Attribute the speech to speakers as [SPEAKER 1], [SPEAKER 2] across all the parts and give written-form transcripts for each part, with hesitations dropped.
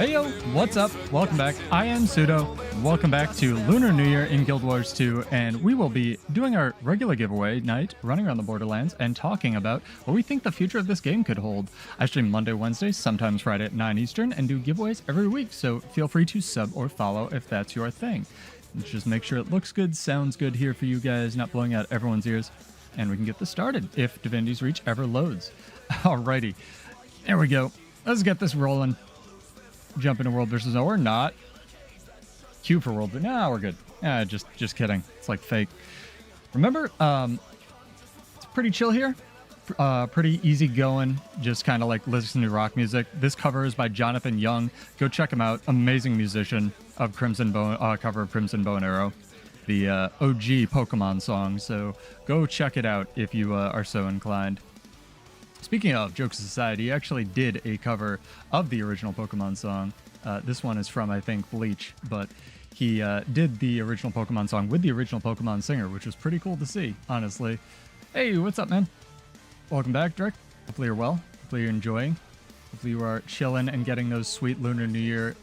[SPEAKER 1] Heyo, what's up? Welcome back. I am Pseudo. Welcome back to Lunar New Year in Guild Wars 2, and we will be doing our regular giveaway night, running around the Borderlands, and talking about what we think the future of this game could hold. I stream Monday, Wednesday, sometimes Friday at 9 Eastern, and do giveaways every week, so feel free to sub or follow if that's your thing. Let's just make sure it looks good, sounds good here for you guys, not blowing out everyone's ears, and we can get this started if Divinity's Reach ever loads. Alrighty, there we go. Let's get this rolling. Jump into World versus or not. Q for World, but no, we're good. Just kidding. It's like fake. Remember, it's pretty chill here. Pretty easy going. Just kind of like listening to rock music. This cover is by Jonathan Young. Go check him out. Amazing musician of Crimson Bow, cover of Crimson Bow and Arrow, the OG Pokemon song. So go check it out if you are so inclined. Speaking of, jokes aside, he actually did a cover of the original Pokemon song. This one is from, I think, Bleach, but he did the original Pokemon song with the original Pokemon singer, which was pretty cool to see, honestly. Hey, what's up, man? Welcome back, Drake. Hopefully you're well. Hopefully you're enjoying. Hopefully you are chilling and getting those sweet Lunar New Year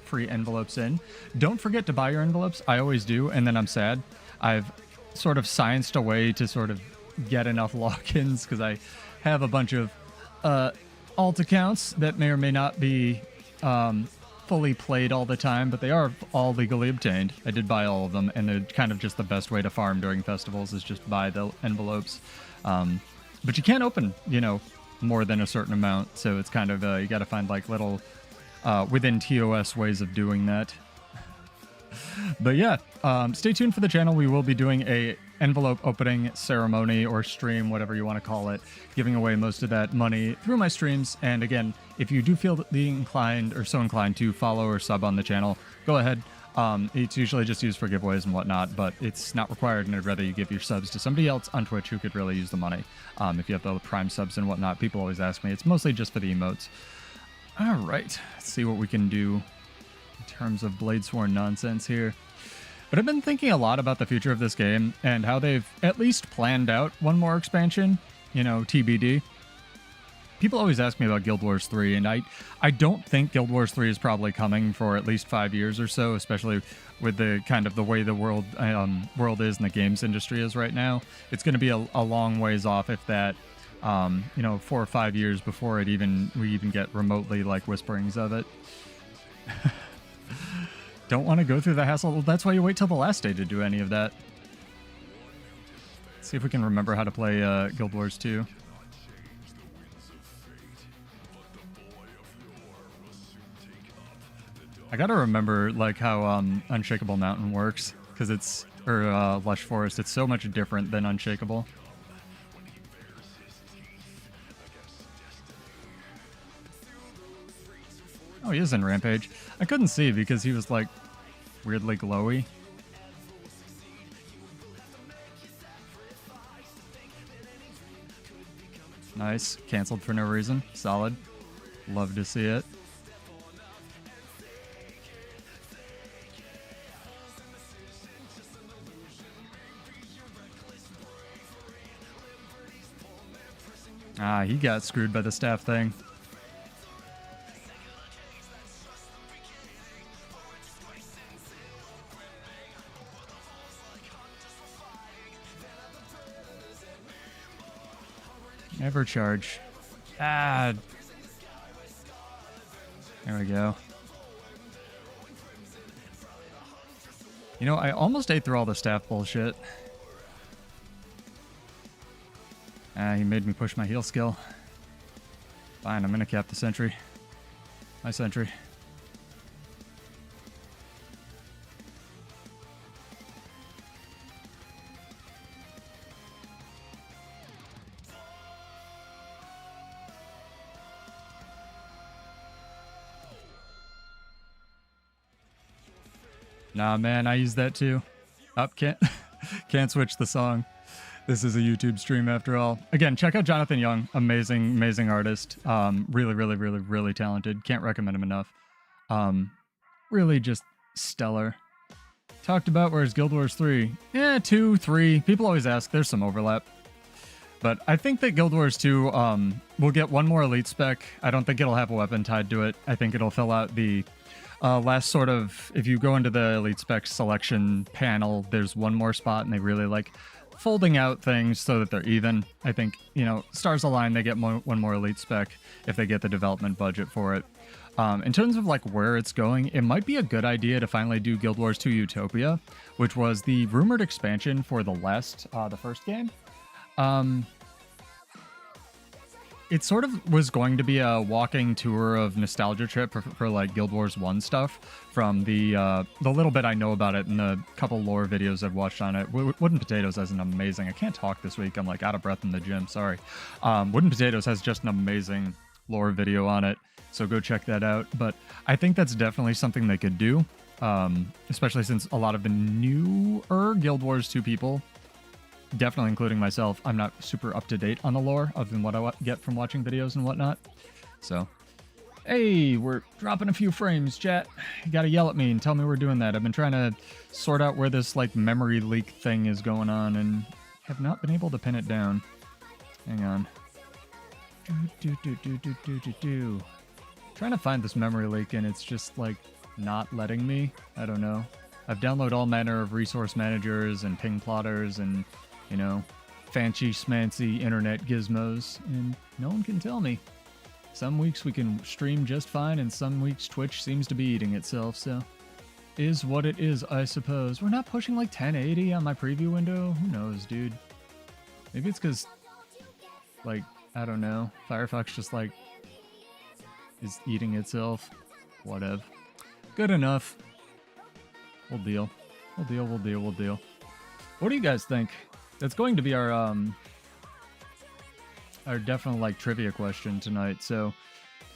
[SPEAKER 1] free envelopes in. Don't forget to buy your envelopes. I always do, and then I'm sad. I've sort of scienced a way to sort of get enough logins because I have a bunch of alt accounts that may or may not be fully played all the time, but they are all legally obtained. I did buy all of them, and they're kind of just the best way to farm during festivals is just buy the envelopes. But you can't open, more than a certain amount, so it's kind of, you got to find like little within TOS ways of doing that. But yeah, stay tuned for the channel. We will be doing a envelope opening ceremony or stream, whatever you want to call it, giving away most of that money through my streams. And again, if you do feel inclined or so inclined to follow or sub on the channel, go ahead. It's usually just used for giveaways and whatnot, but it's not required, and I'd rather you give your subs to somebody else on Twitch who could really use the money. If you have the Prime subs and whatnot, people always ask me. It's mostly just for the emotes. All right, let's see what we can do in terms of Bladesworn nonsense here. But I've been thinking a lot about the future of this game and how they've at least planned out one more expansion, TBD. People always ask me about Guild Wars 3, and I don't think Guild Wars 3 is probably coming for at least 5 years or so, especially with the kind of the way the world is and the games industry is right now. It's going to be a long ways off, if that, 4 or 5 years before we even get remotely like whisperings of it. Don't want to go through the hassle. Well, that's why you wait till the last day to do any of that. Let's see if we can remember how to play Guild Wars 2. I gotta remember like how Unshakable Mountain works, because Lush Forest. It's so much different than Unshakable. Oh, he is in Rampage. I couldn't see because he was like weirdly glowy. Nice. Canceled for no reason. Solid. Love to see it. Ah, he got screwed by the staff thing. Never charge. Ah. There we go. I almost ate through all the staff bullshit. He made me push my heal skill. Fine, I'm gonna cap the sentry. My sentry. Nah, man, I use that too. Can't switch the song. This is a YouTube stream after all. Again, check out Jonathan Young. Amazing artist. Really talented. Can't recommend him enough. Really just stellar. Talked about where's Guild Wars 3? Yeah, 2, 3. People always ask. There's some overlap. But I think that Guild Wars 2 will get one more elite spec. I don't think it'll have a weapon tied to it. I think it'll fill out the last sort of, if you go into the elite spec selection panel, there's one more spot and they really like folding out things so that they're even. I think, you know, stars align, they get one more elite spec if they get the development budget for it. In terms of like where it's going, it might be a good idea to finally do Guild Wars 2 Utopia, which was the rumored expansion for the first game. It sort of was going to be a walking tour of nostalgia trip for like Guild Wars 1 stuff from the little bit I know about it and the couple lore videos I've watched on it. Wooden Potatoes has an amazing... I can't talk this week. I'm like out of breath in the gym. Sorry. Wooden Potatoes has just an amazing lore video on it, so go check that out. But I think that's definitely something they could do, especially since a lot of the newer Guild Wars 2 people, definitely including myself, I'm not super up to date on the lore other than what I get from watching videos and whatnot. So, hey, we're dropping a few frames, chat. You gotta yell at me and tell me we're doing that. I've been trying to sort out where this like memory leak thing is going on and have not been able to pin it down. Hang on. Trying to find this memory leak and it's just like not letting me. I don't know. I've downloaded all manner of resource managers and ping plotters and, you know, fancy schmancy internet gizmos, and no one can tell me. Some weeks we can stream just fine, and some weeks Twitch seems to be eating itself, so is what it is, I suppose. We're not pushing like 1080 on my preview window? Who knows, dude? Maybe it's because, like, I don't know, Firefox just, like, is eating itself. Whatever. Good enough. We'll deal. We'll deal. What do you guys think? That's going to be our definite like trivia question tonight. So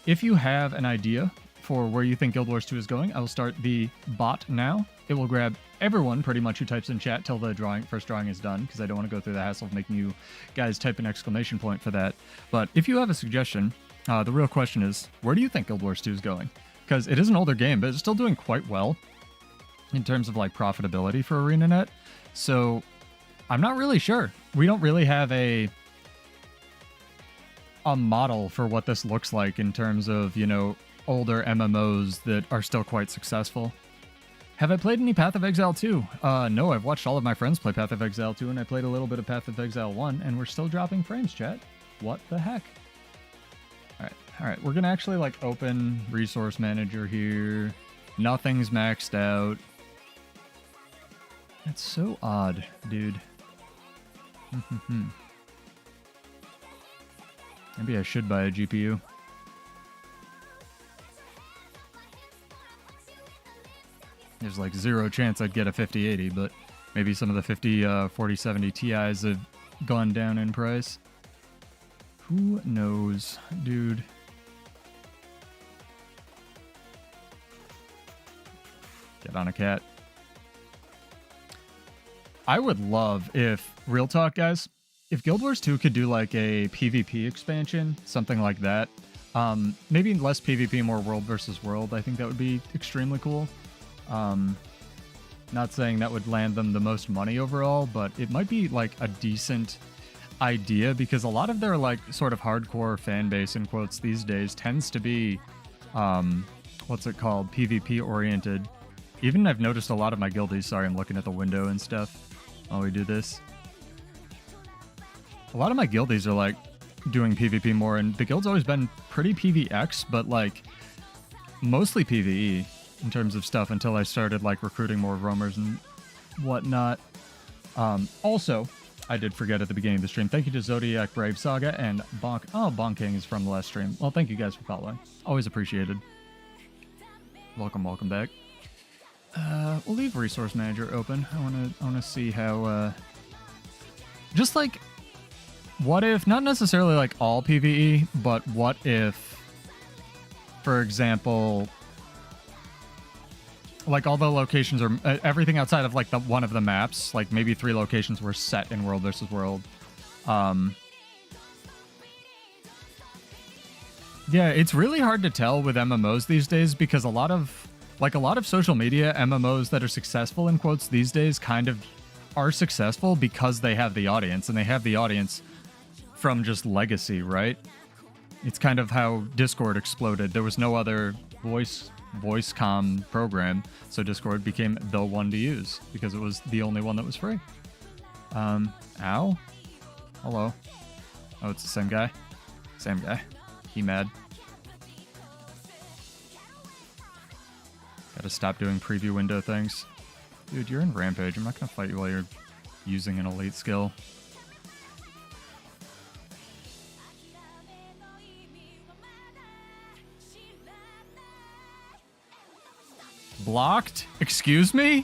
[SPEAKER 1] if you have an idea for where you think Guild Wars 2 is going, I will start the bot now. It will grab everyone pretty much who types in chat till the first drawing is done, because I don't want to go through the hassle of making you guys type an exclamation point for that. But if you have a suggestion, the real question is, where do you think Guild Wars 2 is going? Because it is an older game, but it's still doing quite well in terms of like profitability for ArenaNet. So I'm not really sure. We don't really have a model for what this looks like in terms of, you know, older MMOs that are still quite successful. Have I played any Path of Exile 2? No, I've watched all of my friends play Path of Exile 2, and I played a little bit of Path of Exile 1, and we're still dropping frames, chat. What the heck? Alright, we're gonna actually like open Resource Manager here. Nothing's maxed out. That's so odd, dude. Maybe I should buy a GPU. There's like zero chance I'd get a 5080, but maybe some of the 4070 Ti's have gone down in price. Who knows, dude? Get on a cat. I would love if, real talk guys, if Guild Wars 2 could do like a PvP expansion, something like that. Maybe less PvP, more world versus world. I think that would be extremely cool. Not saying that would land them the most money overall, but it might be like a decent idea, because a lot of their like sort of hardcore fan base in quotes these days tends to be, what's it called, PvP oriented. Even I've noticed a lot of my guildies, sorry, I'm looking at the window and stuff while we do this. A lot of my guildies are like doing PvP more, and the guild's always been pretty PvX, but like mostly PvE in terms of stuff until I started like recruiting more roamers and whatnot. Also, I did forget at the beginning of the stream, thank you to Zodiac Brave Saga and Bonk. Oh, Bonk King is from the last stream. Well, thank you guys for following. Always appreciated. Welcome back. We'll leave Resource Manager open. I wanna see how, just like, what if, not necessarily like all PvE, but what if, for example, like all the locations are, everything outside of like one of the maps, like maybe 3 locations were set in World versus World. Yeah, it's really hard to tell with MMOs these days, because a lot of social media MMOs that are successful in quotes these days kind of are successful because they have the audience, and they have the audience from just legacy, right? It's kind of how Discord exploded. There was no other voice comm program, so Discord became the one to use because it was the only one that was free. Ow? Hello. Oh, it's the same guy? Same guy. He mad. Gotta stop doing preview window things. Dude, you're in Rampage. I'm not gonna fight you while you're using an elite skill. Blocked? Excuse me?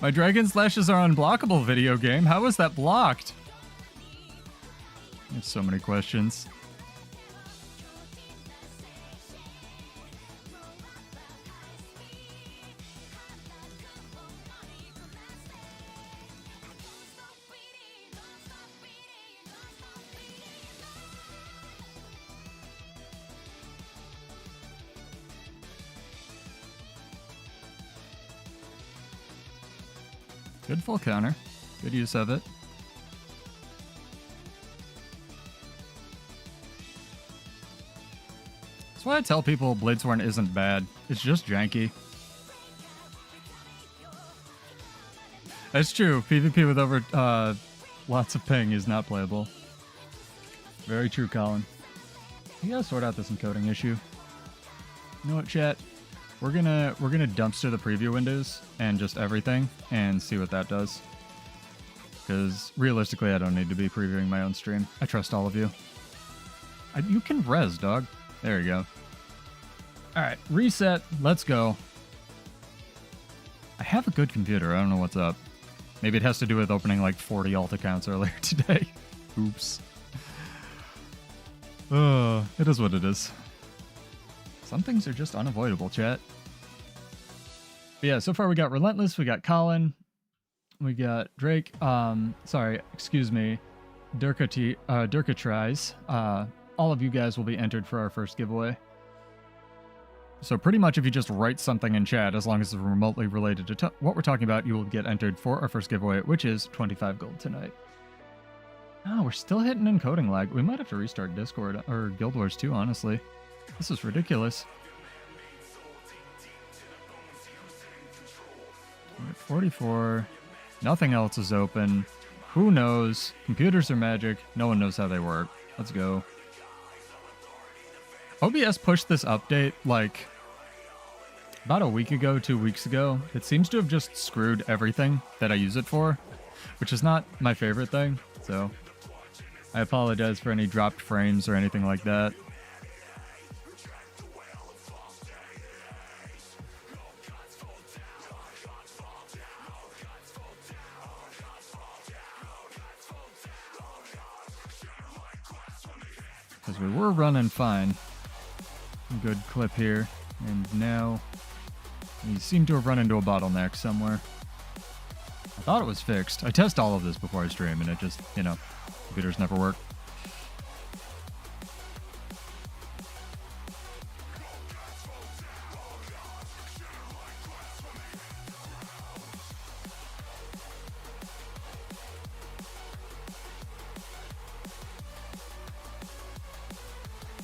[SPEAKER 1] My Dragon Slashes are unblockable video game. How was that blocked? There's so many questions. Good full counter. Good use of it. That's why I tell people Bladesworn isn't bad. It's just janky. That's true. PvP with over lots of ping is not playable. Very true, Colin. You gotta sort out this encoding issue. You know what, chat? We're gonna dumpster the preview windows and just everything and see what that does. Because realistically, I don't need to be previewing my own stream. I trust all of you. You can res, dog. There you go. All right, reset. Let's go. I have a good computer. I don't know what's up. Maybe it has to do with opening like 40 alt accounts earlier today. Oops. It is what it is. Some things are just unavoidable, chat. But yeah, so far we got Relentless, we got Colin, we got Drake, excuse me, Durka tries. All of you guys will be entered for our first giveaway. So pretty much if you just write something in chat, as long as it's remotely related to what we're talking about, you will get entered for our first giveaway, which is 25 gold tonight. Oh, we're still hitting encoding lag. We might have to restart Discord or Guild Wars 2, honestly. This is ridiculous. We're at 44. Nothing else is open. Who knows? Computers are magic. No one knows how they work. Let's go. OBS pushed this update like about a week ago, 2 weeks ago. It seems to have just screwed everything that I use it for, which is not my favorite thing. So I apologize for any dropped frames or anything like that. Because we were running fine. Good clip here. And now we seem to have run into a bottleneck somewhere. I thought it was fixed. I test all of this before I stream and it just, you know, computers never work.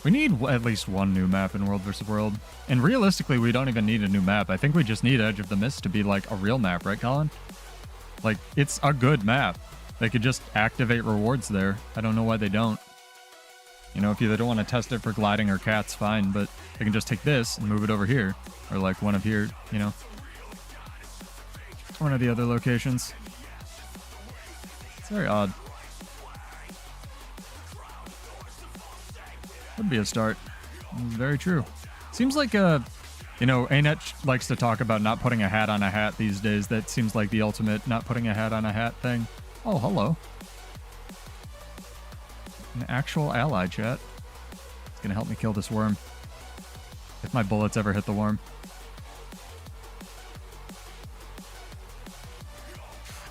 [SPEAKER 1] We need at least one new map in World vs. World. And realistically, we don't even need a new map. I think we just need Edge of the Mist to be like a real map, right, Colin? Like, it's a good map. They could just activate rewards there. I don't know why they don't. You know, if they don't want to test it for gliding or cats, fine, but they can just take this and move it over here. Or like one of here, you know. One of the other locations. It's very odd. Would be a start. Very true. Seems like, you know, Anet likes to talk about not putting a hat on a hat these days. That seems like the ultimate not putting a hat on a hat thing. Oh, hello. An actual ally, chat. It's gonna help me kill this worm. If my bullets ever hit the worm.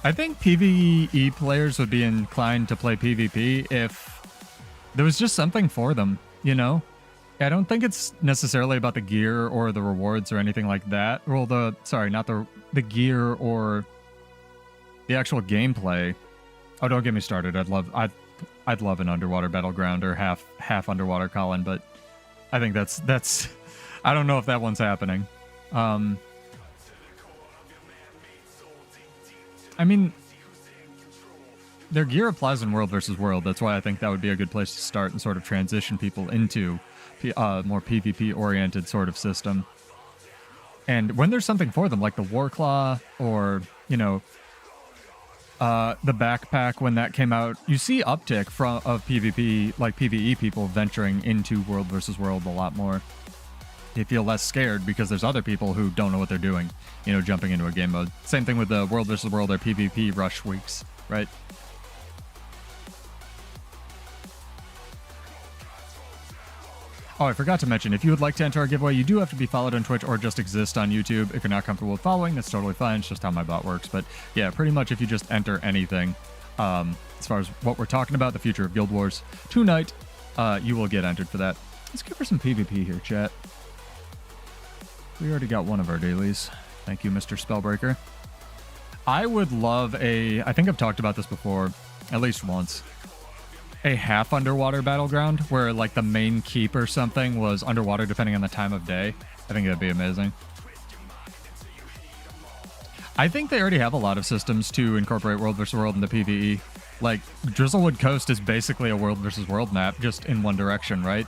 [SPEAKER 1] I think PvE players would be inclined to play PvP if there was just something for them. You know, I don't think it's necessarily about the gear or the rewards or anything like that. Well, not the gear or the actual gameplay. Oh, don't get me started. I'd love an underwater battleground or half underwater Colin, but I think that's I don't know if that one's happening. I mean, their gear applies in World versus World. That's why I think that would be a good place to start and sort of transition people into more PvP-oriented sort of system. And when there's something for them, like the Warclaw or, you know, the backpack, when that came out, you see uptick of PvP, like PvE people venturing into World versus World a lot more. They feel less scared because there's other people who don't know what they're doing, you know, jumping into a game mode. Same thing with the World versus World or PvP rush weeks, right? Oh, I forgot to mention, if you would like to enter our giveaway, you do have to be followed on Twitch or just exist on YouTube. If you're not comfortable with following, that's totally fine. It's just how my bot works. But yeah, pretty much if you just enter anything, as far as what we're talking about, the future of Guild Wars tonight, you will get entered for that. Let's go for some PvP here, chat. We already got one of our dailies. Thank you, Mr. Spellbreaker. I would love I think I've talked about this before, at least once. A half underwater battleground where like the main keep or something was underwater depending on the time of day. I think that'd be amazing. I think they already have a lot of systems to incorporate World vs. World into PvE. Like Drizzlewood Coast is basically a World vs. World map just in one direction, right?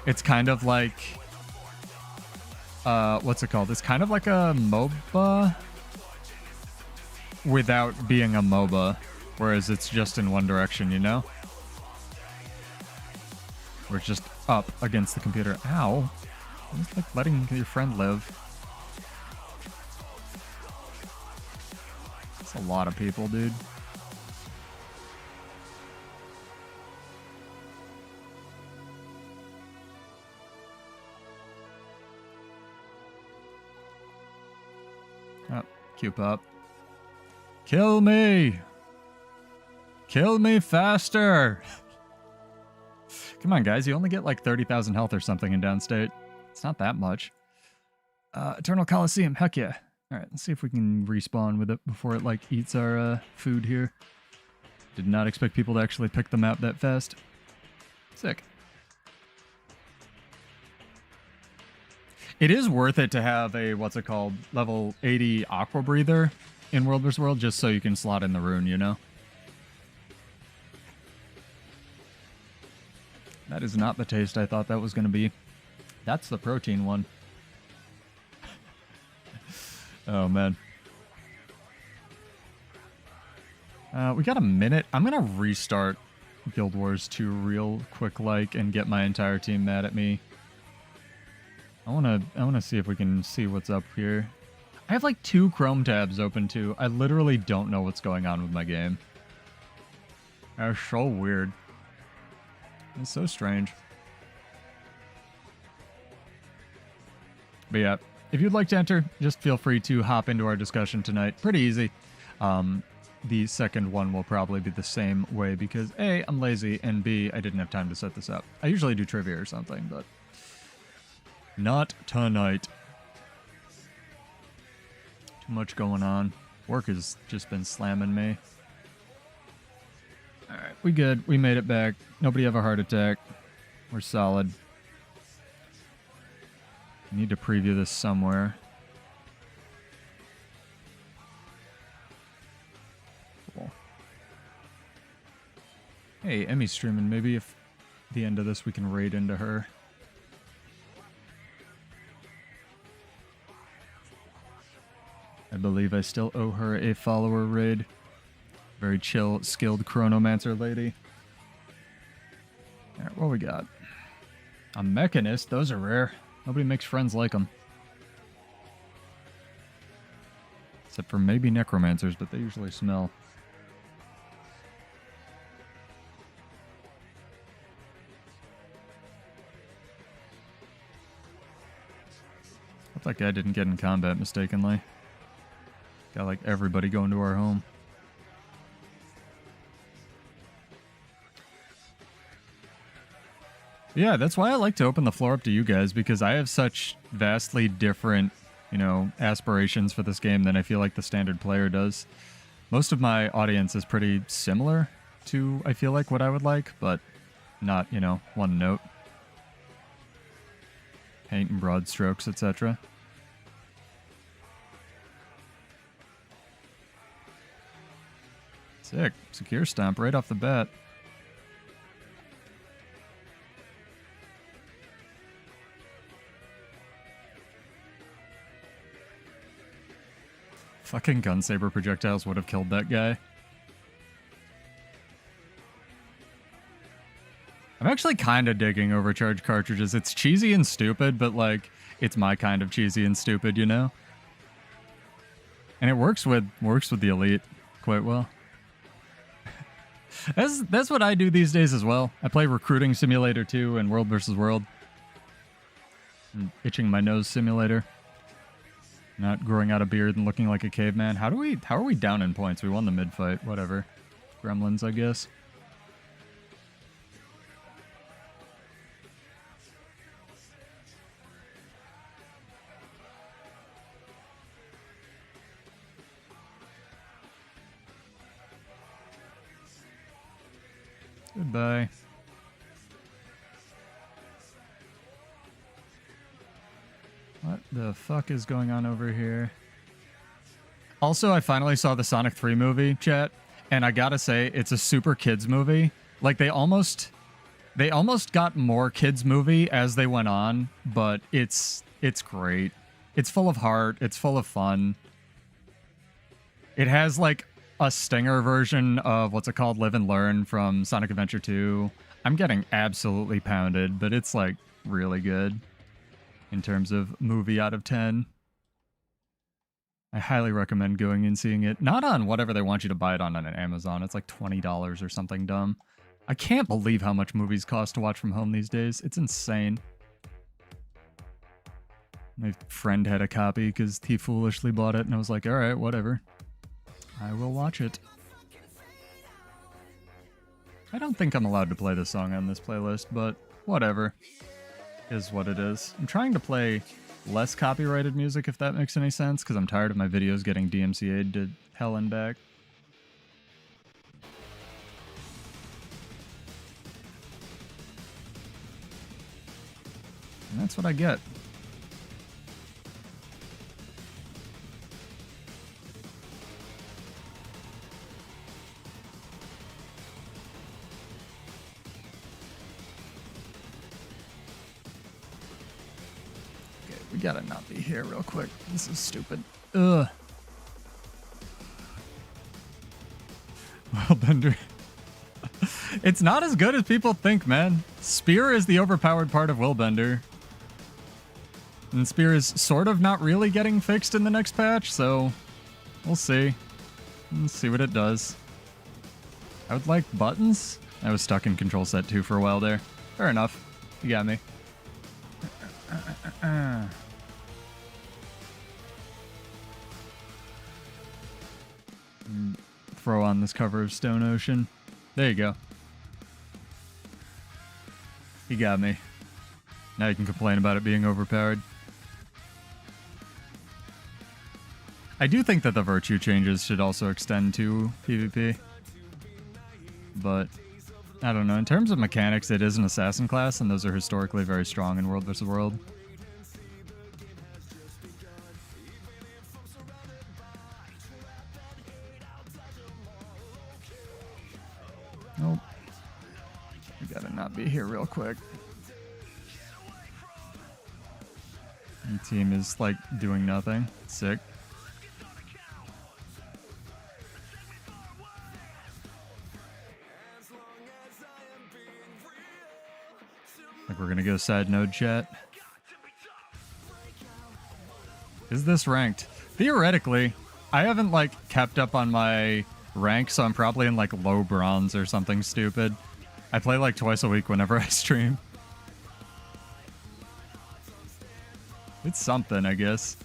[SPEAKER 1] It's kind of like what's it called? It's kind of like a MOBA without being a MOBA, whereas it's just in one direction, you know? Where it's just up against the computer. Ow. It's like letting your friend live. It's a lot of people, dude. Oh, queue up. Kill me! Kill me faster! Come on, guys. You only get like 30,000 health or something in Downstate. It's not that much. Eternal Coliseum. Heck yeah. All right, let's see if we can respawn with it before it like eats our food here. Did not expect people to actually pick the map that fast. Sick. It is worth it to have a, what's it called, level 80 Aqua Breather in World vs. World just so you can slot in the rune, you know? That is not the taste I thought that was going to be. That's the protein one. Oh, man. We got a minute. I'm going to restart Guild Wars 2 real quick like and get my entire team mad at me. I want to see if we can see what's up here. I have like 2 Chrome tabs open too. I literally don't know what's going on with my game. That's so weird. It's so strange. But yeah, if you'd like to enter, just feel free to hop into our discussion tonight. Pretty easy. The second one will probably be the same way because A, I'm lazy, and B, I didn't have time to set this up. I usually do trivia or something, but not tonight. Too much going on. Work has just been slamming me. Alright, we good. We made it back. Nobody have a heart attack. We're solid. I need to preview this somewhere. Cool. Hey, Emmy's streaming. Maybe if at the end of this we can raid into her. I believe I still owe her a follower raid. Very chill, skilled chronomancer lady. Alright, what we got? A mechanist? Those are rare. Nobody makes friends like them. Except for maybe necromancers, but they usually smell. Hope that guy didn't get in combat mistakenly. Got like everybody going to our home. Yeah, that's why I like to open the floor up to you guys, because I have such vastly different, you know, aspirations for this game than I feel like the standard player does. Most of my audience is pretty similar to, I feel like, what I would like, but not, you know, one note. Paint and broad strokes, etc. Sick. Secure stomp right off the bat. Fucking gun saber projectiles would have killed that guy. I'm actually kind of digging overcharged cartridges. It's cheesy and stupid, but like, it's my kind of cheesy and stupid, you know? And it works with the Elite quite well. That's what I do these days as well. I play Recruiting Simulator 2 and World vs. World. And Itching My Nose Simulator. Not growing out a beard and looking like a caveman. How are we down in points? We won the mid-fight. Whatever. Gremlins, I guess. Goodbye. What the fuck is going on over here? Also, I finally saw the Sonic 3 movie, chat, and I gotta say, it's a super kids movie. Like, they almost got more kids movie as they went on, but it's great. It's full of heart. It's full of fun. It has, like, a stinger version of, what's it called, Live and Learn from Sonic Adventure 2. I'm getting absolutely pounded, but it's, like, really good in terms of movie out of 10. I highly recommend going and seeing it. Not on whatever they want you to buy it on Amazon. It's like $20 or something dumb. I can't believe how much movies cost to watch from home these days. It's insane. My friend had a copy because he foolishly bought it, and I was like, alright, whatever. I will watch it. I don't think I'm allowed to play this song on this playlist, but whatever. Is what it is. I'm trying to play less copyrighted music, if that makes any sense, because I'm tired of my videos getting DMCA'd to hell and back. And that's what I get. We gotta not be here real quick. This is stupid. Ugh. Willbender. It's not as good as people think, man. Spear is the overpowered part of Willbender. And Spear is sort of not really getting fixed in the next patch, so we'll see. Let's see what it does. I would like buttons. I was stuck in Control Set 2 for a while there. Fair enough. You got me. Throw on this cover of Stone Ocean. There you go. You got me. Now you can complain about it being overpowered. I do think that the virtue changes should also extend to PvP. But I don't know. In terms of mechanics, it is an assassin class, and those are historically very strong in World vs. World. Nope. We gotta not be here real quick. The team is, like, doing nothing. Sick. Like, we're gonna go side node chat. Is this ranked? Theoretically, I haven't, like, kept up on my rank, so I'm probably in, like, low bronze or something stupid. I play, like, twice a week whenever I stream. It's something, I guess.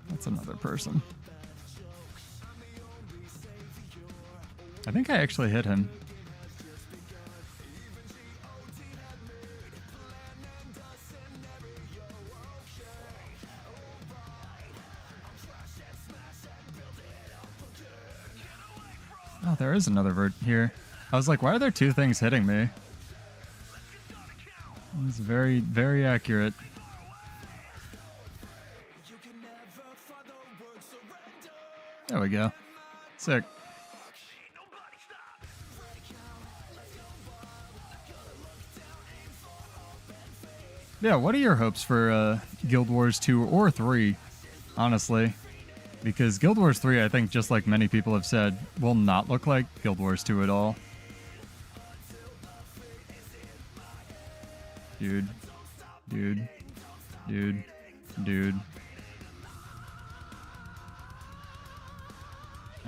[SPEAKER 1] That's another person. I think I actually hit him. Oh, there is another vert here. I was like, why are there two things hitting me? It's very, very accurate. There we go. Sick. Yeah, what are your hopes for Guild Wars 2 or 3, honestly? Because Guild Wars 3, I think, just like many people have said, will not look like Guild Wars 2 at all. Dude. Dude. Dude. Dude.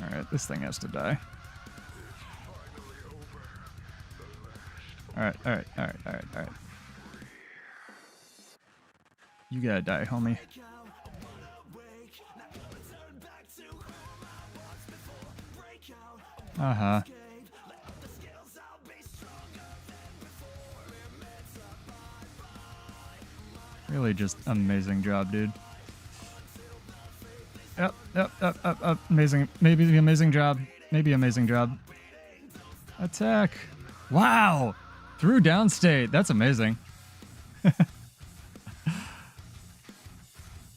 [SPEAKER 1] Alright, this thing has to die. Alright, alright, alright, alright, alright. You gotta die, homie. Uh-huh. Really just amazing job, dude. Yep. Amazing. Maybe amazing job. Maybe amazing job. Attack. Wow. Through downstate. That's amazing.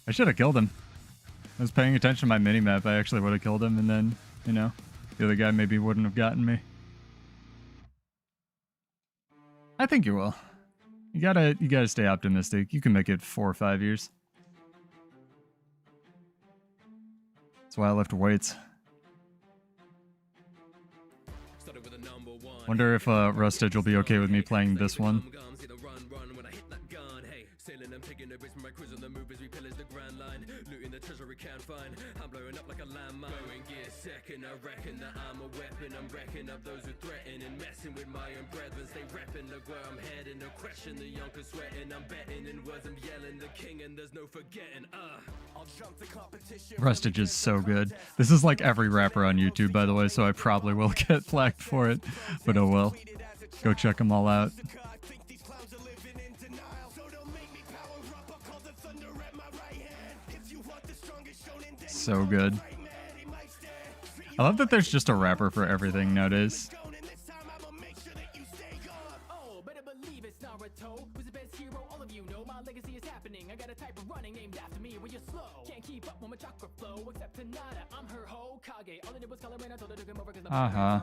[SPEAKER 1] I should have killed him. I was paying attention to my minimap. I actually would have killed him, and then, you know, the other guy maybe wouldn't have gotten me. I think you will. You gotta stay optimistic. You can make it 4 or 5 years. That's why I left weights. Wonder if Rustage will be okay with me playing this one. Rustage is so good. This is like every rapper on YouTube, by the way, so I probably will get flagged for it, but oh well. Go check them all out. So good. I love that there's just a rapper for everything nowadays. Uh-huh.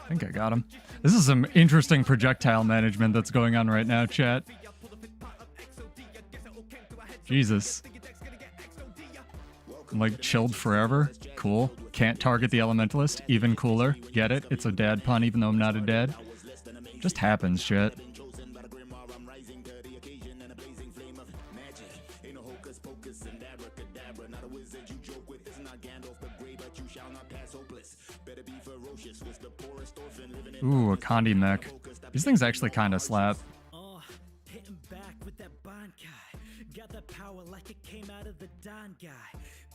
[SPEAKER 1] I think I got him. This is some interesting projectile management that's going on right now, chat. Jesus. I'm like chilled forever. Cool. Can't target the Elementalist. Even cooler. Get it? It's a dad pun even though I'm not a dad. Just happens, chat. Ooh, a Condi mech. These things actually kind of slap.
[SPEAKER 2] Hitting back with that Bond guy. Got that power like it came out of the Don guy.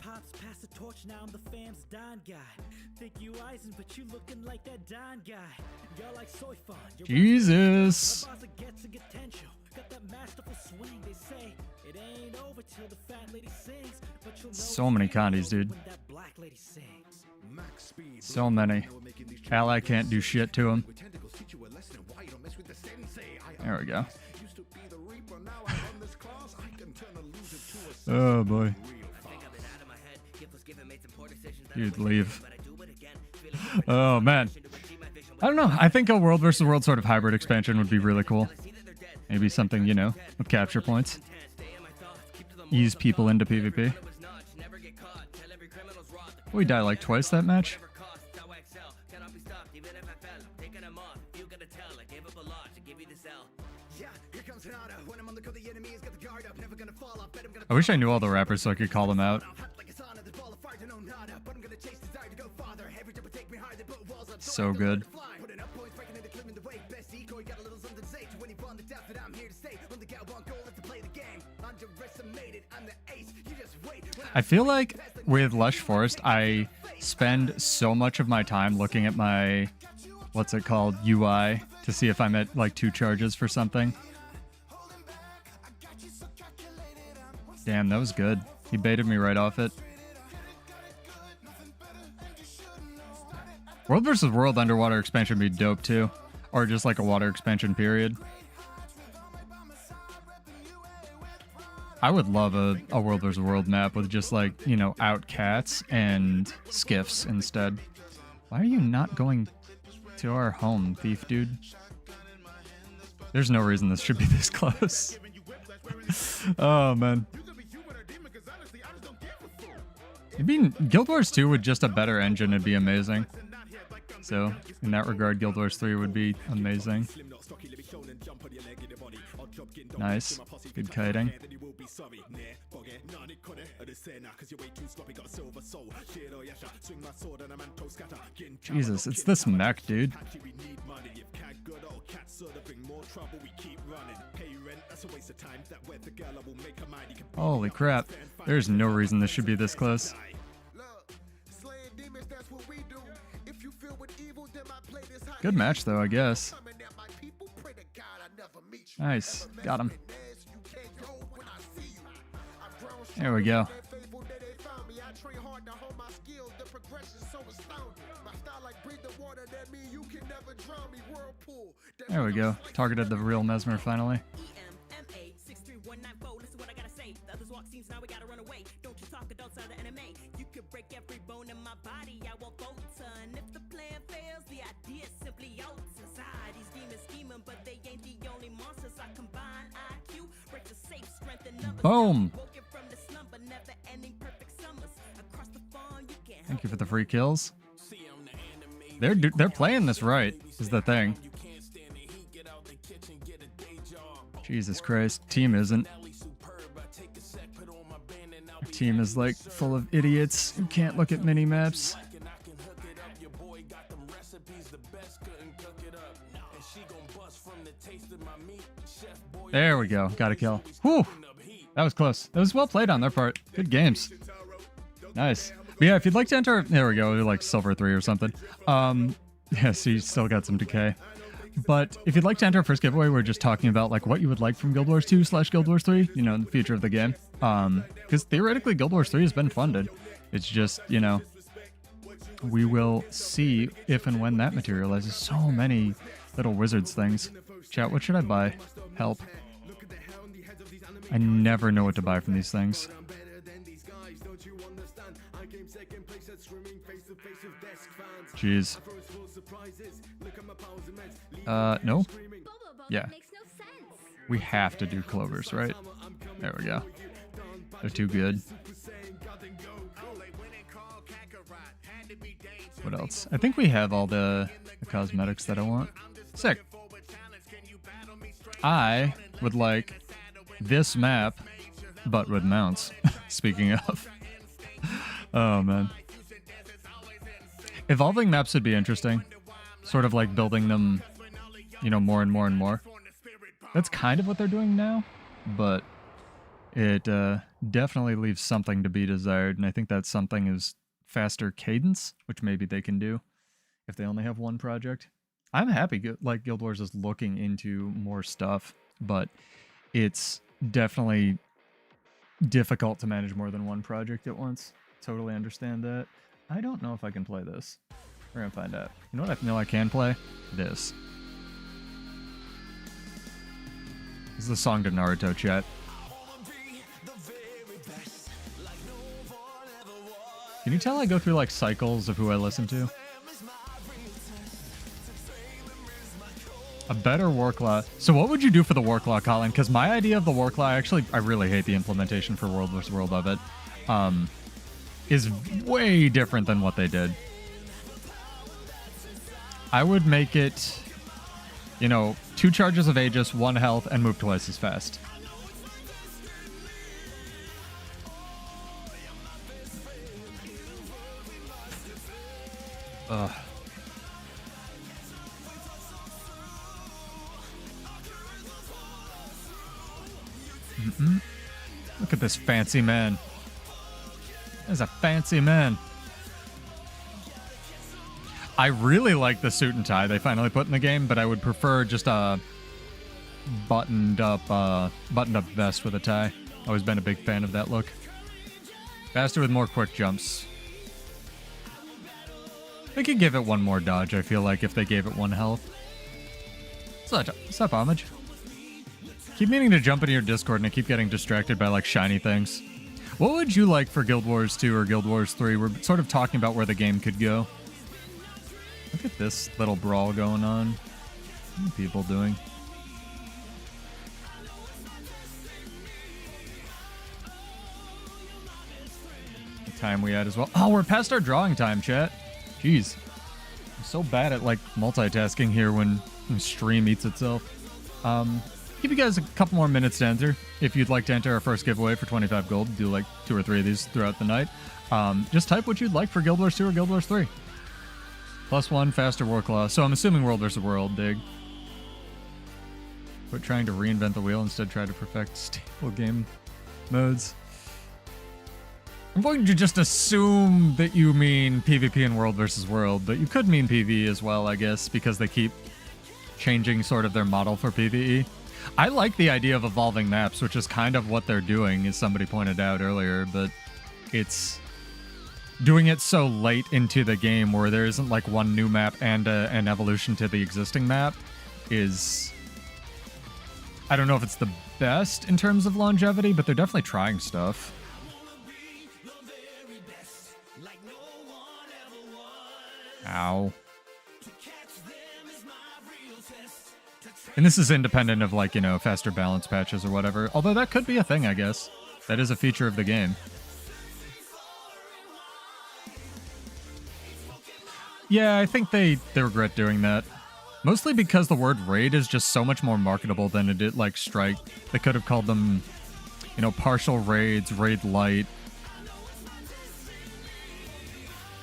[SPEAKER 2] Pops pass the torch, now I'm the fam's Don guy. Think you Eisen, but you looking like that Don guy. You're like soy fun.
[SPEAKER 1] Jesus.
[SPEAKER 2] Got that masterful swing. They say it ain't over till the fat lady sings. But you'll know
[SPEAKER 1] so many Condis, dude.
[SPEAKER 2] that black lady sings.
[SPEAKER 1] So many. Ally can't do shit to him. There we go. Oh boy. Dude, leave. Oh man. I don't know. I think a world versus world sort of hybrid expansion would be really cool. Maybe something, you know, with capture points. Ease people into PvP. We die like twice that match. I wish I knew all the rappers so I could call them out. So good. I feel like with Lush Forest, I spend so much of my time looking at my, what's it called, UI, to see if I'm at like 2 charges for something. Damn, that was good. He baited me right off it. World vs. World underwater expansion would be dope too. Or just like a water expansion period. I would love a World vs. World map with just like, you know, out cats and skiffs instead. Why are you not going to our home, thief dude? There's no reason this should be this close. Oh, man. I mean, Guild Wars 2 with just a better engine would be amazing. So, in that regard, Guild Wars 3 would be amazing. Nice. Good kiting. Jesus, it's this mech, dude. Holy crap. There's no reason this should be this close. Good match, though, I guess. Nice. Got him. There we go. There we go. Targeted the real Mesmer finally. Boom! Thank you for the free kills. They're playing this right, is the thing. Jesus Christ, team isn't. Our team is like full of idiots who can't look at mini-maps. There we go, got a kill. Whew! That was close. That was well played on their part. Good games. Nice. But yeah, if you'd like to enter... There we go, like Silver 3 or something. Yeah, so you still got some decay. But if you'd like to enter our first giveaway, we're just talking about like what you would like from Guild Wars 2 / Guild Wars 3, you know, in the future of the game. Because theoretically, Guild Wars 3 has been funded. It's just, you know, we will see if and when that materializes. So many little wizards things. Chat, what should I buy? Help. I never know what to buy from these things. Jeez. No? Yeah. We have to do clovers, right? There we go. They're too good. What else? I think we have all the cosmetics that I want. Sick. I would like this map, but with mounts. Speaking of. Oh, man. Evolving maps would be interesting. Sort of like building them, you know, more and more and more. That's kind of what they're doing now, but it definitely leaves something to be desired, and I think that something is faster cadence, which maybe they can do if they only have one project. I'm happy like Guild Wars is looking into more stuff, but it's definitely difficult to manage more than one project at once. Totally understand that. I don't know if I can play this. We're gonna find out. You know what I know I can play? This. This is the song to Naruto, chat. Can you tell I go through like cycles of who I listen to? A better war claw. So what would you do for the war claw, Colin? Because my idea of the war claw, I really hate the implementation for World vs. World of it. Is way different than what they did. I would make it, you know, 2 charges of Aegis, 1 health, and move twice as fast. Ugh. Look at this fancy man. There's a fancy man. I really like the suit and tie they finally put in the game, but I would prefer just a buttoned up vest with a tie. Always been a big fan of that look. Faster with more quick jumps. They could give it one more dodge, I feel like, if they gave it one health. What's up, Homage? Keep meaning to jump into your Discord and I keep getting distracted by, like, shiny things. What would you like for Guild Wars 2 or Guild Wars 3? We're sort of talking about where the game could go. Look at this little brawl going on. What are people doing? The time we had as well. Oh, we're past our drawing time, chat. Jeez. I'm so bad at, like, multitasking here when stream eats itself. Give you guys a couple more minutes to enter. If you'd like to enter our first giveaway for 25 gold, do like 2 or 3 of these throughout the night. Just type what you'd like for Guild Wars 2 or Guild Wars 3. +1, faster Warclaw. So I'm assuming World vs. World, dig. Quit trying to reinvent the wheel, instead try to perfect stable game modes. I'm going to just assume that you mean PvP and World vs. World, but you could mean PvE as well, I guess, because they keep changing sort of their model for PvE. I like the idea of evolving maps, which is kind of what they're doing, as somebody pointed out earlier, but it's doing it so late into the game where there isn't like one new map and an evolution to the existing map is... I don't know if it's the best in terms of longevity, but they're definitely trying stuff. Ow. And this is independent of, like, you know, faster balance patches or whatever. Although that could be a thing, I guess. That is a feature of the game. Yeah, I think they regret doing that. Mostly because the word raid is just so much more marketable than it did, like, strike. They could have called them, you know, partial raids, raid light.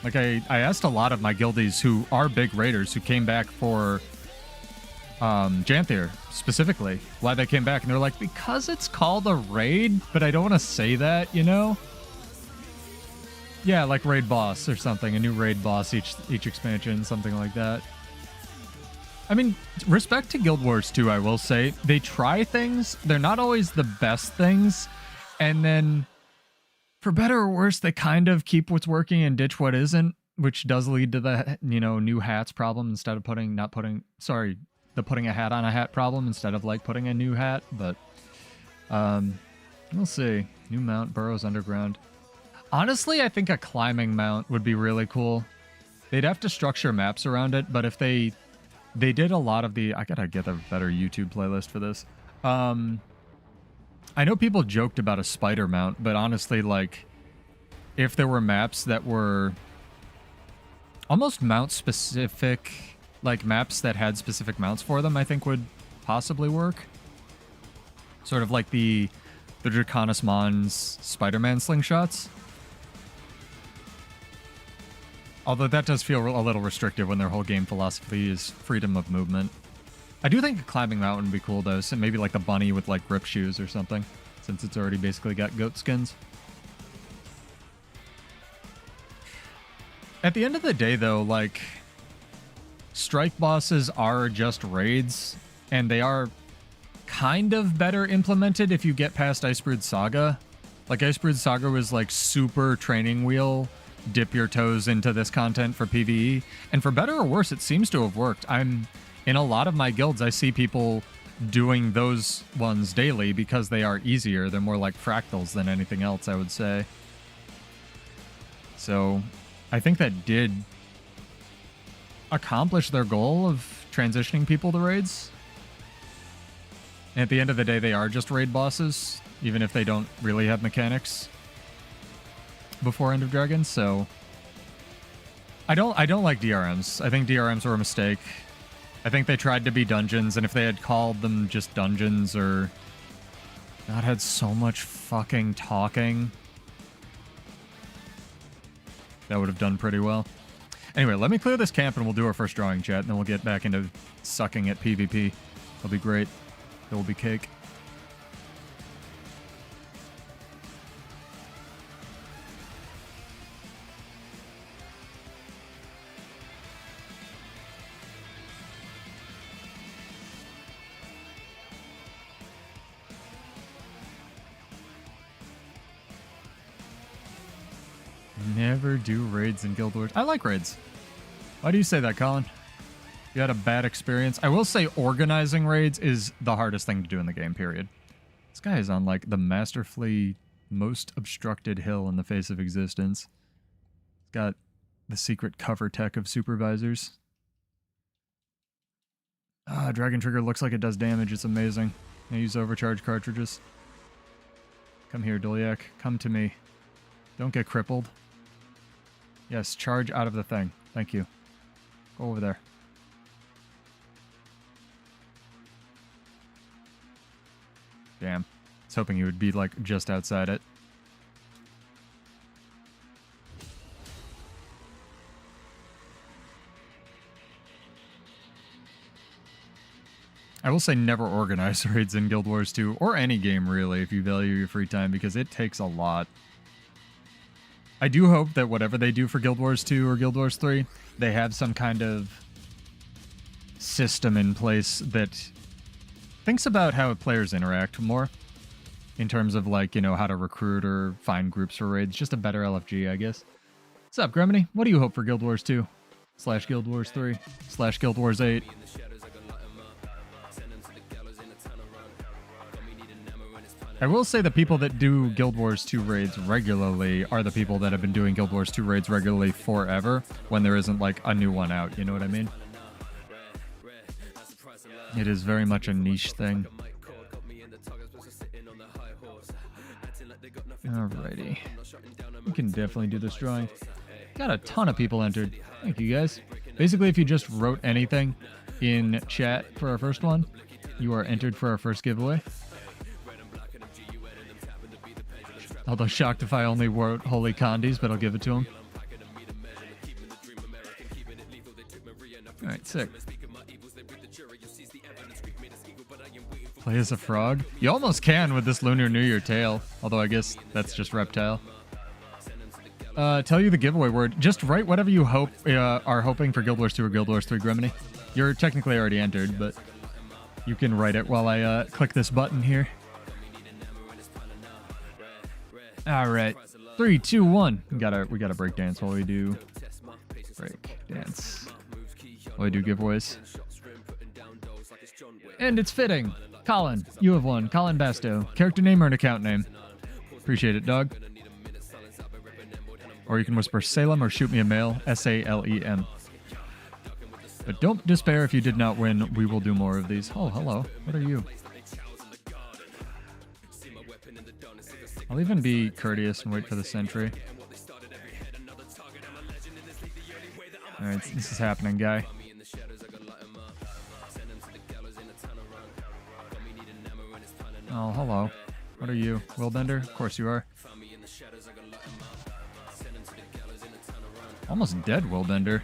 [SPEAKER 1] Like, I asked a lot of my guildies who are big raiders who came back for... Janthier, specifically, why they came back, and they're like, because it's called a raid, but I don't want to say that, you know? Yeah, like raid boss or something, a new raid boss each expansion, something like that. I mean, respect to Guild Wars 2, I will say. They try things, they're not always the best things, and then, for better or worse, they kind of keep what's working and ditch what isn't, which does lead to the, you know, new hats problem instead of putting a hat on a hat problem instead of, like, putting a new hat, but we'll see. New mount, burrows underground. Honestly, I think a climbing mount would be really cool. They'd have to structure maps around it, but if they did a lot of the... I gotta get a better YouTube playlist for this. I know people joked about a spider mount, but honestly, like, if there were maps that were almost mount specific... like maps that had specific mounts for them, I think would possibly work. Sort of like the Draconis Mons Spider-Man slingshots. Although that does feel a little restrictive when their whole game philosophy is freedom of movement. I do think a climbing mountain would be cool though, so maybe like the bunny with like grip shoes or something, since it's already basically got goat skins. At the end of the day though, like... strike bosses are just raids, and they are kind of better implemented if you get past Icebrood Saga. Like, Icebrood Saga was like super training wheel, dip your toes into this content for PvE, and for better or worse, it seems to have worked. In a lot of my guilds, I see people doing those ones daily because they are easier. They're more like fractals than anything else, I would say. So, I think that did accomplish their goal of transitioning people to raids. And at the end of the day, they are just raid bosses, even if they don't really have mechanics before End of Dragons. So I don't like DRMs. I think DRMs were a mistake. I think they tried to be dungeons, and if they had called them just dungeons or not had so much fucking talking, that would have done pretty well. Anyway, let me clear this camp and we'll do our first drawing, chat, and then we'll get back into sucking at PvP. It'll be great. It will be cake. Never do raids in Guild Wars. I like raids. Why do you say that, Colin? You had a bad experience? I will say organizing raids is the hardest thing to do in the game, period. This guy is on, like, the masterfully most obstructed hill in the face of existence. He's got the secret cover tech of supervisors. Ah, Dragon Trigger looks like it does damage. It's amazing. I use overcharge cartridges. Come here, Doliak. Come to me. Don't get crippled. Yes, charge out of the thing. Thank you. Go over there. Damn. I was hoping you would be, like, just outside it. I will say never organize raids in Guild Wars 2, or any game, really, if you value your free time, because it takes a lot. I do hope that whatever they do for Guild Wars 2 or Guild Wars 3, they have some kind of system in place that thinks about how players interact more in terms of, like, you know, how to recruit or find groups for raids. Just a better LFG, I guess. What's up, Gremini? What do you hope for Guild Wars 2? / Guild Wars 3? / Guild Wars 8? I will say the people that do Guild Wars 2 raids regularly are the people that have been doing Guild Wars 2 raids regularly forever when there isn't, like, a new one out, you know what I mean? It is very much a niche thing. Alrighty. We can definitely do this drawing. Got a ton of people entered. Thank you, guys. Basically, if you just wrote anything in chat for our first one, you are entered for our first giveaway. Although shocked if I only wrote Holy Condis, but I'll give it to him. Alright, sick. Play as a frog? You almost can with this Lunar New Year tail, although I guess that's just reptile. Tell you the giveaway word. Just write whatever you hope are hoping for Guild Wars 2 or Guild Wars 3, Gremini. You're technically already entered, but you can write it while I click this button here. All right, 3, 2, 1. We gotta break dance while we do break dance. While we do giveaways. And it's fitting. Colin, you have won. Colin Basto. Character name or an account name? Appreciate it, dog. Or you can whisper Salem or shoot me a mail. SALEM. But don't despair if you did not win. We will do more of these. Oh, hello. What are you? I'll even be courteous and wait for the sentry. Alright, this is happening, guy. Oh, hello. What are you? Willbender? Of course you are. Almost dead, Willbender.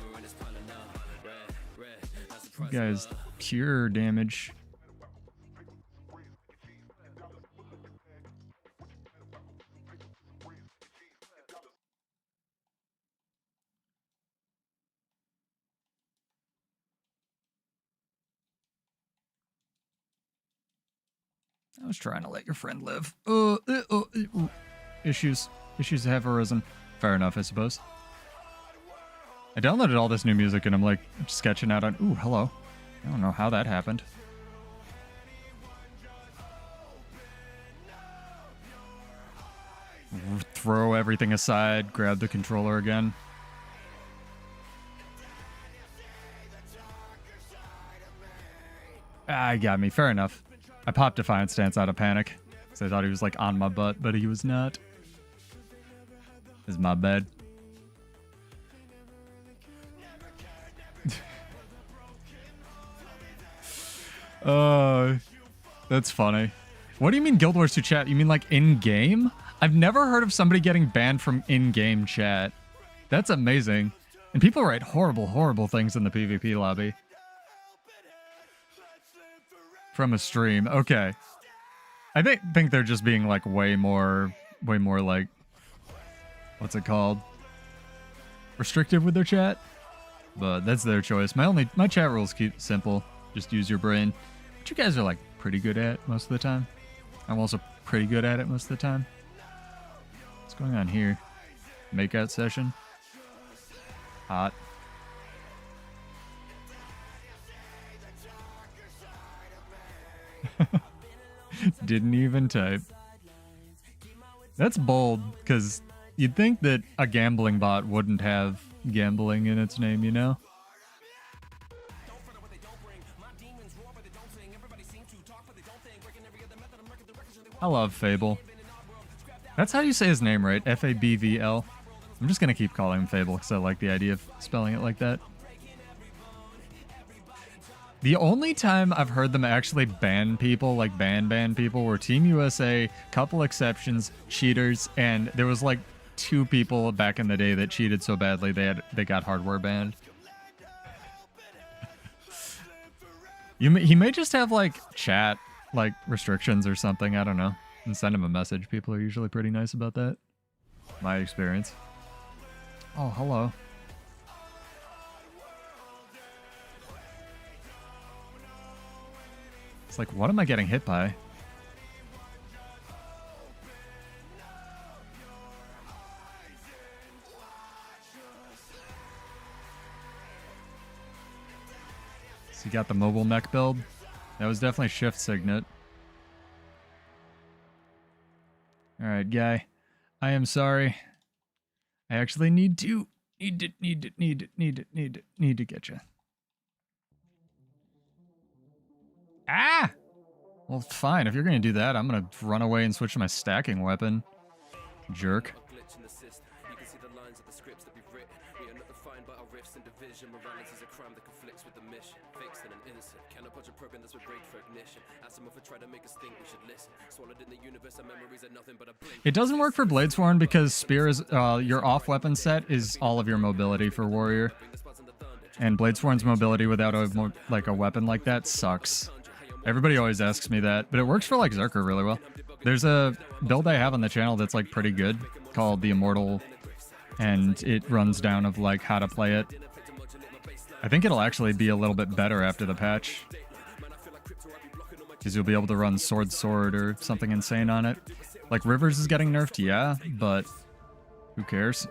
[SPEAKER 1] You guys, pure damage. I was trying to let your friend live. Issues have arisen. Fair enough, I suppose. I downloaded all this new music and I'm like sketching out on... Ooh, hello. I don't know how that happened. Throw everything aside, grab the controller again. Ah, he got me. Fair enough. I popped Defiant Stance out of panic. Because I thought he was like on my butt, but he was not. This is my bad. That's funny. What do you mean Guild Wars 2 chat? You mean like in-game? I've never heard of somebody getting banned from in-game chat. That's amazing. And people write horrible, horrible things in the PvP lobby. From a stream. Okay. I think they're just being like way more like, what's it called? Restrictive with their chat. But that's their choice. My chat rules keep simple. Just use your brain. Which you guys are like pretty good at most of the time. I'm also pretty good at it most of the time. What's going on here? Makeout session. Hot. Didn't even type. That's bold, because you'd think that a gambling bot wouldn't have gambling in its name, you know? I love Fable. That's how you say his name, right? F-A-B-V-L. I'm just gonna keep calling him Fable because I like the idea of spelling it like that. The only time I've heard them actually ban people, like ban people, were Team USA, couple exceptions, cheaters, and there was like 2 people back in the day that cheated so badly they got hardware banned. He may just have like chat like restrictions or something, I don't know. And send him a message. People are usually pretty nice about that. My experience. Oh, hello. It's like, what am I getting hit by? So you got the mobile mech build. That was definitely shift signet. Alright, guy. I am sorry. I actually need to get you. Ah! Well, fine. If you're gonna do that, I'm gonna run away and switch to my stacking weapon. Jerk. It doesn't work for Bladesworn because Spear is your off weapon set is all of your mobility for Warrior. And Bladesworn's mobility without a weapon like that sucks. Everybody always asks me that, but it works for like Zerker really well. There's a build I have on the channel that's like pretty good called the Immortal, and it runs down of like how to play it. I think it'll actually be a little bit better after the patch, because you'll be able to run sword or something insane on it. Like Rivers is getting nerfed, yeah, but who cares?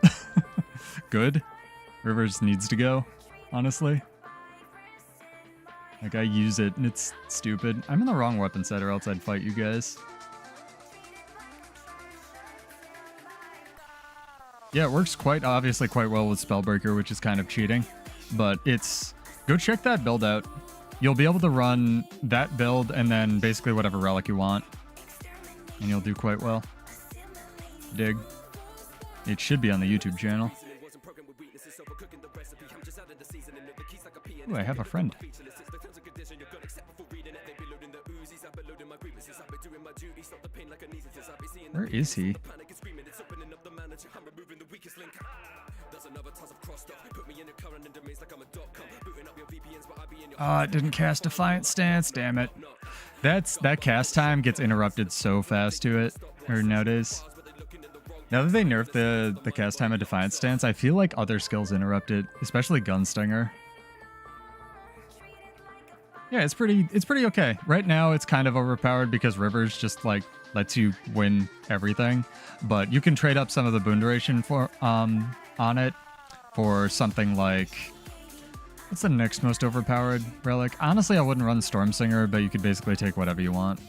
[SPEAKER 1] Good. Rivers needs to go, honestly. Like, I use it, and it's stupid. I'm in the wrong weapon set, or else I'd fight you guys. Yeah, it works obviously quite well with Spellbreaker, which is kind of cheating. But it's... Go check that build out. You'll be able to run that build, and then basically whatever relic you want. And you'll do quite well. Dig. It should be on the YouTube channel. Ooh, I have a friend. Where is he? Oh, it didn't cast Defiant Stance, damn it. That cast time gets interrupted so fast to it, or nowadays. Now that they nerfed the cast time of Defiant Stance, I feel like other skills interrupt it, especially Gunstinger. Yeah, it's pretty okay. Right now it's kind of overpowered because Rivers just like lets you win everything, but you can trade up some of the boon duration for on it for something like, what's the next most overpowered relic? Honestly, I wouldn't run Stormsinger, but you could basically take whatever you want.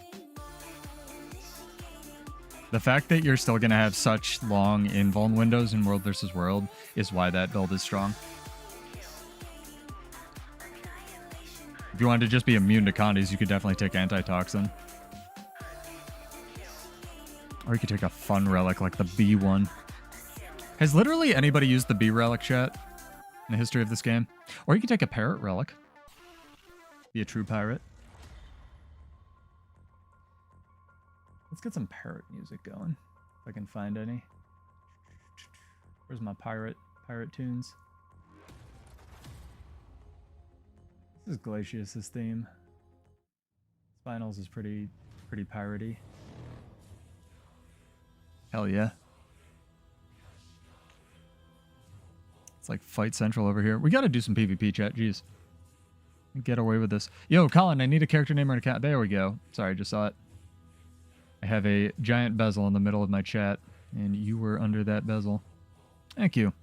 [SPEAKER 1] The fact that you're still going to have such long invuln windows in World vs. World is why that build is strong. If you wanted to just be immune to Condis, you could definitely take Antitoxin. Or you could take a fun relic like the B one. Has literally anybody used the B relic, chat, in the history of this game? Or you could take a Parrot relic. Be a true pirate. Let's get some Parrot music going, if I can find any. Where's my pirate tunes? This is Glacius's theme. Spinals is pretty piratey. Hell yeah. It's like Fight Central over here. We gotta do some PvP chat, jeez. Get away with this. Yo, Colin, I need a character name or an account. There we go. Sorry, I just saw it. I have a giant bezel in the middle of my chat, and you were under that bezel. Thank you.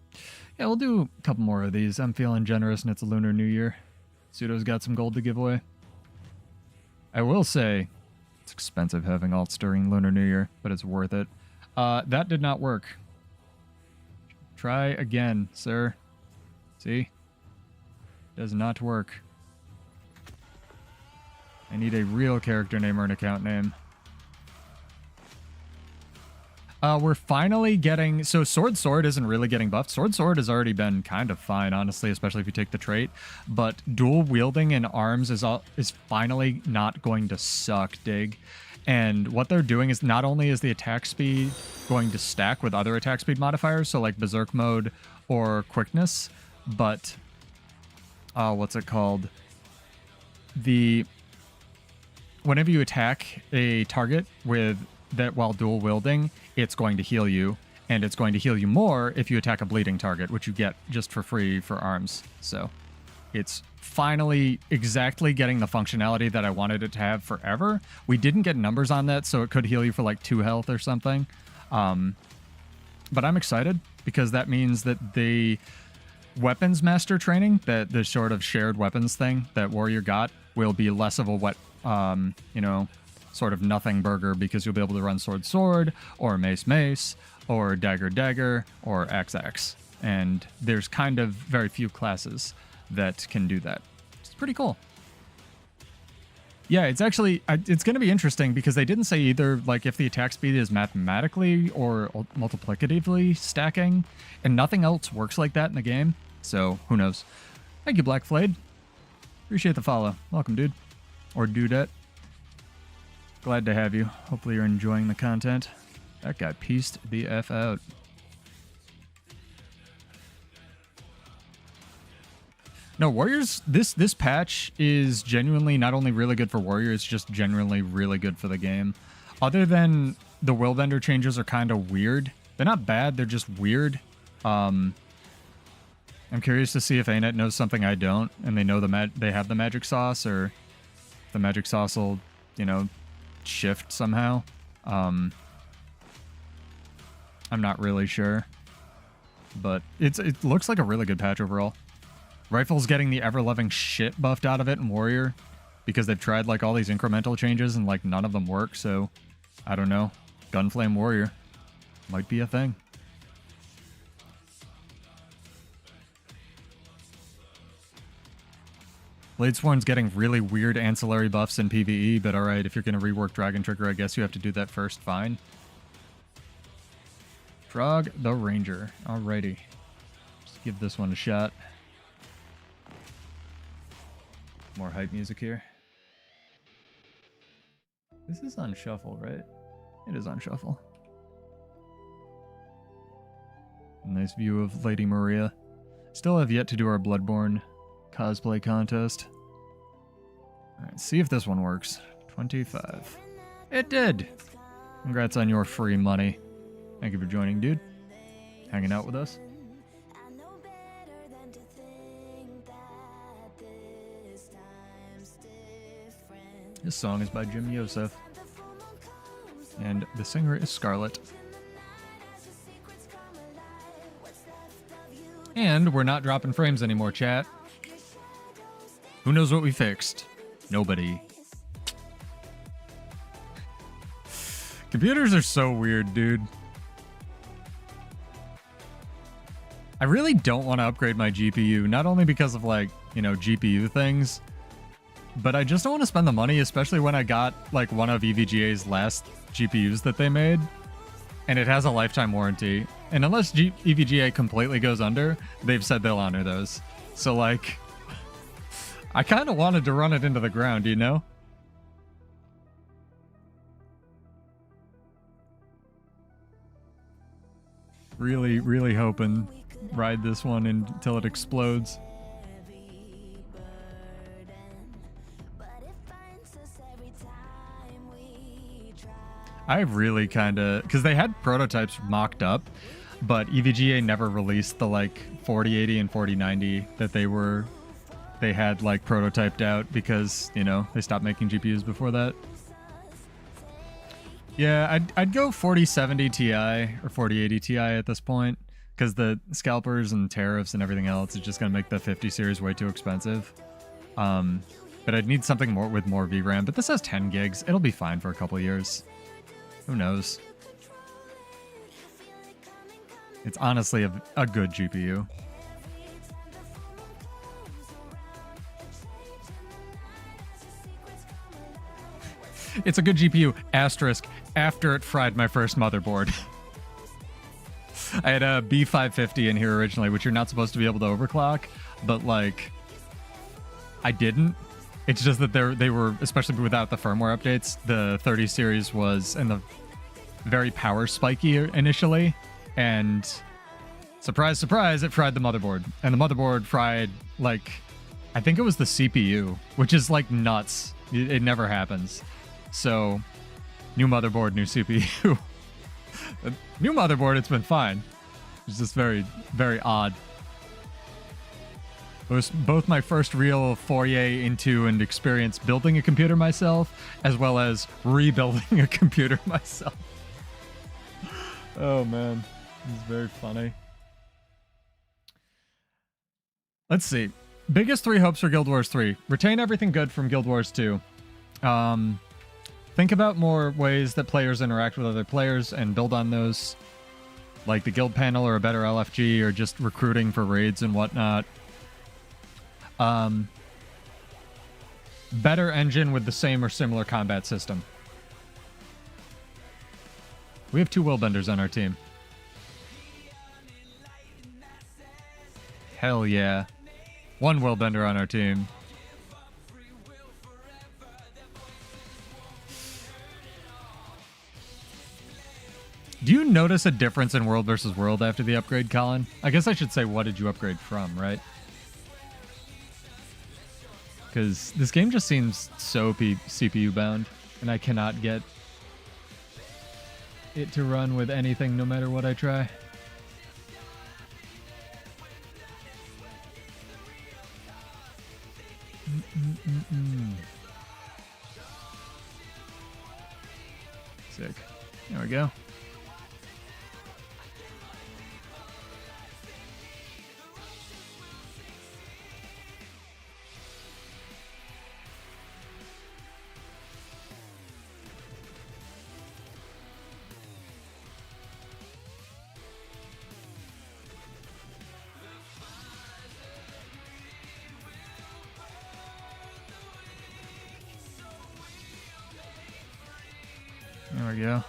[SPEAKER 1] Yeah, we'll do a couple more of these. I'm feeling generous, and it's a Lunar New Year. Pseudo's got some gold to give away. I will say, it's expensive having alts during Lunar New Year, but it's worth it. That did not work. Try again, sir. See? Does not work. I need a real character name or an account name. We're finally getting... So Sword isn't really getting buffed. Sword has already been kind of fine, honestly, especially if you take the trait. But dual wielding in arms is finally not going to suck, dig. And what they're doing is not only is the attack speed going to stack with other attack speed modifiers, so like Berserk mode or quickness, but... what's it called? Whenever you attack a target with that while dual wielding, it's going to heal you, and it's going to heal you more if you attack a bleeding target, which you get just for free for arms. So it's finally exactly getting the functionality that I wanted it to have forever. We didn't get numbers on that, so it could heal you for like 2 health or something. But I'm excited because that means that the weapons master training, that the sort of shared weapons thing that Warrior got, will be less of a sort of nothing burger, because you'll be able to run sword or mace or dagger or axe, and there's kind of very few classes that can do that. It's pretty cool. Yeah, it's actually it's going to be interesting because they didn't say either like if the attack speed is mathematically or multiplicatively stacking, and nothing else works like that in the game, so who knows. Thank you, Black Flayed. Appreciate the follow. Welcome, dude. Or dudette. Glad to have you. Hopefully you're enjoying the content. That guy pieced the F out. No, Warriors, this patch is genuinely not only really good for Warrior, it's just genuinely really good for the game. Other than the will vendor changes are kind of weird. They're not bad, they're just weird. I'm curious to see if ANET knows something I don't, and they know they have the magic sauce, or the magic sauce will, shift somehow. I'm not really sure, but it looks like a really good patch overall. Rifle's getting the ever-loving shit buffed out of it in Warrior because they've tried like all these incremental changes and like none of them work, so I don't know. Gunflame Warrior might be a thing. Bladesworn's getting really weird ancillary buffs in PvE, but alright, if you're going to rework Dragon Trigger, I guess you have to do that first, fine. Frog the Ranger. Alrighty. Just give this one a shot. More hype music here. This is on shuffle, right? It is on shuffle. Nice view of Lady Maria. Still have yet to do our Bloodborne cosplay contest. Alright, see if this one works. 25. It did! Congrats on your free money. Thank you for joining, dude. Hanging out with us. This song is by Jim Yosef. And the singer is Scarlet. And we're not dropping frames anymore, chat. Who knows what we fixed? Nobody. Computers are so weird, dude. I really don't want to upgrade my GPU, not only because of like, GPU things, but I just don't want to spend the money, especially when I got like one of EVGA's last GPUs that they made, and it has a lifetime warranty. And unless EVGA completely goes under, they've said they'll honor those. So like, I kind of wanted to run it into the ground, you know? Really, really hoping ride this one until it explodes. I really kind of, because they had prototypes mocked up, but EVGA never released the like 4080 and 4090 that they had like prototyped out because, you know, they stopped making GPUs before that. Yeah, I'd go 4070 Ti or 4080 Ti at this point, because the scalpers and tariffs and everything else is just going to make the 50 series way too expensive. But I'd need something more with more VRAM, but this has 10 gigs. It'll be fine for a couple years. Who knows? It's honestly a good GPU. It's a good GPU, asterisk, after it fried my first motherboard. I had a B550 in here originally, which you're not supposed to be able to overclock, but like, I didn't. It's just that they were, especially without the firmware updates, the 30 series was in the very power spiky initially, and surprise, surprise, it fried the motherboard. And the motherboard fried, like, I think it was the CPU, which is like nuts. It never happens. So, new motherboard, new CPU. New motherboard, it's been fine. It's just very, very odd. It was both my first real foray into and experience building a computer myself, as well as rebuilding a computer myself. Oh man, this is very funny. Let's see. Biggest 3 hopes for Guild Wars 3. Retain everything good from Guild Wars 2. Think about more ways that players interact with other players and build on those, like the guild panel or a better LFG or just recruiting for raids and whatnot. Better engine with the same or similar combat system. We have 2 willbenders on our team. Hell yeah. 1 willbender on our team. Do you notice a difference in world versus world after the upgrade, Colin? I guess I should say, what did you upgrade from, right? Because this game just seems so CPU bound, and I cannot get it to run with anything no matter what I try. Sick. There we go. There we go.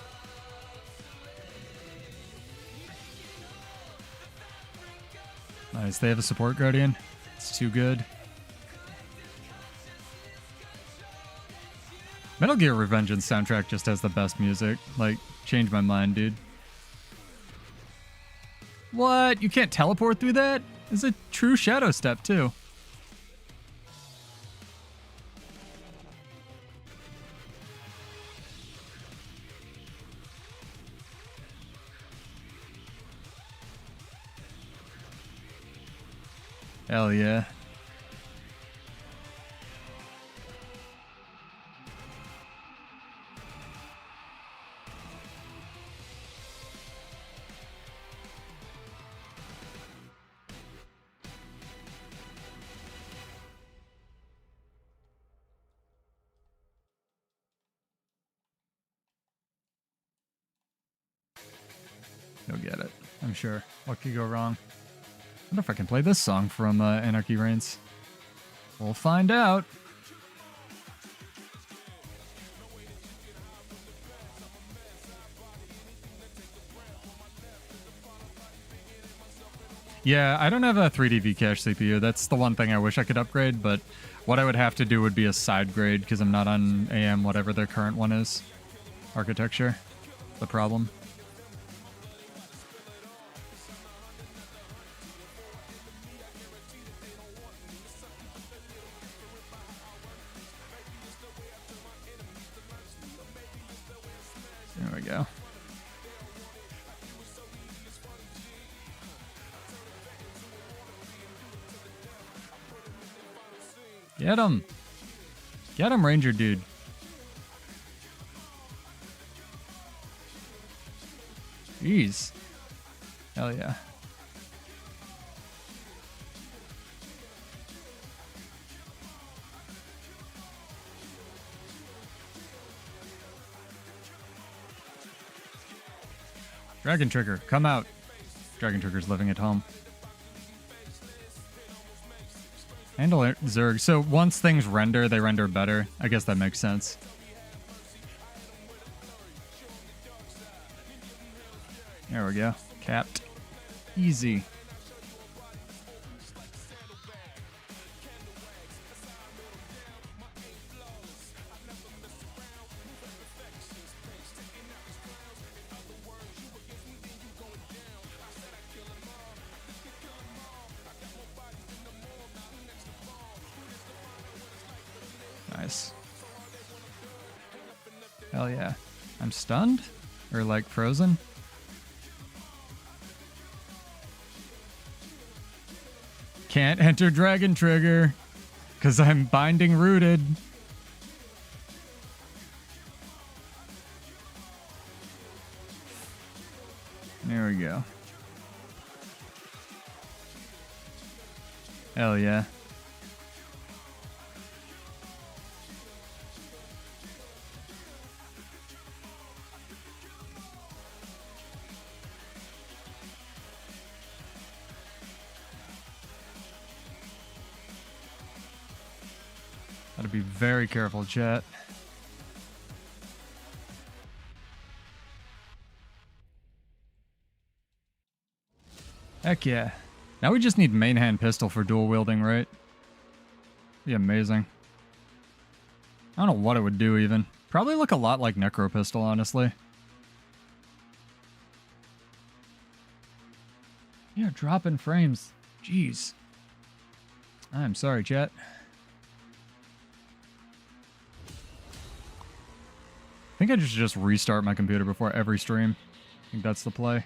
[SPEAKER 1] Nice. They have a support guardian. It's too good. Metal Gear Revengeance soundtrack just has the best music. Like, changed my mind, dude. What? You can't teleport through that? It's a true shadow step, too. Hell yeah. You'll get it, I'm sure. What could go wrong? I wonder if I can play this song from Anarchy Reigns. We'll find out. Yeah, I don't have a 3D Vcache CPU. That's the one thing I wish I could upgrade, but what I would have to do would be a side grade because I'm not on AM, whatever their current one is. Architecture. The problem. There go. Get him! Get him, Ranger dude. Jeez. Hell yeah. Dragon Trigger, come out. Dragon Trigger's living at home. Handle it, Zerg. So once things render, they render better. I guess that makes sense. There we go. Capped. Easy. Nice. Hell yeah. I'm stunned? Or like frozen? Can't enter Dragon Trigger because I'm binding rooted. There we go. Hell yeah. Gotta be very careful, chat. Heck yeah. Now we just need main hand pistol for dual wielding, right? Be amazing. I don't know what it would do even. Probably look a lot like Necro Pistol, honestly. Yeah, dropping frames. Jeez. I'm sorry, chat. I think I should just restart my computer before every stream. I think that's the play.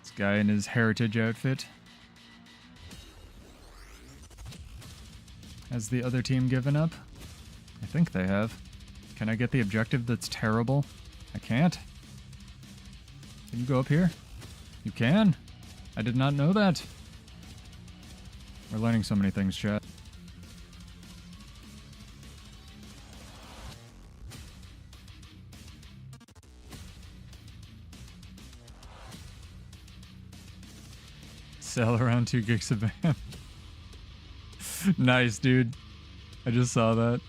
[SPEAKER 1] This guy in his heritage outfit. Has the other team given up? I think they have. Can I get the objective that's terrible? I can't. Can you go up here? You can. I did not know that. We're learning so many things, chat. Sell around 2 gigs of RAM. Nice, dude. I just saw that.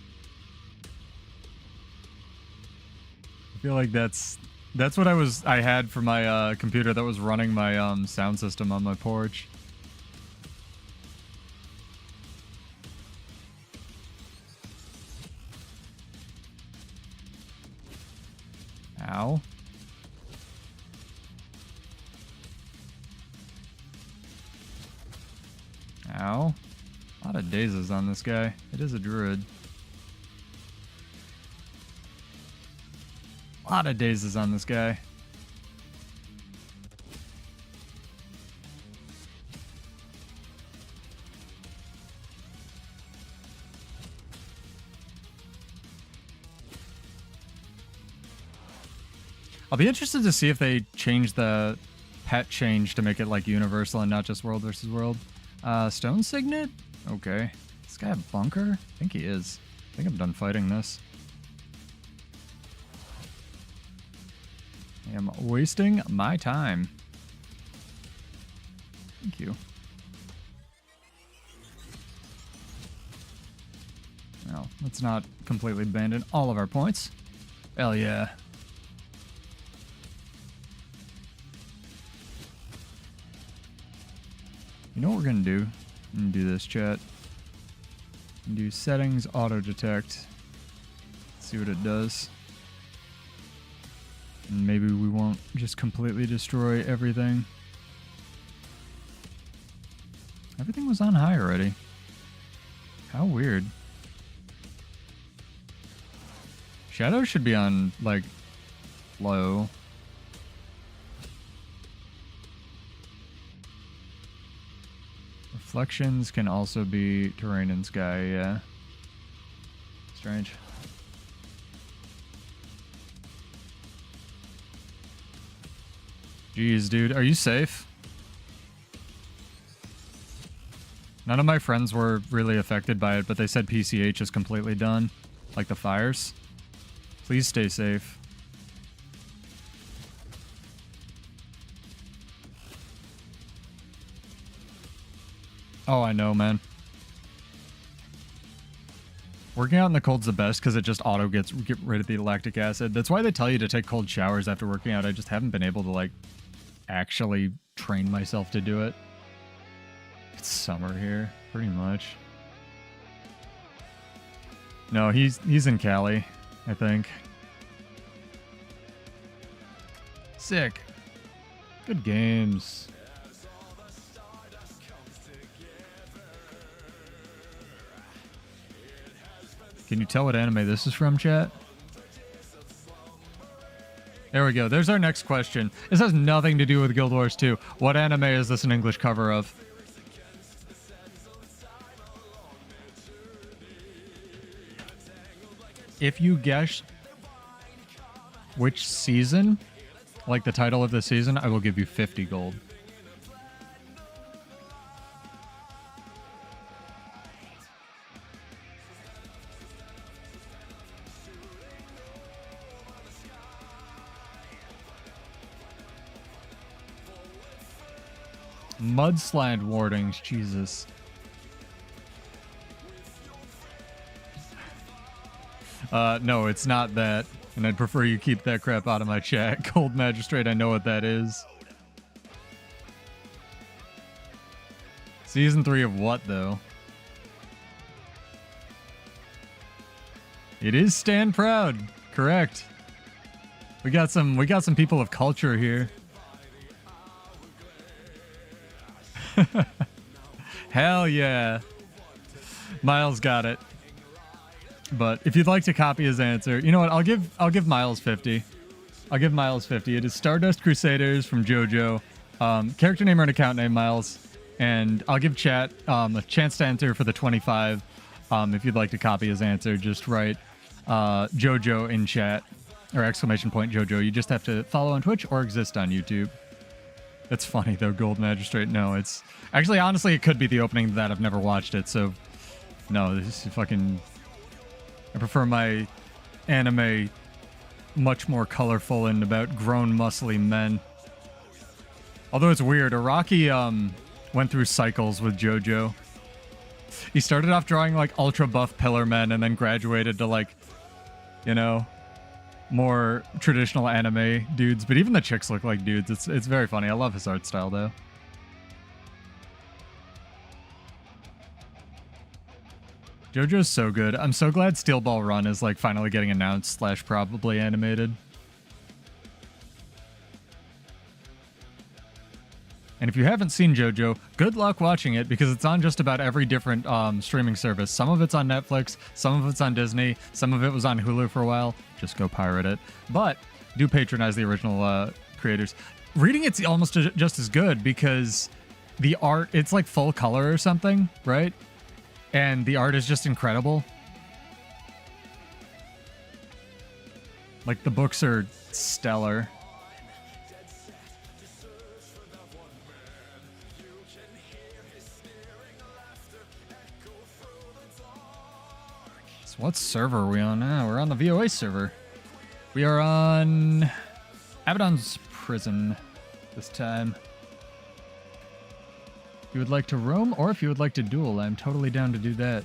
[SPEAKER 1] I feel like that's what I had for my computer that was running my sound system on my porch. Ow. Ow. A lot of dazes on this guy. It is a druid. A lot of dazes on this guy. I'll be interested to see if they change the pet change to make it like universal and not just world versus world. Stone Signet? Okay. This guy a bunker? I think he is. I think I'm done fighting this. I am wasting my time. Thank you. Well, let's not completely abandon all of our points. Hell yeah. You know what we're gonna do? I'm gonna do this, chat. Do settings, auto detect. See what it does. And maybe we won't just completely destroy everything. Everything was on high already. How weird. Shadow should be on, like, low. Reflections can also be terrain and sky, yeah. Strange. Jeez, dude, are you safe? None of my friends were really affected by it, but they said PCH is completely done. Like the fires. Please stay safe. Oh, I know, man. Working out in the cold's the best because it just get rid of the lactic acid. That's why they tell you to take cold showers after working out. I just haven't been able to, like, actually train myself to do it. It's summer here, pretty much. No, he's in Cali, I think. Sick. Good games. Can you tell what anime this is from, chat? There we go. There's our next question. This has nothing to do with Guild Wars 2. What anime is this an English cover of? If you guess which season, like the title of the season, I will give you 50 gold. Mudslide wardings, Jesus. No, it's not that. And I'd prefer you keep that crap out of my chat. Cold Magistrate, I know what that is. Season 3 of what, though? It is Stand Proud. Correct. We got some people of culture here. Hell yeah. Miles got it. But if you'd like to copy his answer, you know what? I'll give Miles 50. I'll give Miles 50. It is Stardust Crusaders from JoJo. Character name or an account name, Miles. And I'll give chat a chance to enter for the 25. If you'd like to copy his answer, just write JoJo in chat or exclamation point JoJo. You just have to follow on Twitch or exist on YouTube. That's funny though, Gold Magistrate. No, it's actually honestly it could be the opening to that. I've never watched it, so no, this is fucking. I prefer my anime much more colorful and about grown muscly men. Although it's weird, Araki went through cycles with JoJo. He started off drawing like ultra buff pillar men and then graduated to like, you know, more traditional anime dudes, but even the chicks look like dudes. It's very funny. I love his art style though. JoJo's so good. I'm so glad Steel Ball Run is like finally getting announced / probably animated. And if you haven't seen JoJo, good luck watching it because it's on just about every different streaming service. Some of it's on Netflix, some of it's on Disney, some of it was on Hulu for a while. Just go pirate it. But do patronize the original creators. Reading it's almost just as good because the art, it's like full color or something, right? And the art is just incredible. Like the books are stellar. So what server are we on now? We're on the VOA server. We are on Abaddon's Prison this time. If you would like to roam or if you would like to duel, I'm totally down to do that.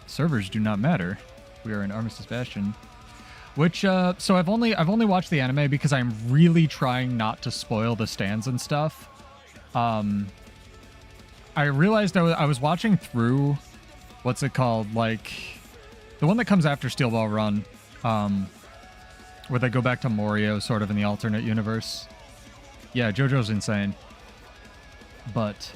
[SPEAKER 1] Servers do not matter. We are in Armistice Bastion. Which, so I've only watched the anime because I'm really trying not to spoil the stands and stuff. I realized I was watching through, what's it called, like, the one that comes after Steel Ball Run, where they go back to Morio, sort of in the alternate universe. Yeah, JoJo's insane. But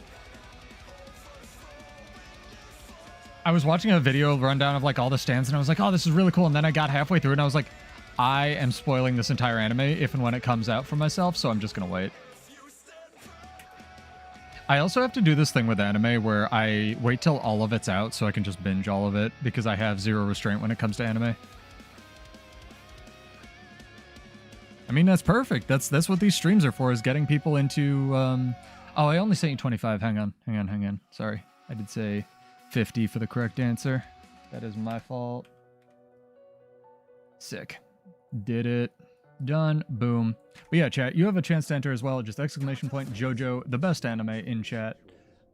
[SPEAKER 1] I was watching a video rundown of like all the stands and I was like, oh, this is really cool. And then I got halfway through and I was like, I am spoiling this entire anime if and when it comes out for myself, so I'm just gonna wait. I also have to do this thing with anime where I wait till all of it's out so I can just binge all of it because I have zero restraint when it comes to anime. I mean, that's perfect. That's what these streams are for, is getting people into... Oh, I only sent you 25. Hang on. Sorry. I did say 50 for the correct answer. That is my fault. Sick. Did it. Done. Boom. But yeah, chat, you have a chance to enter as well. Just exclamation point JoJo, the best anime in chat.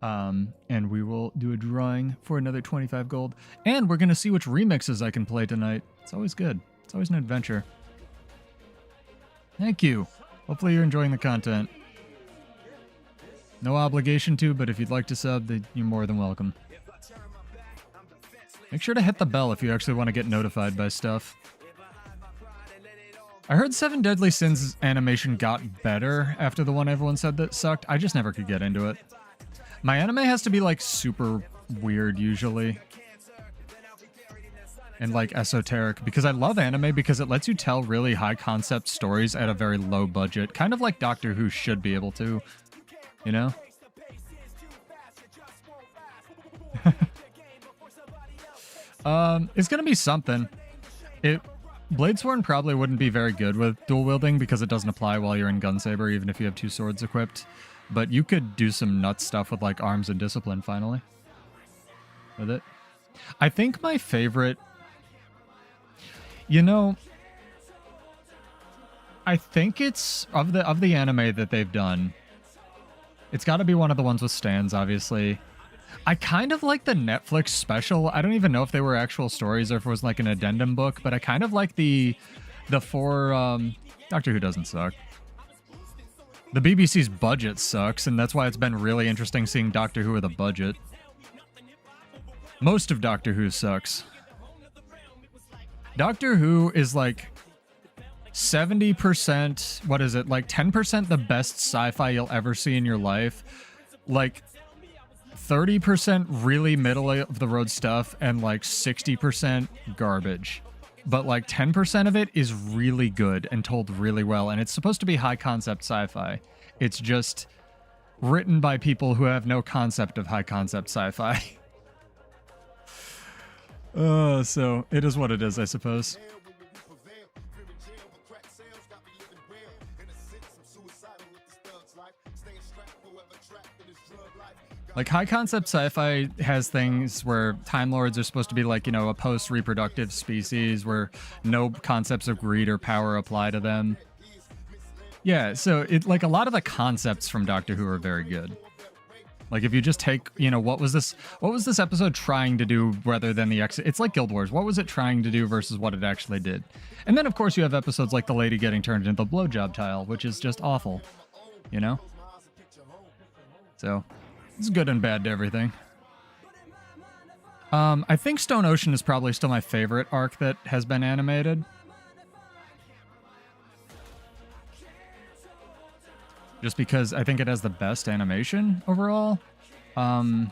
[SPEAKER 1] And we will do a drawing for another 25 gold. And we're going to see which remixes I can play tonight. It's always good. It's always an adventure. Thank you. Hopefully you're enjoying the content. No obligation to, but if you'd like to sub, then you're more than welcome. Make sure to hit the bell if you actually want to get notified by stuff. I heard Seven Deadly Sins animation got better after the one everyone said that sucked. I just never could get into it. My anime has to be like super weird usually. And like esoteric, because I love anime because it lets you tell really high concept stories at a very low budget. Kind of like Doctor Who should be able to, you know? It's gonna be something. Bladesworn probably wouldn't be very good with dual wielding because it doesn't apply while you're in Gunsaber, even if you have two swords equipped. But you could do some nuts stuff with like arms and discipline finally. With it. I think my favorite... You know... I think it's... Of the anime that they've done, it's got to be one of the ones with stands, obviously. I kind of like the Netflix special. I don't even know if they were actual stories or if it was like an addendum book, but I kind of like the four... Doctor Who doesn't suck. The BBC's budget sucks, and that's why it's been really interesting seeing Doctor Who with a budget. Most of Doctor Who sucks. Doctor Who is like 70%, what is it, like 10% the best sci-fi you'll ever see in your life. Like 30% really middle of the road stuff and like 60% garbage. But like 10% of it is really good and told really well, and it's supposed to be high concept sci-fi. It's just written by people who have no concept of high concept sci-fi. So it is what it is, I suppose. Like, high concept sci-fi has things where Time Lords are supposed to be like, you know, a post-reproductive species where no concepts of greed or power apply to them. Yeah, so it like a lot of the concepts from Doctor Who are very good. Like, if you just take, you know, what was this episode trying to do rather than it's like Guild Wars. What was it trying to do versus what it actually did? And then, of course, you have episodes like the lady getting turned into the blowjob tile, which is just awful, you know? So... it's good and bad to everything. I think Stone Ocean is probably still my favorite arc that has been animated. Just because I think it has the best animation overall. I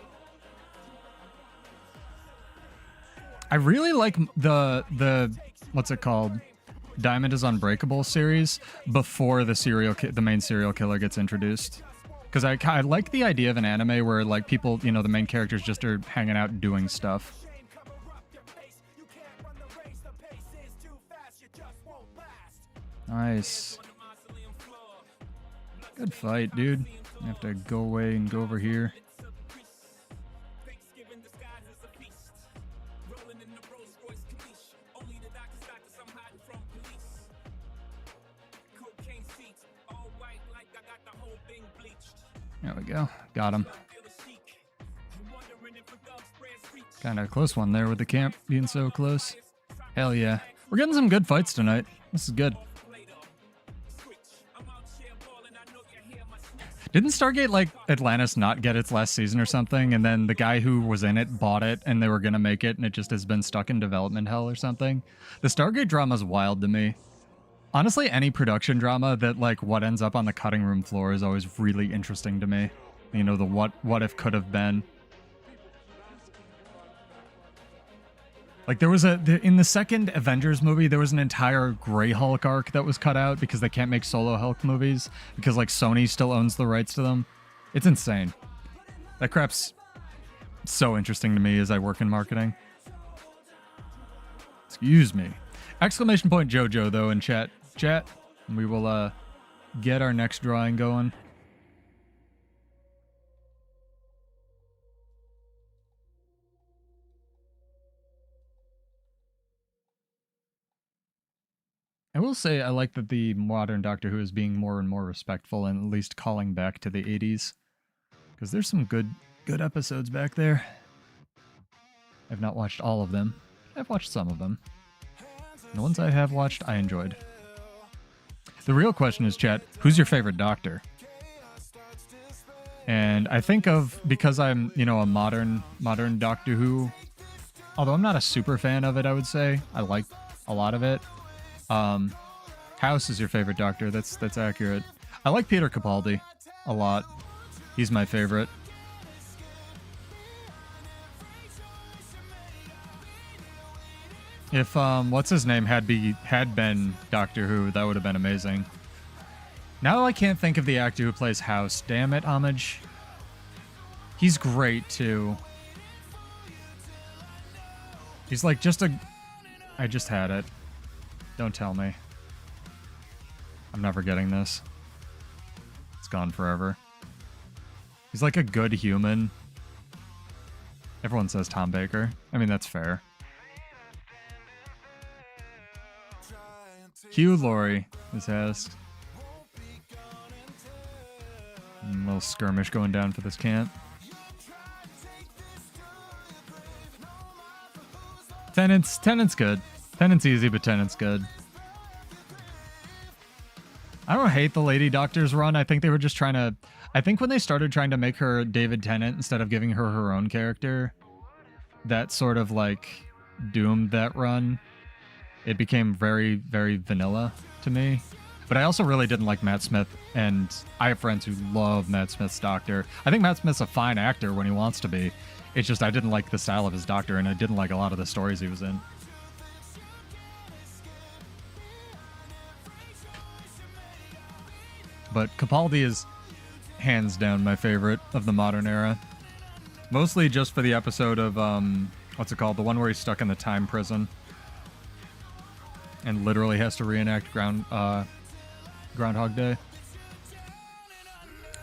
[SPEAKER 1] really like the what's it called? Diamond is Unbreakable series before the main serial killer gets introduced. Because I like the idea of an anime where, like, people, you know, the main characters just are hanging out doing stuff. Nice. Good fight, dude. I have to go away and go over here. There we go. Got him. Kind of a close one there with the camp being so close. Hell yeah. We're getting some good fights tonight. This is good. Didn't Stargate, like, Atlantis not get its last season or something? And then the guy who was in it bought it and they were going to make it and it just has been stuck in development hell or something? The Stargate drama's wild to me. Honestly, any production drama that, like, what ends up on the cutting room floor is always really interesting to me. You know, the what if could have been. Like there was in the second Avengers movie, there was an entire Grey Hulk arc that was cut out because they can't make solo Hulk movies because like Sony still owns the rights to them. It's insane. That crap's so interesting to me as I work in marketing. Excuse me. Exclamation point JoJo though in chat. Chat. We will get our next drawing going. I will say I like that the modern Doctor Who is being more and more respectful and at least calling back to the 80s. Because there's some good episodes back there. I've not watched all of them. I've watched some of them. And the ones I have watched, I enjoyed. The real question is, chat, who's your favorite Doctor? And I think of, because I'm, you know, a modern Doctor Who, although I'm not a super fan of it, I would say. I like a lot of it. House is your favorite Doctor. That's accurate. I like Peter Capaldi a lot. He's my favorite. If what's his name had been Doctor Who, that would have been amazing. Now I can't think of the actor who plays House. Damn it, Homage. He's great too. He's like just a... I just had it. Don't tell me. I'm never getting this. It's gone forever. He's like a good human. Everyone says Tom Baker. I mean, that's fair. Hugh Laurie is asked. A little skirmish going down for this camp. Tennant's good. Tennant's easy, but Tennant's good. I don't hate the Lady Doctor's run. I think they were just trying to... I think when they started trying to make her David Tennant instead of giving her her own character, that sort of like doomed that run. It became very, very vanilla to me. But I also really didn't like Matt Smith, and I have friends who love Matt Smith's Doctor. I think Matt Smith's a fine actor when he wants to be. It's just I didn't like the style of his Doctor, and I didn't like a lot of the stories he was in. But Capaldi is hands down my favorite of the modern era. Mostly just for the episode of, what's it called? The one where he's stuck in the time prison. And literally has to reenact Groundhog Day.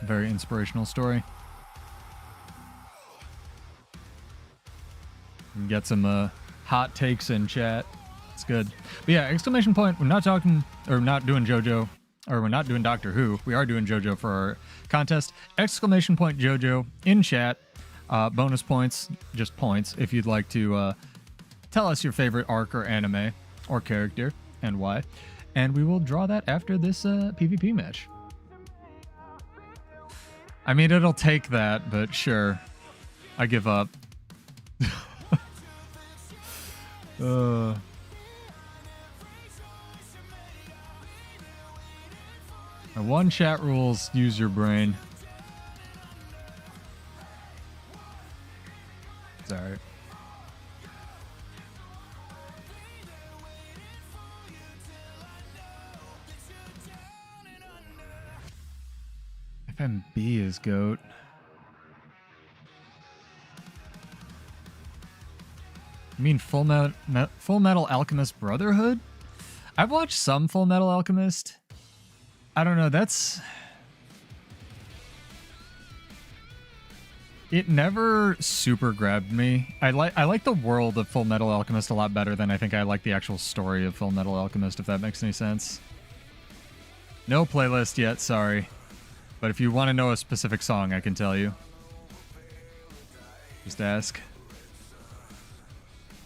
[SPEAKER 1] Very inspirational story. And get some hot takes in chat. It's good. But yeah, exclamation point. We're not talking, or not doing JoJo, or we're not doing Doctor Who. We are doing JoJo for our contest. Exclamation point JoJo in chat. Bonus points, just points, if you'd like to tell us your favorite arc or anime or character and why. And we will draw that after this PvP match. I mean, it'll take that, but sure. I give up. One chat rules, use your brain. It's alright. FMB is GOAT. You mean Full Metal Alchemist Brotherhood? I've watched some Full Metal Alchemist. I don't know, that's... It never super grabbed me. I like the world of Full Metal Alchemist a lot better than I think I like the actual story of Full Metal Alchemist, if that makes any sense. No playlist yet, sorry. But if you want to know a specific song, I can tell you. Just ask.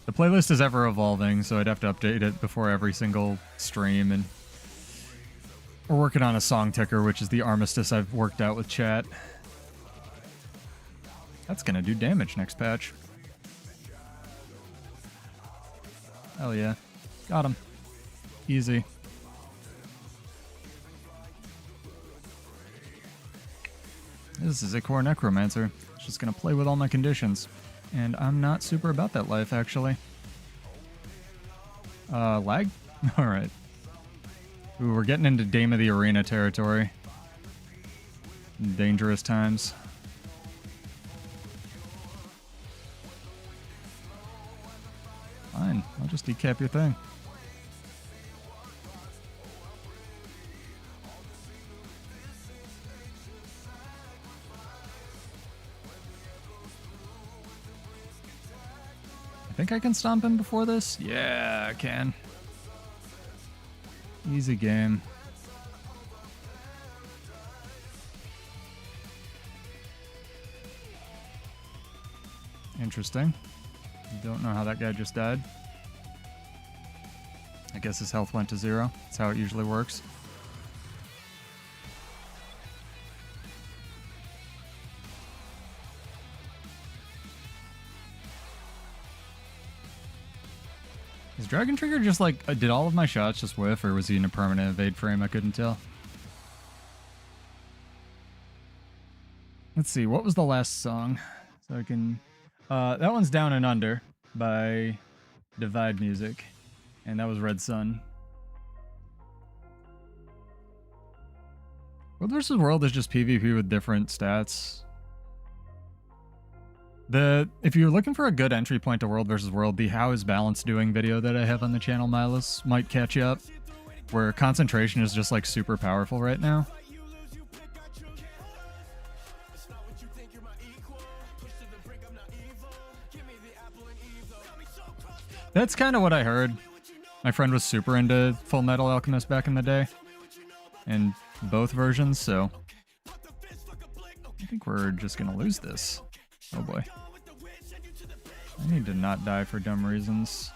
[SPEAKER 1] The playlist is ever evolving, so I'd have to update it before every single stream, and we're working on a song ticker, which is the armistice I've worked out with chat. That's gonna do damage next patch. Hell yeah. Got him. Easy. This is a core necromancer. It's just gonna play with all my conditions. And I'm not super about that life, actually. Lag? Alright. Ooh, we're getting into Dame of the Arena territory. Dangerous times. Fine, I'll just decap your thing. I think I can stomp him before this? Yeah, I can. Easy game. Interesting. Don't know how that guy just died. I guess his health went to 0. That's how it usually works. Is Dragon Trigger just like, did all of my shots just whiff, or was he in a permanent evade frame? I couldn't tell. Let's see, what was the last song? So I can... that one's Down and Under by Divide Music. And that was Red Sun. World vs. World is just PvP with different stats. If you're looking for a good entry point to World vs. World, the How is Balance Doing video that I have on the channel, Miles, might catch you up. Where concentration is just like super powerful right now. That's kind of what I heard. My friend was super into Full Metal Alchemist back in the day. And both versions, so... I think we're just gonna lose this. Oh boy. I need to not die for dumb reasons.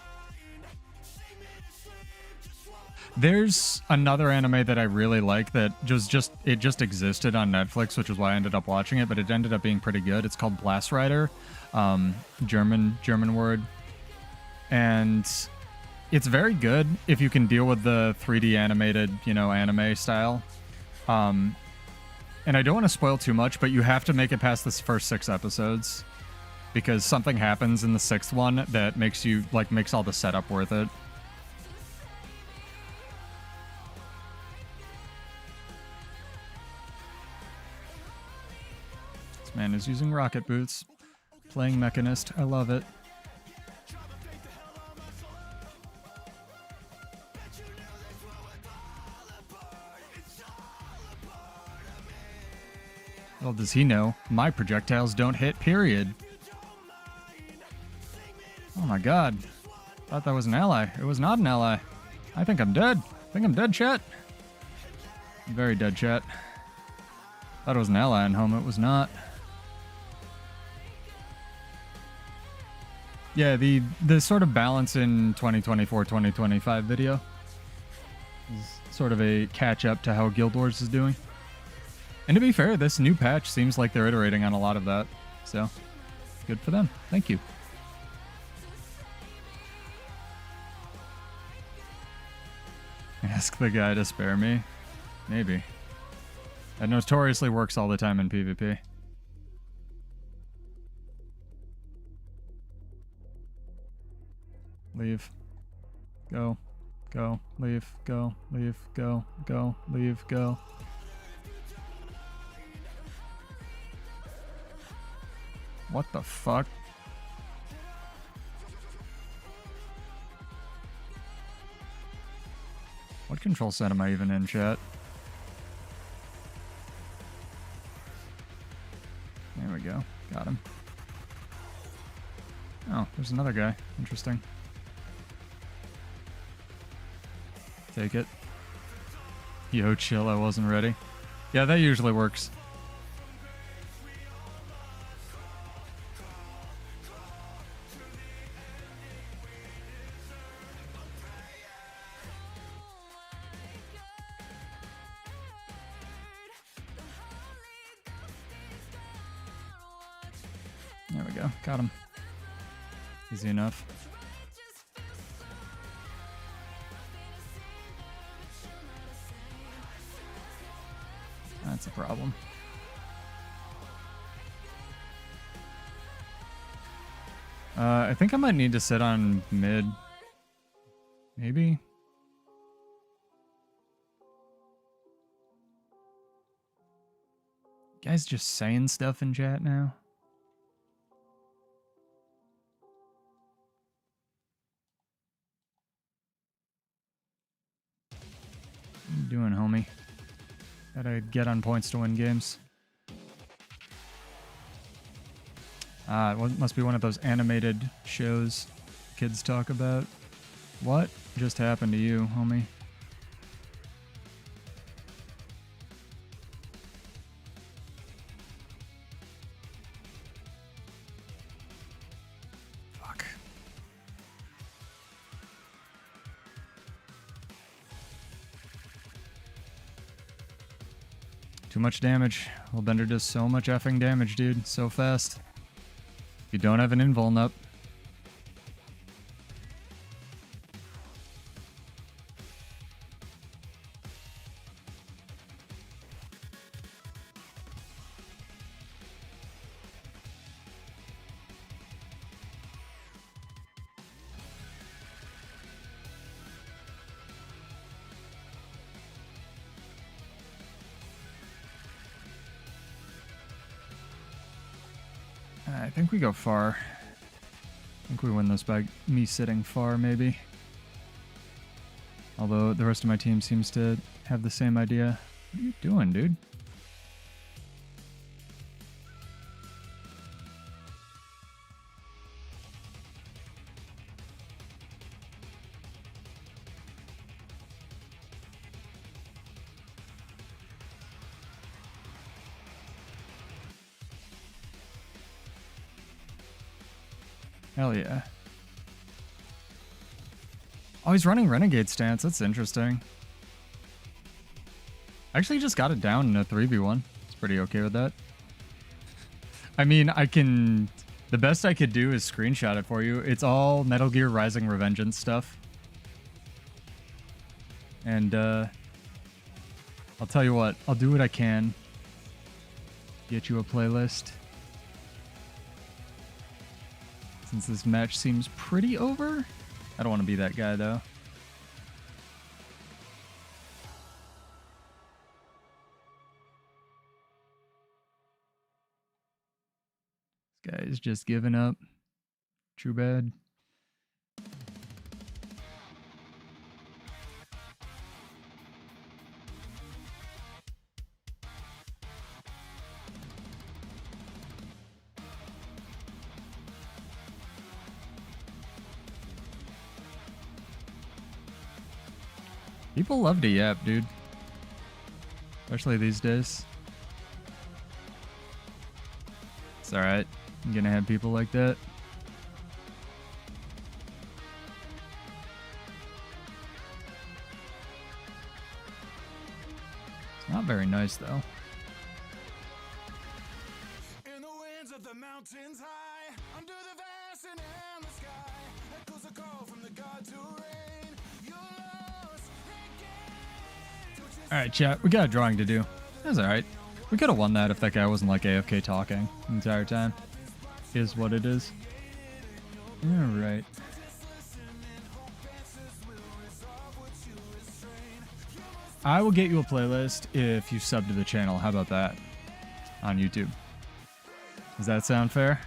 [SPEAKER 1] There's another anime that I really like that just existed on Netflix, which is why I ended up watching it, but it ended up being pretty good. It's called Blast Rider. German word. And it's very good if you can deal with the 3D animated, anime style. And I don't want to spoil too much, but you have to make it past this first 6 episodes. Because something happens in the 6th one that makes all the setup worth it. This man is using rocket boots. Playing Mechanist. I love it. Well, does he know? My projectiles don't hit, period. Oh my god. Thought that was an ally. It was not an ally. I think I'm dead. I think I'm dead, chat. I'm very dead, chat. Thought it was an ally in home. It was not. Yeah, the sort of balance in 2024-2025 video is sort of a catch-up to how Guild Wars is doing. And to be fair, this new patch seems like they're iterating on a lot of that. So, good for them. Thank you. Ask the guy to spare me. Maybe. That notoriously works all the time in PvP. Leave. Go. Go. Leave. Go. Leave. Go. Go. Leave. Go. What the fuck? What control set am I even in, chat? There we go. Got him. Oh, there's another guy. Interesting. Take it. Yo, chill, I wasn't ready. Yeah, that usually works. There we go. Got him. Easy enough. That's a problem. I think I might need to sit on mid. Maybe. Guys just saying stuff in chat now. What are you doing, homie? Gotta get on points to win games. It must be one of those animated shows kids talk about. What just happened to you, homie? Fuck. Too much damage. Well, Bender does so much effing damage, dude. So fast. If you don't have an invuln up. I think we go far. I think we win this by me sitting far, maybe. Although the rest of my team seems to have the same idea. What are you doing, dude? Hell yeah. Oh, he's running Renegade stance. That's interesting. Actually, just got it down in a 3v1. It's pretty okay with that. I mean, the best I could do is screenshot it for you. It's all Metal Gear Rising Revengeance stuff. And, I'll tell you what. I'll do what I can. Get you a playlist. Since this match seems pretty over. I don't want to be that guy, though. This guy is just giving up. Too bad. People love to yap, dude. Especially these days. It's alright. I'm gonna have people like that. It's not very nice, though.
[SPEAKER 3] In the winds of the mountains high, under the vast and endless sky, echoes a call from the god to reign. You're lost again.
[SPEAKER 1] Alright, chat. We got a drawing to do. That's alright. We could have won that if that guy wasn't like AFK talking the entire time. Is what it is. Alright. I will get you a playlist if you sub to the channel. How about that? On YouTube. Does that sound fair?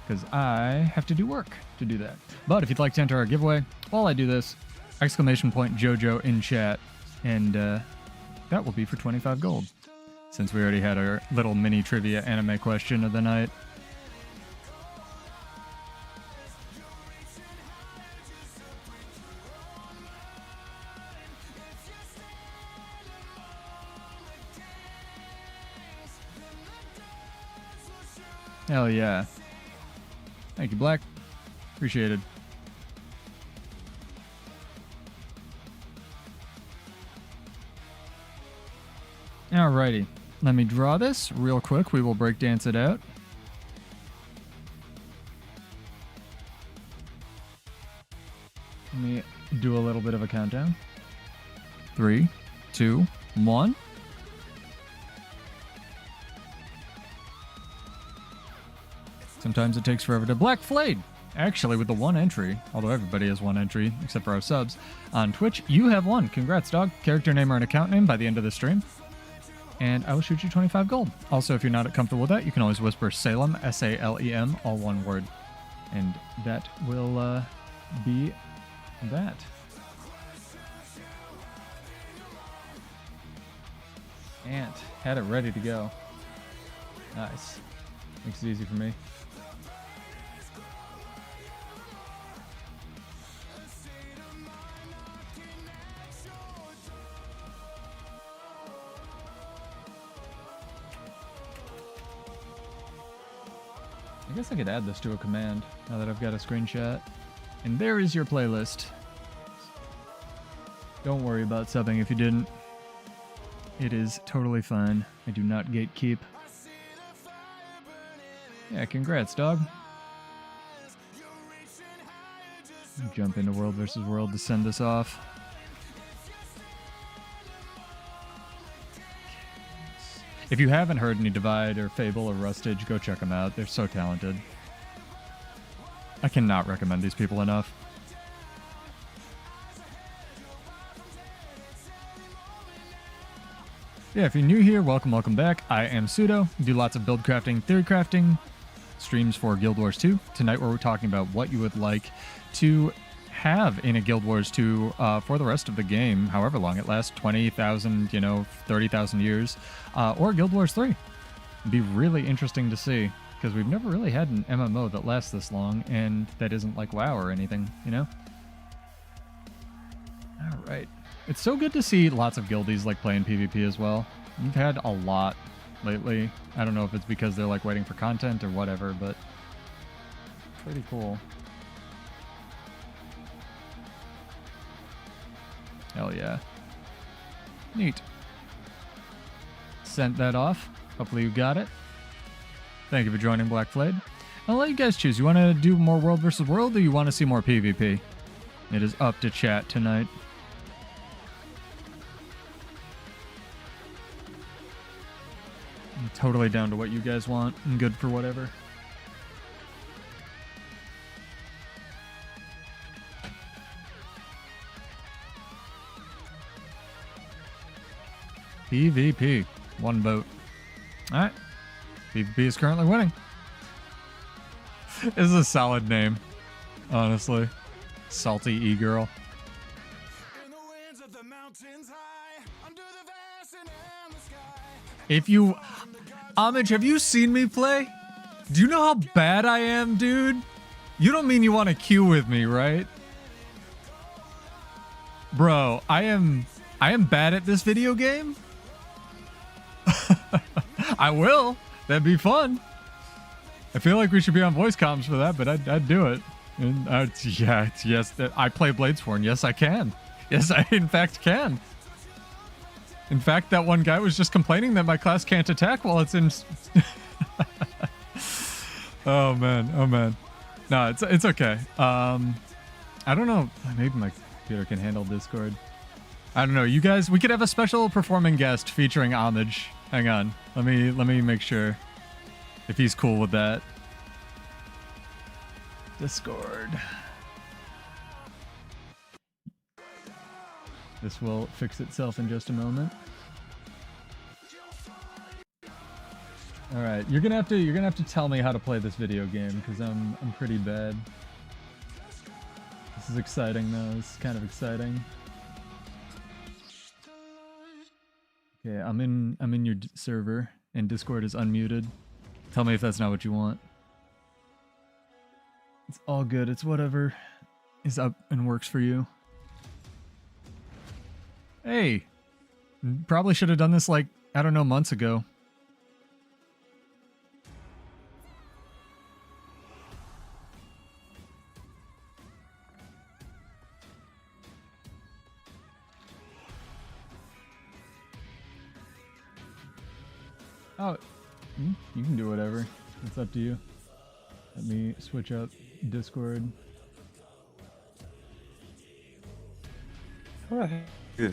[SPEAKER 1] Because I have to do work to do that. But if you'd like to enter our giveaway, while I do this, exclamation point JoJo in chat, and that will be for 25 gold. Since we already had our little mini trivia anime question of the night. Hell yeah. Thank you, Black. Appreciated. Alrighty. Let me draw this real quick. We will breakdance it out. Let me do a little bit of a countdown. 3, 2, 1. Sometimes it takes forever to Black Flayed. Actually, with the one entry, although everybody has one entry except for our subs on Twitch, you have one. Congrats, dog. Character name or an account name by the end of the stream, and I will shoot you 25 gold. Also, if you're not comfortable with that, you can always whisper Salem, S-A-L-E-M, all one word, and that will be that. Ant had it ready to go. Nice. Makes it easy for me. I guess I could add this to a command now that I've got a screenshot. And there is your playlist. Don't worry about subbing if you didn't. It is totally fine. I do not gatekeep. Yeah, congrats, dog. Jump into World vs. World to send this off. If you haven't heard any Divide or Fable or Rustage, go check them out. They're so talented. I cannot recommend these people enough. Yeah, if you're new here, welcome back. I am Pseudo. Do lots of build crafting, theory crafting, streams for Guild Wars 2. Tonight we're talking about what you would like to have in a Guild Wars 2 for the rest of the game, however long it lasts, 20,000, 30,000 years, or Guild Wars 3. It'd be really interesting to see, because we've never really had an MMO that lasts this long, and that isn't like WoW or anything, Alright. It's so good to see lots of guildies like playing PvP as well. We've had a lot lately. I don't know if it's because they're like waiting for content or whatever, but pretty cool. Hell yeah. Neat. Sent that off. Hopefully you got it. Thank you for joining Black Flayed. I'll let you guys choose. You want to do more World vs. World or you want to see more PvP? It is up to chat tonight. I'm totally down to what you guys want. I'm good for whatever. PvP. One vote. Alright. PvP is currently winning. This is a solid name. Honestly. Salty E-Girl.
[SPEAKER 3] In the winds of the mountains high, under the vast and endless sky.
[SPEAKER 1] If you... Homage, have you seen me play? Do you know how bad I am, dude? You don't mean you want to queue with me, right? Bro, I am bad at this video game. I will. That'd be fun. I feel like we should be on voice comms for that, but I'd do it. And yes, I play Bladesworn. Yes, I can. Yes, I in fact can. In fact, that one guy was just complaining that my class can't attack while it's in... Oh, man. No, it's okay. I don't know. Maybe my computer can handle Discord. I don't know. You guys, we could have a special performing guest featuring Homage. Hang on. Let me make sure if he's cool with that. Discord. This will fix itself in just a moment. All right, you're gonna have to tell me how to play this video game because I'm pretty bad. This is exciting though. This is kind of exciting. Okay, I'm in your server and Discord is unmuted. Tell me if that's not what you want. It's all good. It's whatever is up and works for you. Hey, probably should have done this like, I don't know, months ago. Oh, you can do whatever. It's up to you. Let me switch up Discord.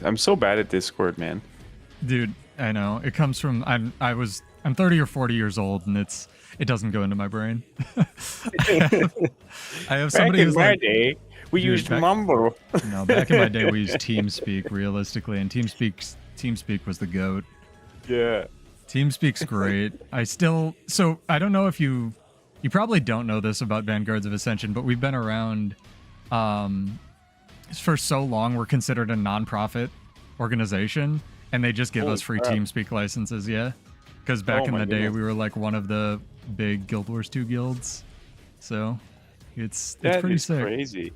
[SPEAKER 4] I'm so bad at Discord, man.
[SPEAKER 1] Dude, I know it comes from I'm 30 or 40 years old, and it doesn't go into my brain. I have
[SPEAKER 4] Back
[SPEAKER 1] somebody
[SPEAKER 4] in
[SPEAKER 1] who's
[SPEAKER 4] my
[SPEAKER 1] like,
[SPEAKER 4] day, we
[SPEAKER 1] dude,
[SPEAKER 4] used
[SPEAKER 1] back-
[SPEAKER 4] Mumble.
[SPEAKER 1] no, back in my day we used TeamSpeak realistically, and TeamSpeak was the goat.
[SPEAKER 4] Yeah.
[SPEAKER 1] TeamSpeak's great. So I don't know if you probably don't know this about Vanguards of Ascension, but we've been around for so long. We're considered a non-profit organization, and they just give
[SPEAKER 4] Holy
[SPEAKER 1] us free
[SPEAKER 4] crap.
[SPEAKER 1] TeamSpeak licenses. Yeah, because back
[SPEAKER 4] Oh
[SPEAKER 1] in
[SPEAKER 4] my
[SPEAKER 1] the day
[SPEAKER 4] goodness.
[SPEAKER 1] we were like one of the big Guild Wars 2 guilds. So it's
[SPEAKER 4] That
[SPEAKER 1] pretty
[SPEAKER 4] is
[SPEAKER 1] sick.
[SPEAKER 4] crazy.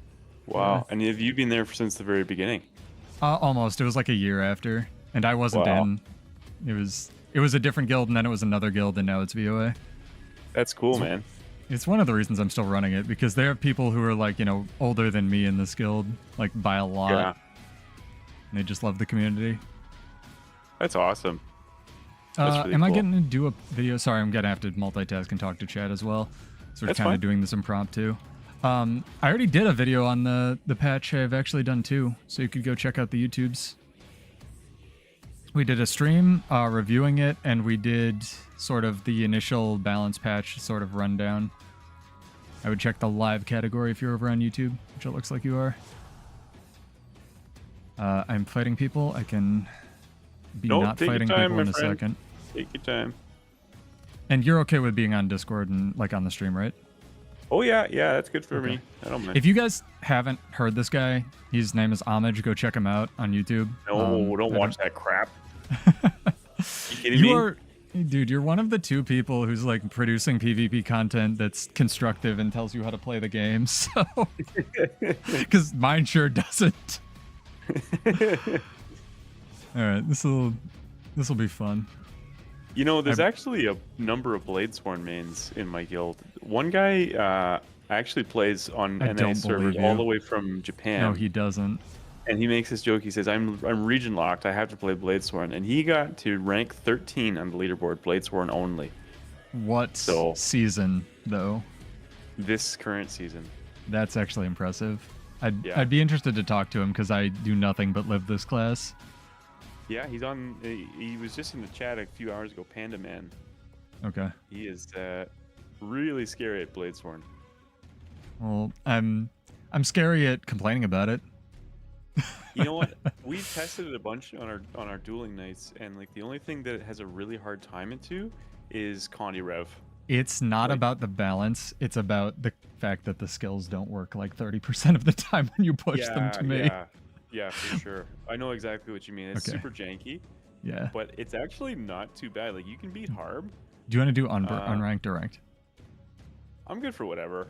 [SPEAKER 4] Wow. And have you been there since the very beginning?
[SPEAKER 1] Almost. It was like a year after, and I wasn't
[SPEAKER 4] Wow.
[SPEAKER 1] in. It was a different guild, and then it was another guild, and now it's VOA.
[SPEAKER 4] That's cool, man.
[SPEAKER 1] It's one of the reasons I'm still running it, because there are people who are like, older than me in this guild, like by a lot.
[SPEAKER 4] Yeah.
[SPEAKER 1] And they just love the community.
[SPEAKER 4] That's awesome. That's really
[SPEAKER 1] am I
[SPEAKER 4] cool.
[SPEAKER 1] getting to do a video? Sorry, I'm gonna have to multitask and talk to chat as well. So we're
[SPEAKER 4] That's
[SPEAKER 1] kind of
[SPEAKER 4] fine.
[SPEAKER 1] doing this impromptu. I already did a video on the patch. I've actually done two, so you could go check out the YouTubes. We did a stream reviewing it, and we did sort of the initial balance patch sort of rundown. I would check the live category if you're over on YouTube, which it looks like you are. I'm fighting people. I can be
[SPEAKER 4] No,
[SPEAKER 1] not
[SPEAKER 4] take your
[SPEAKER 1] fighting
[SPEAKER 4] time,
[SPEAKER 1] people
[SPEAKER 4] my
[SPEAKER 1] in a
[SPEAKER 4] friend.
[SPEAKER 1] second.
[SPEAKER 4] Take your time.
[SPEAKER 1] And you're okay with being on Discord and like on the stream, right?
[SPEAKER 4] Oh, yeah. Yeah, that's good for
[SPEAKER 1] Okay.
[SPEAKER 4] me. I don't mind.
[SPEAKER 1] If you guys haven't heard this guy, his name is Homage. Go check him out on YouTube.
[SPEAKER 4] No, don't
[SPEAKER 1] I
[SPEAKER 4] watch that crap. You kidding me?
[SPEAKER 1] You are, dude. You're one of the two people who's like producing PvP content that's constructive and tells you how to play the game. So, because mine sure doesn't. All right, this will be fun.
[SPEAKER 4] You know, there's actually a number of Bladesworn mains in my guild. One guy actually plays on
[SPEAKER 1] I
[SPEAKER 4] NA
[SPEAKER 1] don't
[SPEAKER 4] servers
[SPEAKER 1] believe
[SPEAKER 4] all
[SPEAKER 1] you.
[SPEAKER 4] the way from Japan.
[SPEAKER 1] No, he doesn't.
[SPEAKER 4] And he makes this joke. He says, I'm region locked. I have to play Bladesworn. And he got to rank 13 on the leaderboard, Bladesworn only,
[SPEAKER 1] What
[SPEAKER 4] So-
[SPEAKER 1] season though?
[SPEAKER 4] this current season.
[SPEAKER 1] That's actually impressive.
[SPEAKER 4] Yeah.
[SPEAKER 1] I'd be interested to talk to him because I do nothing but live this class.
[SPEAKER 4] Yeah, he's on. He was just in the chat a few hours ago, Panda Man.
[SPEAKER 1] Okay.
[SPEAKER 4] He is really scary at Bladesworn.
[SPEAKER 1] Well, I'm scary at complaining about it.
[SPEAKER 4] You know what? We've tested it a bunch on our dueling nights, and like the only thing that it has a really hard time into is Condi Rev.
[SPEAKER 1] It's not
[SPEAKER 4] Like-
[SPEAKER 1] about the balance. It's about the fact that the skills don't work like 30% of the time when you push them to me.
[SPEAKER 4] Yeah, for sure. I know exactly what you mean. It's
[SPEAKER 1] Okay.
[SPEAKER 4] super janky,
[SPEAKER 1] Yeah.
[SPEAKER 4] but it's actually not too bad. Like you can beat Harb.
[SPEAKER 1] Do you want to do unranked or ranked?
[SPEAKER 4] I'm good for whatever.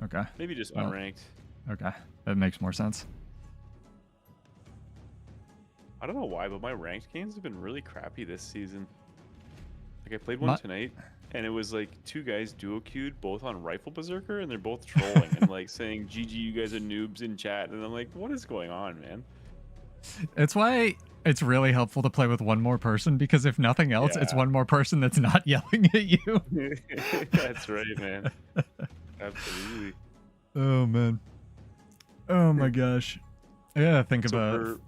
[SPEAKER 1] Okay.
[SPEAKER 4] Maybe just
[SPEAKER 1] Well.
[SPEAKER 4] unranked.
[SPEAKER 1] Okay. That makes more sense.
[SPEAKER 4] I don't know why, but my ranked games have been really crappy this season. Like I played one
[SPEAKER 1] My-
[SPEAKER 4] tonight, and it was like two guys duo queued, both on Rifle Berserker, and they're both trolling and like saying, "GG, you guys are noobs" in chat, and I'm like, "What is going on, man?"
[SPEAKER 1] It's why it's really helpful to play with one more person, because if nothing else, it's
[SPEAKER 4] Yeah.
[SPEAKER 1] one more person that's not yelling at you.
[SPEAKER 4] That's right, man. Absolutely.
[SPEAKER 1] Oh, man. Oh, my gosh. I gotta think
[SPEAKER 4] So
[SPEAKER 1] about...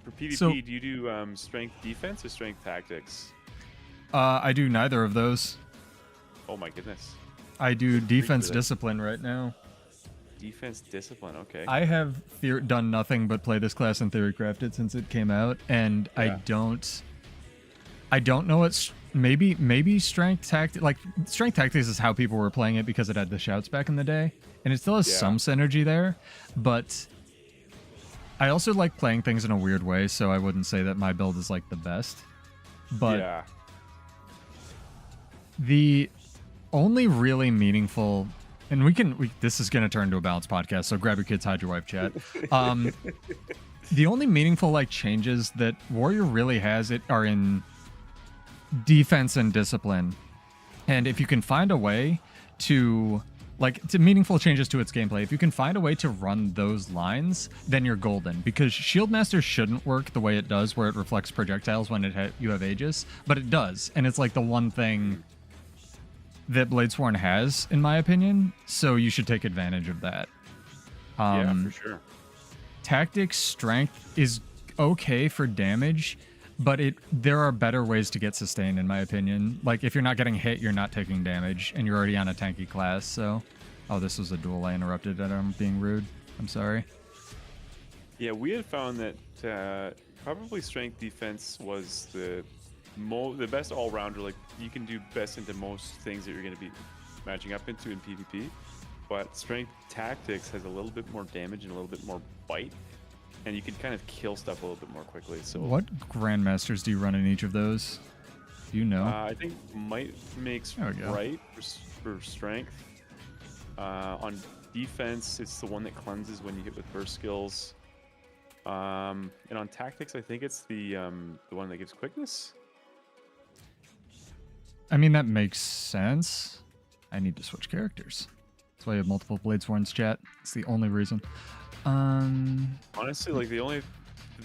[SPEAKER 4] for PvP,
[SPEAKER 1] So-
[SPEAKER 4] do you do strength defense or strength tactics?
[SPEAKER 1] I do neither of those.
[SPEAKER 4] Oh my goodness.
[SPEAKER 1] I do defense
[SPEAKER 4] that.
[SPEAKER 1] discipline right now.
[SPEAKER 4] Defense discipline, okay.
[SPEAKER 1] I have done nothing but play this class in Theory Crafted since it came out, and
[SPEAKER 4] Yeah.
[SPEAKER 1] I don't know what's maybe strength tactics. Like strength tactics is how people were playing it because it had the shouts back in the day, and it still has
[SPEAKER 4] Yeah.
[SPEAKER 1] some synergy there. But I also like playing things in a weird way, so I wouldn't say that my build is like the best. But
[SPEAKER 4] yeah.
[SPEAKER 1] the only really meaningful, and this is going to turn into a balanced podcast, so grab your kids, hide your wife, chat. The only meaningful like changes that Warrior really has are in defense and discipline. And if you can find a way to meaningful changes to its gameplay, if you can find a way to run those lines, then you're golden. Because Shieldmaster shouldn't work the way it does, where it reflects projectiles when you have Aegis, but it does, and it's like the one thing that Bladesworn has, in my opinion. So you should take advantage of that.
[SPEAKER 4] Yeah, for sure.
[SPEAKER 1] Tactics strength is okay for damage. but there are better ways to get sustain, in my opinion. Like, if you're not getting hit, you're not taking damage, and you're already on a tanky class, so... Oh, this was a duel. I interrupted and I'm being rude. I'm sorry.
[SPEAKER 4] Yeah, we had found that probably strength defense was the best all-rounder. Like, you can do best into most things that you're going to be matching up into in PvP, but strength tactics has a little bit more damage and a little bit more bite, and you can kind of kill stuff a little bit more quickly. So
[SPEAKER 1] what grandmasters do you run in each of those? Do you know?
[SPEAKER 4] I think might makes right for strength. On defense, it's the one that cleanses when you hit with burst skills. And on tactics, I think it's the one that gives quickness.
[SPEAKER 1] I mean, that makes sense. I need to switch characters. That's why you have multiple Bladesworns, chat. It's the only reason.
[SPEAKER 4] Honestly, like, the only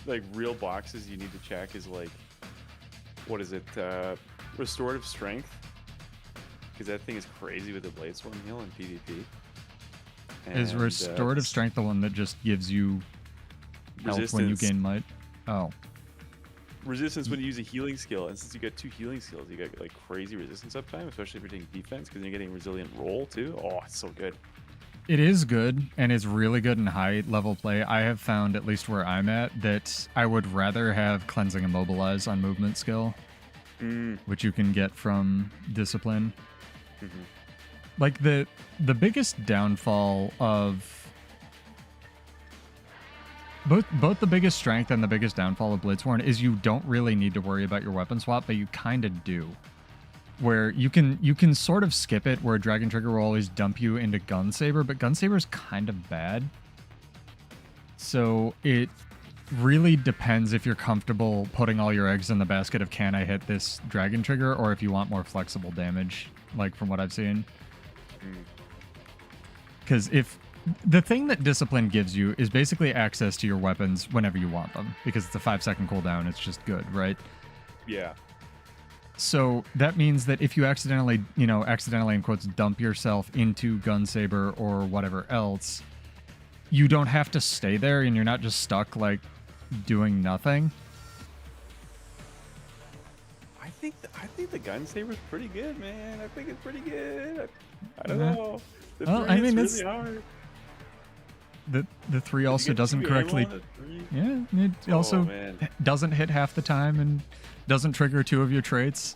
[SPEAKER 4] like real boxes you need to check is like, what is it? Restorative strength. Because that thing is crazy with the Bladesworn heal in PvP.
[SPEAKER 1] Is restorative strength the one that just gives you health when you gain might? Oh.
[SPEAKER 4] Resistance when you use a healing skill, and since you got 2 healing skills, you got like crazy resistance uptime, especially if you're taking defense, because you're getting resilient roll too. Oh, it's so good.
[SPEAKER 1] It is good, and it's really good in high level play. I have found, at least where I'm at, that I would rather have cleansing immobilize on movement skill, which you can get from discipline. Mm-hmm. Like, the biggest downfall of both the biggest strength and the biggest downfall of Bladesworn is you don't really need to worry about your weapon swap, but you kind of do. Where you can sort of skip it, where Dragon Trigger will always dump you into Gunsaber, but Gunsaber's kind of bad. So it really depends if you're comfortable putting all your eggs in the basket of, can I hit this Dragon Trigger, or if you want more flexible damage, like from what I've seen. Because if the thing that Discipline gives you is basically access to your weapons whenever you want them, because it's a 5-second cooldown, it's just good, right?
[SPEAKER 4] Yeah.
[SPEAKER 1] So that means that if you accidentally in quotes, dump yourself into Gunsaber or whatever else, you don't have to stay there, and you're not just stuck, like, doing nothing.
[SPEAKER 4] I think the Gunsaber's pretty good, man. I think it's pretty good. I don't know.
[SPEAKER 1] Well, I mean,
[SPEAKER 4] it's really hard.
[SPEAKER 1] The 3 also doesn't correctly... Yeah, it also doesn't hit half the time and doesn't trigger 2 of your traits.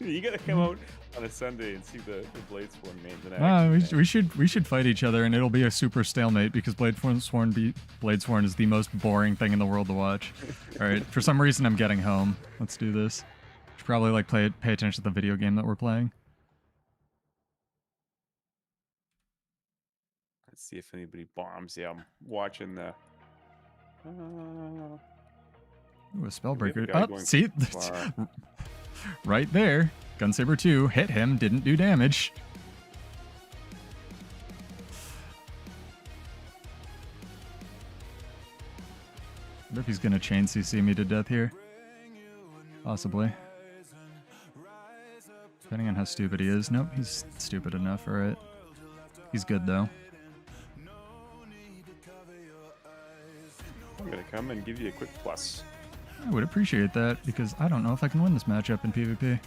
[SPEAKER 4] You gotta come out on a Sunday and see the Bladesworn mains in action.
[SPEAKER 1] We should fight each other, and it'll be a super stalemate, because Bladesworn is the most boring thing in the world to watch. All right, for some reason I'm getting home. Let's do this. Should probably like pay attention to the video game that we're playing.
[SPEAKER 4] Let's see if anybody bombs. Yeah, I'm watching the.
[SPEAKER 1] Ooh, a Spellbreaker. Oh, see? Right there. Gunsaber 2 hit him, didn't do damage. I wonder if he's going to chain CC me to death here. Possibly. Depending on how stupid he is. Nope, he's stupid enough. Alright. He's good, though.
[SPEAKER 4] I'm going to come and give you a quick plus.
[SPEAKER 1] I would appreciate that, because I don't know if I can win this matchup in PvP.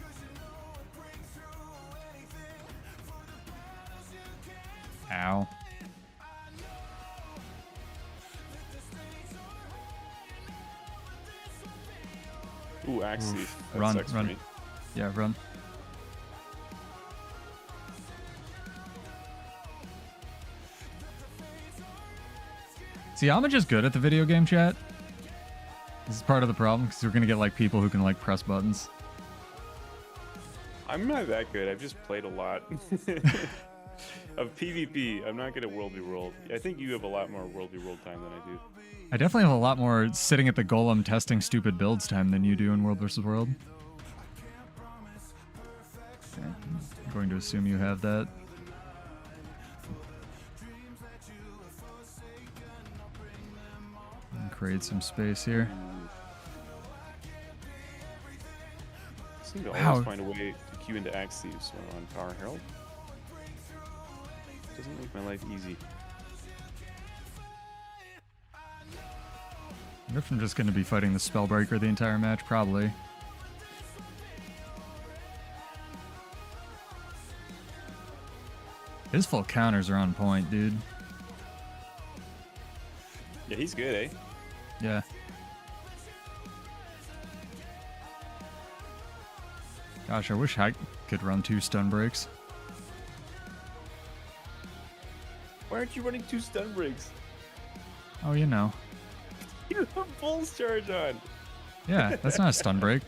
[SPEAKER 1] Ow.
[SPEAKER 4] Ooh, actually,
[SPEAKER 1] run. Yeah, run. See, I'm just good at the video game chat. This is part of the problem, because we're going to get like people who can like press buttons.
[SPEAKER 4] I'm not that good. I've just played a lot of PvP. I'm not good at World v World. I think you have a lot more World v World time than I do.
[SPEAKER 1] I definitely have a lot more sitting at the golem testing stupid builds time than you do in World vs. World. Okay. I'm going to assume you have that. And create some space here.
[SPEAKER 4] I seem to always find a way to queue into Axe Thieves when I'm on Power Herald. Doesn't make my life easy.
[SPEAKER 1] wonder if I'm just going to be fighting the Spellbreaker the entire match, probably. His full counters are on point, dude.
[SPEAKER 4] Yeah, he's good, eh?
[SPEAKER 1] Yeah. Gosh, I wish I could run 2 stun breaks.
[SPEAKER 4] Why aren't you running 2 stun breaks?
[SPEAKER 1] Oh, you know.
[SPEAKER 4] You have Bull's charge on.
[SPEAKER 1] Yeah, that's not a stun break.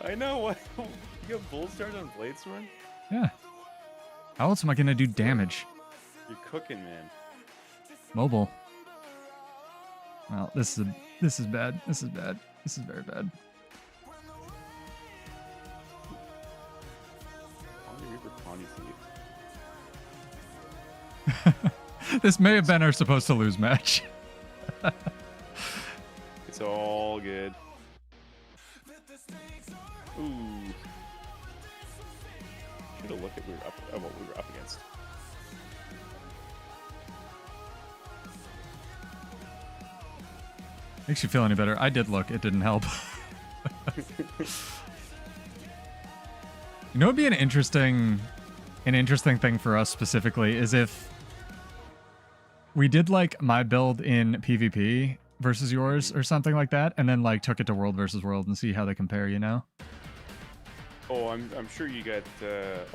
[SPEAKER 4] I know. What? You got Bull's charge on Bladesworn?
[SPEAKER 1] Yeah. How else am I going to do damage?
[SPEAKER 4] You're cooking, man.
[SPEAKER 1] Mobile. Well, this is bad. This is bad. This is very bad. This may have been our supposed to lose match.
[SPEAKER 4] It's all good. Ooh. Should have looked at what we were up against.
[SPEAKER 1] Makes you feel any better? I did look. It didn't help. You know, it'd be an interesting thing for us specifically is if we did like my build in PvP versus yours or something like that, and then like took it to World versus World and see how they compare. You know?
[SPEAKER 4] Oh, I'm sure you got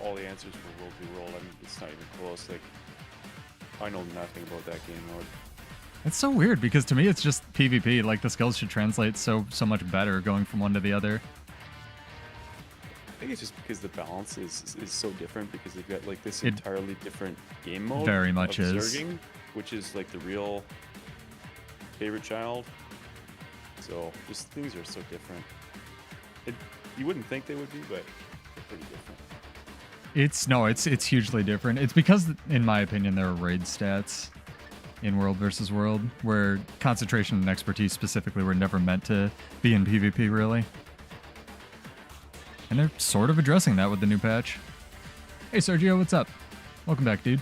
[SPEAKER 4] all the answers for World v World. I mean, it's not even close. Like, I know nothing about that game mode.
[SPEAKER 1] It's so weird because to me it's just PvP. Like the skills should translate so much better going from one to the other.
[SPEAKER 4] I think it's just because the balance is so different because they've got like this entirely different game mode.
[SPEAKER 1] Very much
[SPEAKER 4] of
[SPEAKER 1] is.
[SPEAKER 4] Zerging, which is like the real favorite child. So just things are so different. You wouldn't think they would be, but they're pretty different.
[SPEAKER 1] It's hugely different. It's because, in my opinion, there are raid stats in World versus World where concentration and expertise specifically were never meant to be in PvP, really. And they're sort of addressing that with the new patch. Hey, Sergio, what's up? Welcome back, dude.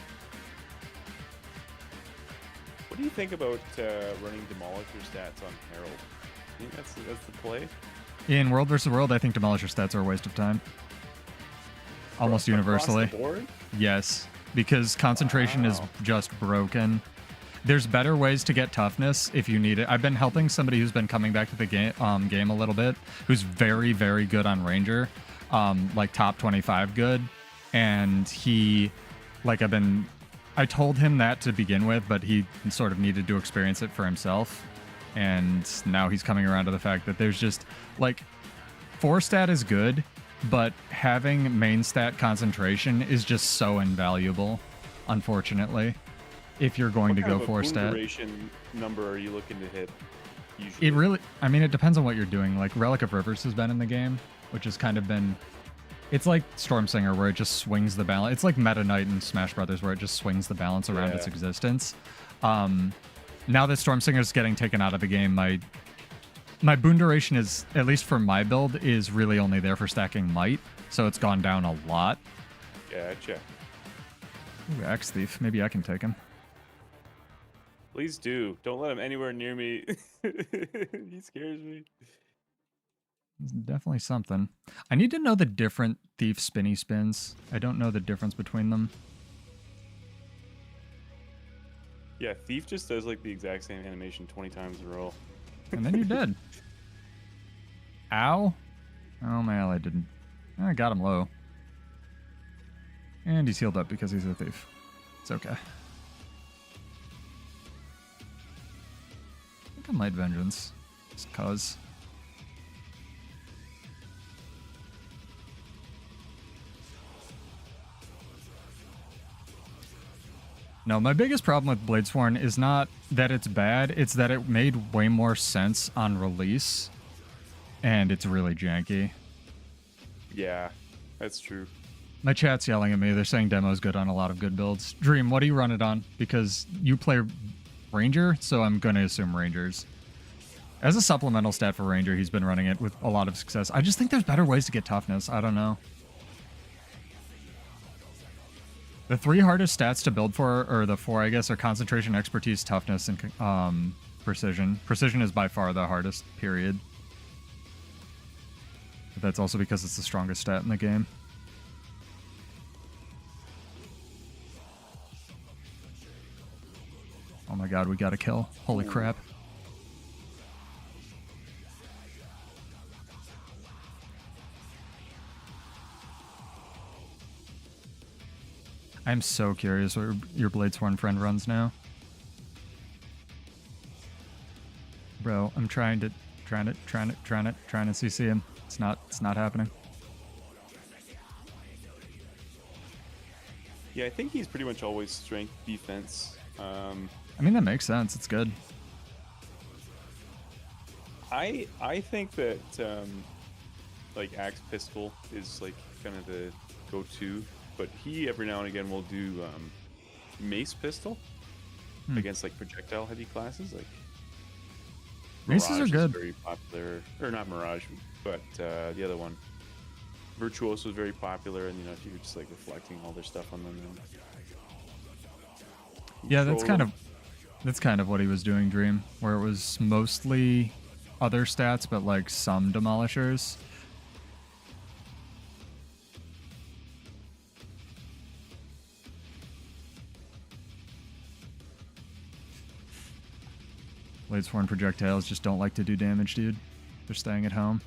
[SPEAKER 4] What do you think about running Demolisher stats on Herald? I think that's the play.
[SPEAKER 1] In World vs. World, I think Demolisher stats are a waste of time. Almost universally.
[SPEAKER 4] Across the board?
[SPEAKER 1] Yes, because concentration is just broken. There's better ways to get toughness if you need it. I've been helping somebody who's been coming back to the game a little bit, who's very, very good on Ranger, like top 25 good. And he, like I told him that to begin with, but he sort of needed to experience it for himself. And now he's coming around to the fact that there's just, like, 4 stat is good, but having main stat concentration is just so invaluable, unfortunately, if you're going to go 4 stat.
[SPEAKER 4] Duration number are you looking to hit usually?
[SPEAKER 1] It really, I mean, it depends on what you're doing. Like, Relic of Rivers has been in the game, which has kind of been, it's like Stormsinger, where it just swings the balance. It's like Meta Knight in Smash Brothers, where it just swings the balance around its existence. Now that Stormsinger's getting taken out of the game, my boon duration is, at least for my build, is really only there for stacking Might, so it's gone down a lot.
[SPEAKER 4] Gotcha.
[SPEAKER 1] Ooh, Axe Thief. Maybe I can take him.
[SPEAKER 4] Please do. Don't let him anywhere near me. He scares me.
[SPEAKER 1] It's definitely something. I need to know the different Thief spinny spins. I don't know the difference between them.
[SPEAKER 4] Yeah, Thief just does like the exact same animation 20 times in a row.
[SPEAKER 1] And then you're dead. Ow. Oh, my ally didn't. I got him low. And he's healed up because he's a thief. It's okay. I think I might Vengeance. Just cause. No, my biggest problem with Bladesworn is not that it's bad, it's that it made way more sense on release, and it's really janky.
[SPEAKER 4] Yeah, that's true.
[SPEAKER 1] My chat's yelling at me, they're saying demo's good on a lot of good builds. Dream, what do you run it on? Because you play Ranger, so I'm going to assume Rangers. As a supplemental stat for Ranger, he's been running it with a lot of success. I just think there's better ways to get toughness, I don't know. The 3 hardest stats to build for, or the 4, I guess, are concentration, expertise, toughness, and precision. Precision is by far the hardest, period. But that's also because it's the strongest stat in the game. Oh my god, we got a kill. Holy crap. I'm so curious what your Bladesworn friend runs now. Bro, I'm trying to CC him. It's not happening.
[SPEAKER 4] Yeah, I think he's pretty much always strength defense.
[SPEAKER 1] I mean, that makes sense. It's good.
[SPEAKER 4] I think that like axe pistol is like kind of the go-to, but he every now and again will do mace pistol against like projectile heavy classes. Like
[SPEAKER 1] maces are good.
[SPEAKER 4] Is very popular, or not Mirage, but the other one, Virtuoso is very popular, and you know if you're just like reflecting all their stuff on them.
[SPEAKER 1] Yeah, that's kind of what he was doing, Dream, where it was mostly other stats, but like some demolishers. Bladesworn projectiles just don't like to do damage, dude. They're staying at home.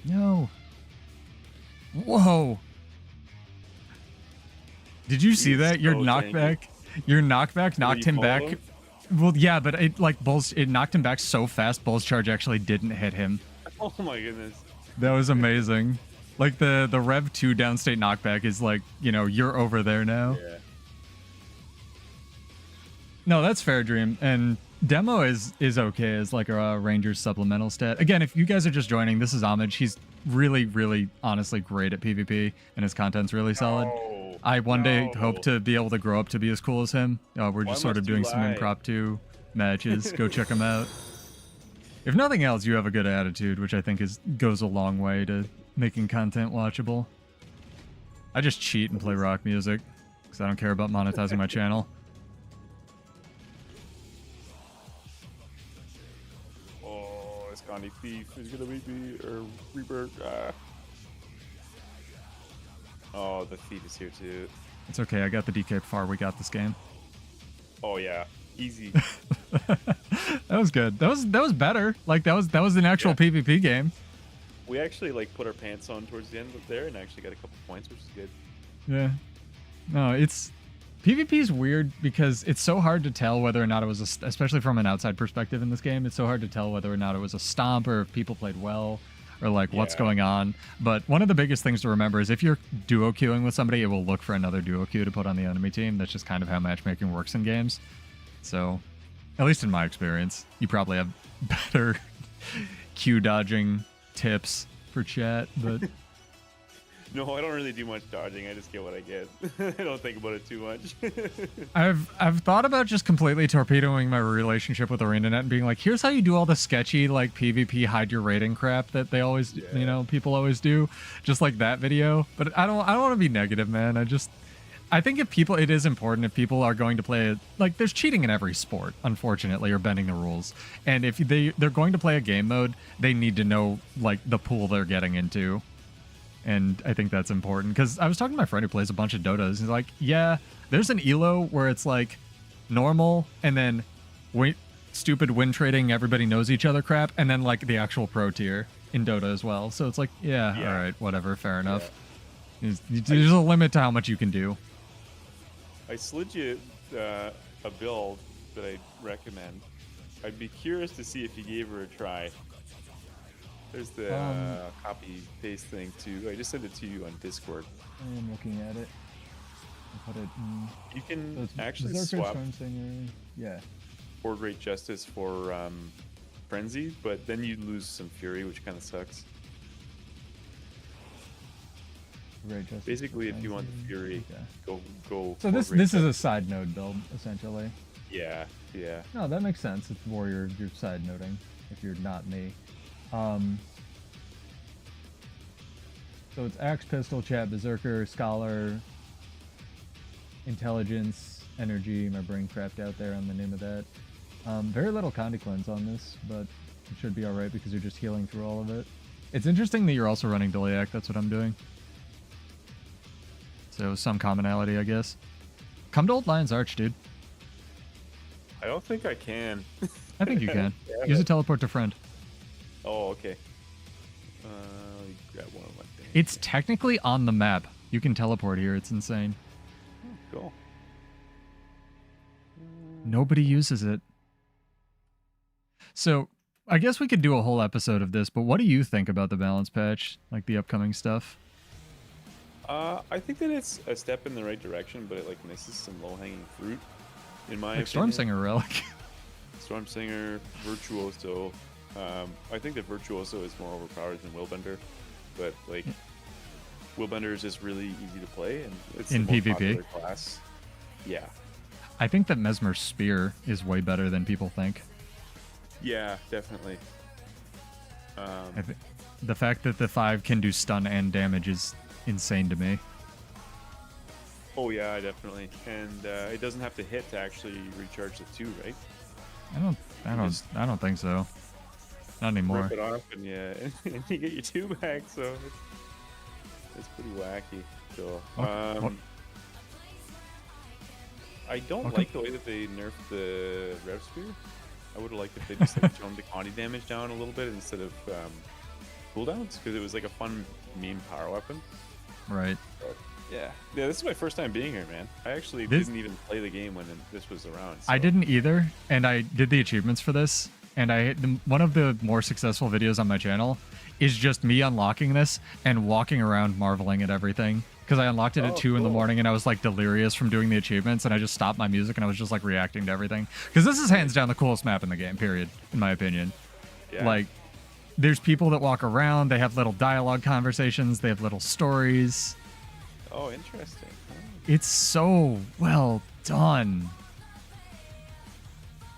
[SPEAKER 1] No. Whoa. Did you see that? Your knockback knocked him back. Well, yeah, but it like it knocked him back so fast. Bull's charge actually didn't hit him.
[SPEAKER 4] Oh my goodness.
[SPEAKER 1] That was amazing. Like the Rev 2 downstate knockback is like, you know, you're over there now.
[SPEAKER 4] Yeah.
[SPEAKER 1] No, that's fair, Dream. And Demo is okay as like a Ranger's supplemental stat. Again, if you guys are just joining, this is Homage. He's really, really, honestly great at PvP, and his content's really solid. I one day hope to be able to grow up to be as cool as him. We're just sort of doing some Improp 2 matches. Go check him out. If nothing else, you have a good attitude, which I think goes a long way to making content watchable. I just cheat and play rock music because I don't care about monetizing my channel.
[SPEAKER 4] Thief is gonna make me or Rebirth. Oh, the Thief is here too.
[SPEAKER 1] It's okay. I got the DK far. We got this game.
[SPEAKER 4] Oh yeah, easy.
[SPEAKER 1] That was good. That was better. Like that was an actual PvP game.
[SPEAKER 4] We actually like put our pants on towards the end of there and actually got a couple points, which is good.
[SPEAKER 1] Yeah. No, it's PvP is weird because it's so hard to tell whether or not it was, especially from an outside perspective in this game, it's so hard to tell whether or not it was a stomp or if people played well or like what's going on. But one of the biggest things to remember is if you're duo queuing with somebody, it will look for another duo queue to put on the enemy team. That's just kind of how matchmaking works in games. So, at least in my experience, you probably have better queue dodging tips for chat, but...
[SPEAKER 4] No, I don't really do much dodging. I just get what I get. I don't think about it too much.
[SPEAKER 1] I've thought about just completely torpedoing my relationship with ArenaNet and being like, here's how you do all the sketchy like PvP hide your rating crap that they always, you know, people always do, just like that video. But I don't want to be negative, man. I think it is important if people are going to play it, like there's cheating in every sport, unfortunately, or bending the rules. And if they're going to play a game mode, they need to know like the pool they're getting into. And I think that's important because I was talking to my friend who plays a bunch of Dotas. He's like, yeah, there's an elo where it's like normal and then stupid win trading, everybody knows each other crap, and then like the actual pro tier in Dota as well. So it's like, yeah. All right, whatever, fair enough. Yeah. There's a limit to how much you can do.
[SPEAKER 4] I slid you a build that I recommend. I'd be curious to see if you gave her a try. There's the copy paste thing too. I just sent it to you on Discord.
[SPEAKER 1] I am looking at it. I put it in...
[SPEAKER 4] You can actually swap
[SPEAKER 1] yeah.
[SPEAKER 4] Board Rate Justice for Frenzy, but then you lose some Fury, which kind of sucks. Basically, if you want the Fury, go.
[SPEAKER 1] So this is a side node build, essentially.
[SPEAKER 4] Yeah, Yeah.
[SPEAKER 1] No, that makes sense. It's warrior, you're side noting if you're not me. So it's axe, pistol, chat, berserker, scholar, intelligence, energy. My brain crapped out there on the name of that. Very little Condi cleanse on this, but it should be alright because you're just healing through all of it. It's interesting that you're also running Diliac. That's what I'm doing. So some commonality, I guess. Come to Old Lion's Arch, dude.
[SPEAKER 4] I don't think I can.
[SPEAKER 1] I think you can.
[SPEAKER 4] Damn
[SPEAKER 1] Use a
[SPEAKER 4] it.
[SPEAKER 1] teleport to friend.
[SPEAKER 4] Oh, okay. Let me grab one of my things.
[SPEAKER 1] It's technically on the map. You can teleport here. It's insane.
[SPEAKER 4] Cool.
[SPEAKER 1] Nobody uses it. So I guess we could do a whole episode of this, but what do you think about the balance patch? Like the upcoming stuff?
[SPEAKER 4] I think that it's a step in the right direction, but it like misses some low-hanging fruit, in my
[SPEAKER 1] Like
[SPEAKER 4] opinion.
[SPEAKER 1] Stormsinger Relic.
[SPEAKER 4] Stormsinger, Virtuoso. I think that Virtuoso is more overpowered than Willbender, but like Willbender is just really easy to play, and it's
[SPEAKER 1] In
[SPEAKER 4] the most
[SPEAKER 1] PvP?
[SPEAKER 4] popular class. Yeah,
[SPEAKER 1] I think that Mesmer's Spear is way better than people think.
[SPEAKER 4] yeah, definitely.
[SPEAKER 1] The fact that the 5 can do stun and damage is insane to me.
[SPEAKER 4] Oh yeah, definitely, and it doesn't have to hit to actually recharge the 2, right?
[SPEAKER 1] I don't think so. Not anymore.
[SPEAKER 4] Rip it off, and yeah, and you get your 2 back, so it's pretty wacky. So, I don't like the way that they nerfed the Rev Spear. I would have liked if they just like toned the Conti damage down a little bit instead of cooldowns, because it was like a fun meme power weapon.
[SPEAKER 1] Right.
[SPEAKER 4] But, yeah, this is my first time being here, man. I actually
[SPEAKER 1] This-
[SPEAKER 4] didn't even play the game when this was around.
[SPEAKER 1] I
[SPEAKER 4] so-
[SPEAKER 1] didn't either, and I did the achievements for this, and one of the more successful videos on my channel is just me unlocking this and walking around marveling at everything. Because I unlocked it at 2 in the
[SPEAKER 4] cool.
[SPEAKER 1] morning and I was like delirious from doing the achievements, and I just stopped my music and I was just like reacting to everything. Because this is hands down the coolest map in the game, period, in my opinion.
[SPEAKER 4] Yeah.
[SPEAKER 1] Like, there's people that walk around, they have little dialogue conversations, they have little stories.
[SPEAKER 4] Oh, interesting. Oh.
[SPEAKER 1] It's so well done.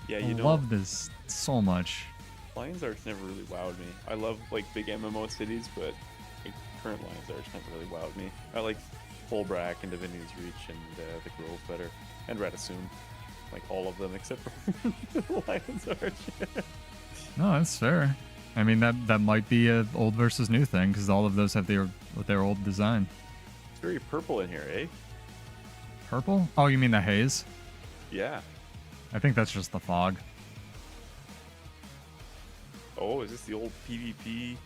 [SPEAKER 4] Yeah,
[SPEAKER 1] I
[SPEAKER 4] you know,
[SPEAKER 1] love this so much.
[SPEAKER 4] Lions Arch never really wowed me. I love like big MMO cities, but like, current Lions Arch never really wowed me. I like Fulbrack and Divinity's Reach and the Grove better, and Radissoon, like all of them except for Lions Arch.
[SPEAKER 1] No, that's fair. I mean, that might be a old versus new thing, because all of those have their old design.
[SPEAKER 4] It's very purple in here, eh?
[SPEAKER 1] Purple? Oh, you mean the haze?
[SPEAKER 4] Yeah.
[SPEAKER 1] I think that's just the fog.
[SPEAKER 4] Oh, is this the old PvP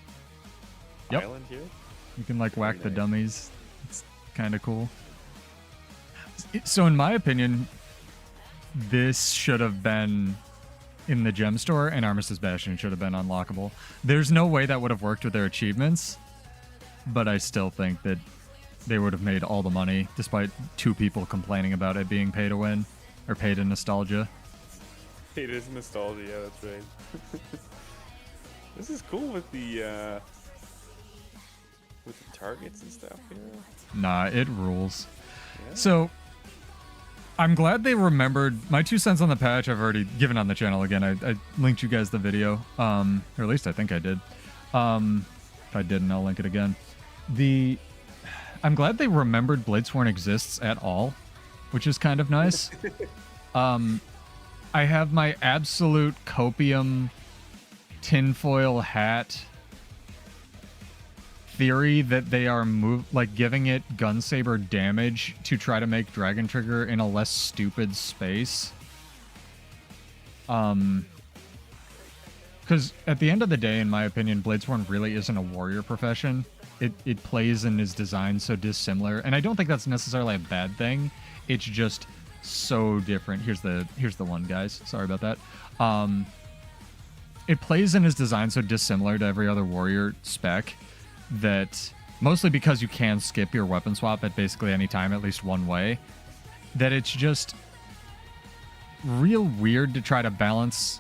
[SPEAKER 1] Yep.
[SPEAKER 4] island here?
[SPEAKER 1] You can like whack the
[SPEAKER 4] nice.
[SPEAKER 1] dummies. It's kind of cool. So in my opinion, this should have been in the gem store, and Armistice Bastion should have been unlockable. There's no way that would have worked with their achievements, but I still think that they would have made all the money, despite 2 people complaining about it being pay to win, or pay to nostalgia.
[SPEAKER 4] It is nostalgia, yeah, that's right. This is cool with the targets and stuff here.
[SPEAKER 1] Nah, it rules.
[SPEAKER 4] Yeah.
[SPEAKER 1] So, I'm glad they remembered my 2 cents on the patch. I've already given on the channel again. I linked you guys the video, or at least I think I did. If I didn't, I'll link it again. I'm glad they remembered Bladesworn exists at all, which is kind of nice. I have my absolute copium tinfoil hat theory that they are giving it Gunsaber damage to try to make Dragon Trigger in a less stupid space. Because at the end of the day, in my opinion, Bladesworn really isn't a warrior profession. It plays and is designed so dissimilar, and I don't think that's necessarily a bad thing. It's just so different. Here's the one, guys. Sorry about that. It plays and is designed so dissimilar to every other warrior spec that, mostly because you can skip your weapon swap at basically any time, at least one way, that it's just real weird to try to balance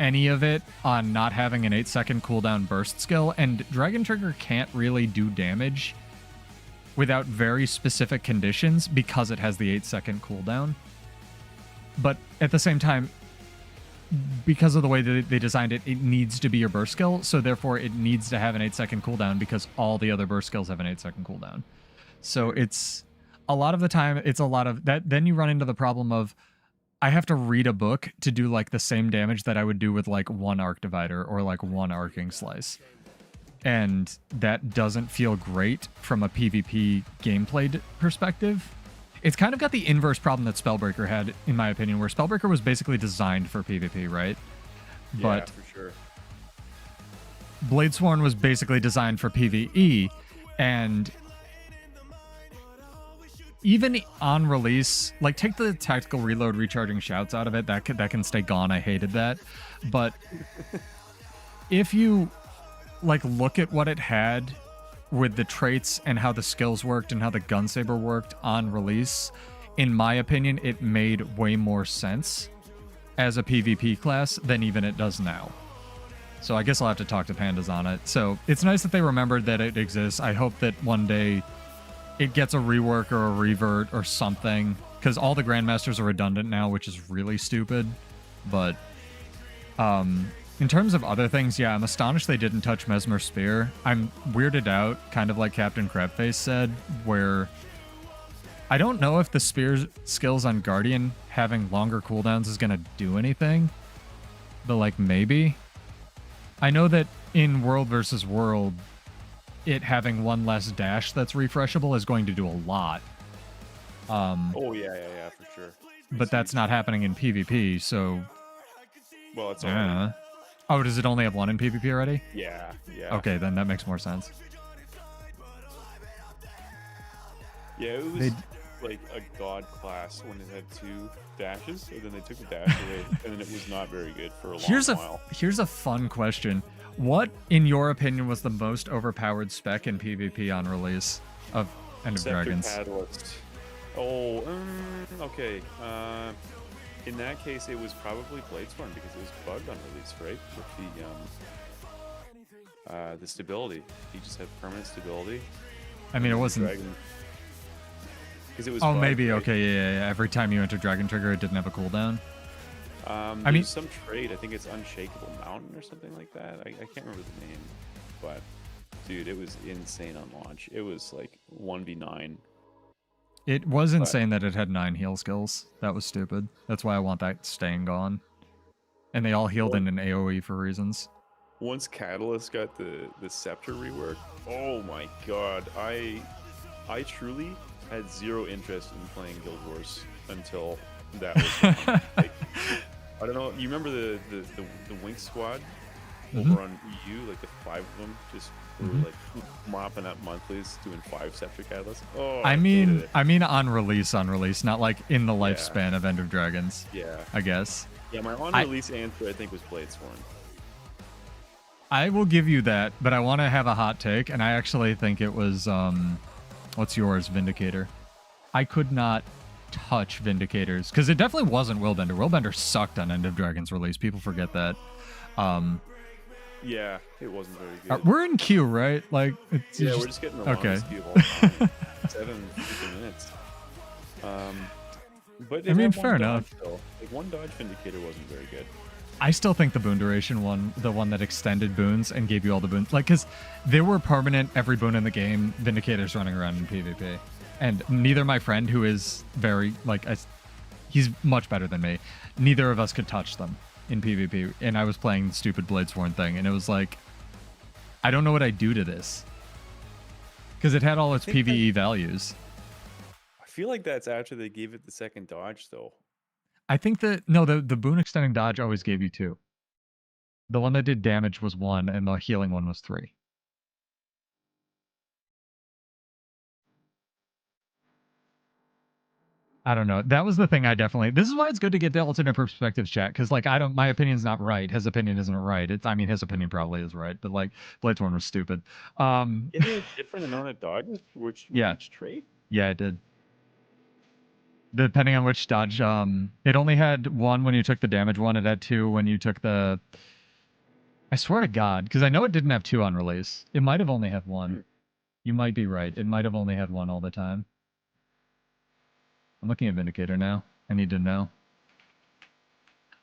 [SPEAKER 1] any of it on not having an 8-second cooldown burst skill, and Dragon Trigger can't really do damage without very specific conditions because it has the 8-second cooldown. But at the same time, because of the way that they designed it, it needs to be your burst skill, so therefore it needs to have an 8-second cooldown because all the other burst skills have an 8-second cooldown. So it's a lot of the time, it's a lot of that. Then you run into the problem of I have to read a book to do like the same damage that I would do with like one arc divider or like one arcing slice. And that doesn't feel great from a PvP gameplay perspective. It's kind of got the inverse problem that Spellbreaker had, in my opinion, where Spellbreaker was basically designed for PvP, right? But
[SPEAKER 4] yeah, for sure.
[SPEAKER 1] Bladesworn was basically designed for PvE, and even on release, like take the tactical reload recharging shouts out of it, that can stay gone. I hated that. But if you like look at what it had with the traits and how the skills worked and how the gunsaber worked on release, in my opinion, it made way more sense as a PvP class than even it does now. So I guess I'll have to talk to Pandas on it. So it's nice that they remembered that it exists. I hope that one day it gets a rework or a revert or something, because all the Grandmasters are redundant now, which is really stupid. But in terms of other things, yeah, I'm astonished they didn't touch Mesmer Spear. I'm weirded out, kind of like Captain Crabface said, where I don't know if the Spear skills on Guardian having longer cooldowns is going to do anything, but like maybe. I know that in World versus World, it having one less dash that's refreshable is going to do a lot.
[SPEAKER 4] Oh yeah, for sure.
[SPEAKER 1] But that's not happening in PvP, so
[SPEAKER 4] Well, it's
[SPEAKER 1] yeah. Oh, does it only have one in PvP already?
[SPEAKER 4] yeah.
[SPEAKER 1] Okay, then that makes more sense.
[SPEAKER 4] Yeah, it was like a god class when it had 2 dashes, and then they took the dash away, and then it was not very good for a long while.
[SPEAKER 1] Here's a fun question. What, in your opinion, was the most overpowered spec in PvP on release of End of
[SPEAKER 4] Scepter
[SPEAKER 1] Dragons?
[SPEAKER 4] Catalyst. Oh, okay. In that case, it was probably Bladesworn because it was bugged on release, right? With the stability. He just had permanent stability.
[SPEAKER 1] I mean, it wasn't.
[SPEAKER 4] Because it was.
[SPEAKER 1] Oh,
[SPEAKER 4] bugged,
[SPEAKER 1] maybe.
[SPEAKER 4] right?
[SPEAKER 1] Okay, yeah. Every time you enter Dragon Trigger, it didn't have a cooldown.
[SPEAKER 4] I mean, some trait. I think it's Unshakable Mountain or something like that. I can't remember the name, but dude, it was insane on launch. It was like 1v9.
[SPEAKER 1] It was insane that it had 9 heal skills. That was stupid. That's why I want that staying gone. And they all healed in an AoE for reasons.
[SPEAKER 4] Once Catalyst got the Scepter rework, oh my god, I truly had zero interest in playing Guild Wars until that was gone. Like, I don't know. You remember the Wink Squad over on EU, like the 5 of them, just were like mopping up monthlies, doing 5 Scepter Catalysts. Oh,
[SPEAKER 1] I mean on release, not like in the lifespan of End of Dragons.
[SPEAKER 4] Yeah,
[SPEAKER 1] I guess.
[SPEAKER 4] Yeah, my on-release answer I think was Bladesworn.
[SPEAKER 1] I will give you that, but I want to have a hot take, and I actually think it was what's yours, Vindicator. I could not touch Vindicators because it definitely wasn't Willbender. Willbender sucked on End of Dragons release. People forget that.
[SPEAKER 4] Yeah, it wasn't very good.
[SPEAKER 1] We're in queue, right? Like, it's
[SPEAKER 4] yeah, we're just getting the longest queue of all time. 7 freaking minutes. But
[SPEAKER 1] I mean, fair enough.
[SPEAKER 4] Though. Like, one dodge Vindicator wasn't very good.
[SPEAKER 1] I still think the boon duration one, the one that extended boons and gave you all the boons, like, because there were permanent every boon in the game Vindicators running around in PvP, and neither my friend, who is very like, he's much better than me, neither of us could touch them in PvP, and I was playing the stupid Bladesworn thing, and it was like, I don't know what I do to this, because it had all its PvE values.
[SPEAKER 4] I feel like that's after they gave it the second dodge, though.
[SPEAKER 1] I think that, no, the boon extending dodge always gave you 2. The one that did damage was 1, and the healing one was 3. I don't know. That was the thing I definitely... This is why it's good to get the alternate perspectives chat, because, like, my opinion's not right. His opinion isn't right. I mean, his opinion probably is right, but, like, Bladesworn was stupid.
[SPEAKER 4] Isn't it different amount of dodges for each trait?
[SPEAKER 1] Yeah, it did. Depending on which dodge, it only had 1 when you took the damage one. It had 2 when you took the... I swear to God, because I know it didn't have 2 on release. It might have only had 1. You might be right. It might have only had 1 all the time. I'm looking at Vindicator now. I need to know.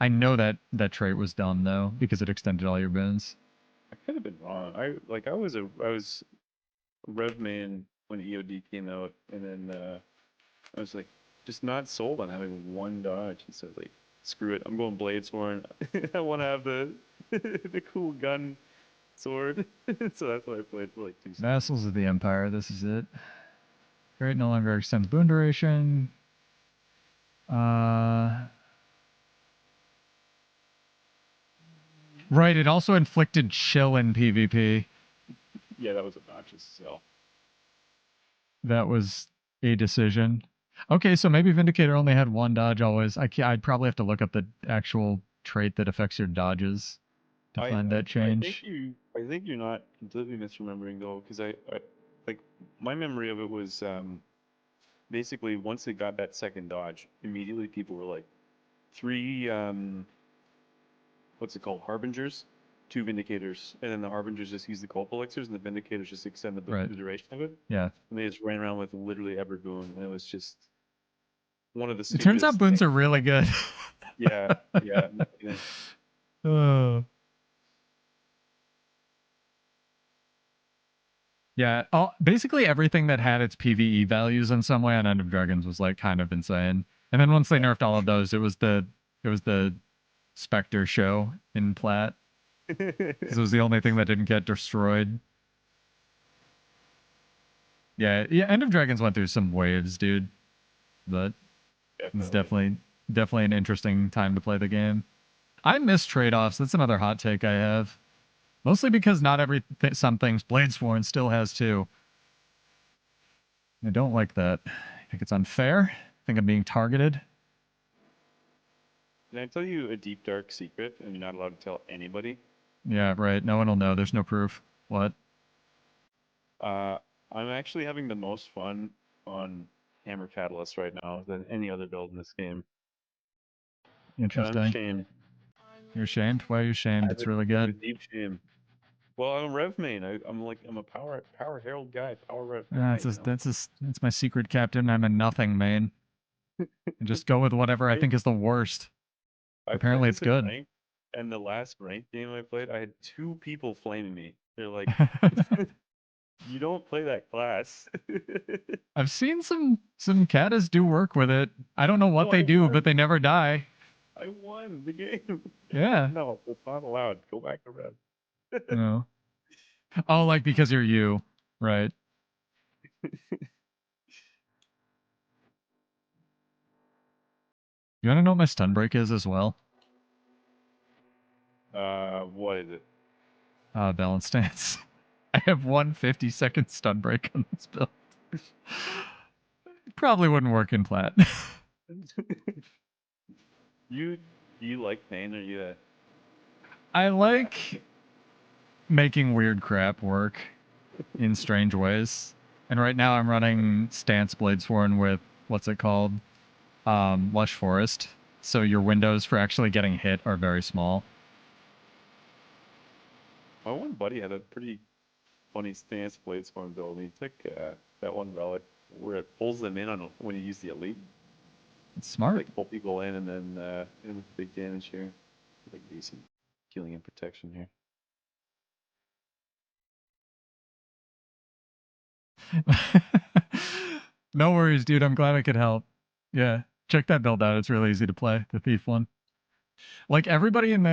[SPEAKER 1] I know that that trait was dumb though because it extended all your boons.
[SPEAKER 4] I could have been wrong. I was Rev man when EOD came out, and then I was like just not sold on having one dodge. And so like, screw it, I'm going Bladesworn. I want to have the the cool gun sword. So that's what I played for like 2 seconds.
[SPEAKER 1] Vassals of the Empire. This is it. Great no longer extends boon duration. Right. It also inflicted chill in PvP.
[SPEAKER 4] Yeah, that was obnoxious as hell.
[SPEAKER 1] That was a decision. Okay, so maybe Vindicator only had one dodge always. I'd probably have to look up the actual trait that affects your dodges to find that change.
[SPEAKER 4] I think you're not completely misremembering though, because I like my memory of it was basically once they got that second dodge, immediately people were like three what's it called, harbingers, two vindicators, and then the harbingers just use the cult elixirs, and the vindicators just extend
[SPEAKER 1] Right.
[SPEAKER 4] the duration of it.
[SPEAKER 1] Yeah.
[SPEAKER 4] And they just ran around with literally every boon, and it was just one of the
[SPEAKER 1] It turns out
[SPEAKER 4] stupidest
[SPEAKER 1] boons
[SPEAKER 4] things.
[SPEAKER 1] are really good.
[SPEAKER 4] Yeah, yeah.
[SPEAKER 1] Oh. Yeah, basically everything that had its PvE values in some way on End of Dragons was like kind of insane. And then once they nerfed all of those, it was the Spectre show in Plat. 'Cause it was the only thing that didn't get destroyed. Yeah, End of Dragons went through some waves, dude. But it's definitely an interesting time to play the game. I miss trade-offs. That's another hot take I have. Mostly because not some things Bladesworn still has too. I don't like that. I think it's unfair. I think I'm being targeted.
[SPEAKER 4] Can I tell you a deep dark secret, and you're not allowed to tell anybody?
[SPEAKER 1] Yeah, right. No one will know. There's no proof. What?
[SPEAKER 4] I'm actually having the most fun on Hammer Catalyst right now than any other build in this game. And I'm
[SPEAKER 1] Interesting.
[SPEAKER 4] ashamed.
[SPEAKER 1] You're ashamed? Why are you ashamed? It's really
[SPEAKER 4] I have a
[SPEAKER 1] good.
[SPEAKER 4] deep shame. Well, I'm a Rev main. I'm a power herald guy. Power Rev guy.
[SPEAKER 1] That's my secret captain. I'm a nothing main. And just go with whatever I think is the worst.
[SPEAKER 4] I played
[SPEAKER 1] Apparently it's
[SPEAKER 4] this in
[SPEAKER 1] good.
[SPEAKER 4] ranked, and the last ranked game I played, I had 2 people flaming me. They're like, "You don't play that class."
[SPEAKER 1] I've seen some katas do work with it. I don't know what
[SPEAKER 4] No,
[SPEAKER 1] they
[SPEAKER 4] I
[SPEAKER 1] do, but
[SPEAKER 4] won.
[SPEAKER 1] they never die.
[SPEAKER 4] I won the game.
[SPEAKER 1] Yeah.
[SPEAKER 4] No, it's not allowed. Go back to Rev.
[SPEAKER 1] No. Oh, like because you're you. Right. You want to know what my stun break is as well?
[SPEAKER 4] What is it?
[SPEAKER 1] Balance stance. I have 1 50-second stun break on this build. Probably wouldn't work in Plat.
[SPEAKER 4] You do you like pain, or you?
[SPEAKER 1] I like making weird crap work in strange ways. And right now I'm running Stance Bladesworn with, what's it called? Lush Forest. So your windows for actually getting hit are very small.
[SPEAKER 4] My one buddy had a pretty funny stance Bladesworn build. He took that one relic where it pulls them in on when you use the elite.
[SPEAKER 1] It's smart.
[SPEAKER 4] Like pull people in and then hit with big damage here. Like decent healing and protection here.
[SPEAKER 1] No worries, dude. I'm glad I could help. Yeah, check that build out. It's really easy to play, the Thief one. Like, everybody in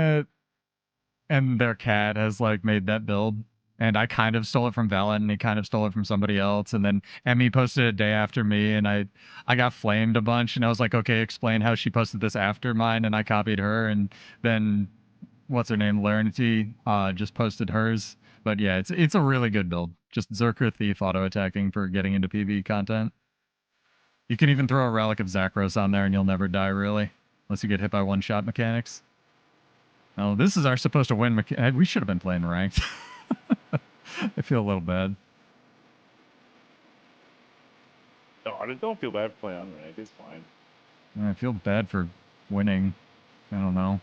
[SPEAKER 1] and their cat has, like, made that build. And I kind of stole it from Valent, and he kind of stole it from somebody else. And then Emmy posted it a day after me, and I got flamed a bunch. And I was like, okay, explain how she posted this after mine. And I copied her. And then, what's her name? Larenity just posted hers. But yeah, it's a really good build. Just Zerker Thief auto-attacking for getting into PvE content. You can even throw a Relic of Zakros on there and you'll never die, really. Unless you get hit by one-shot mechanics. Oh, this is our supposed to win we should have been playing ranked. I feel a little bad.
[SPEAKER 4] No, don't feel bad for playing on rank. It's fine.
[SPEAKER 1] I feel bad for winning. I don't know.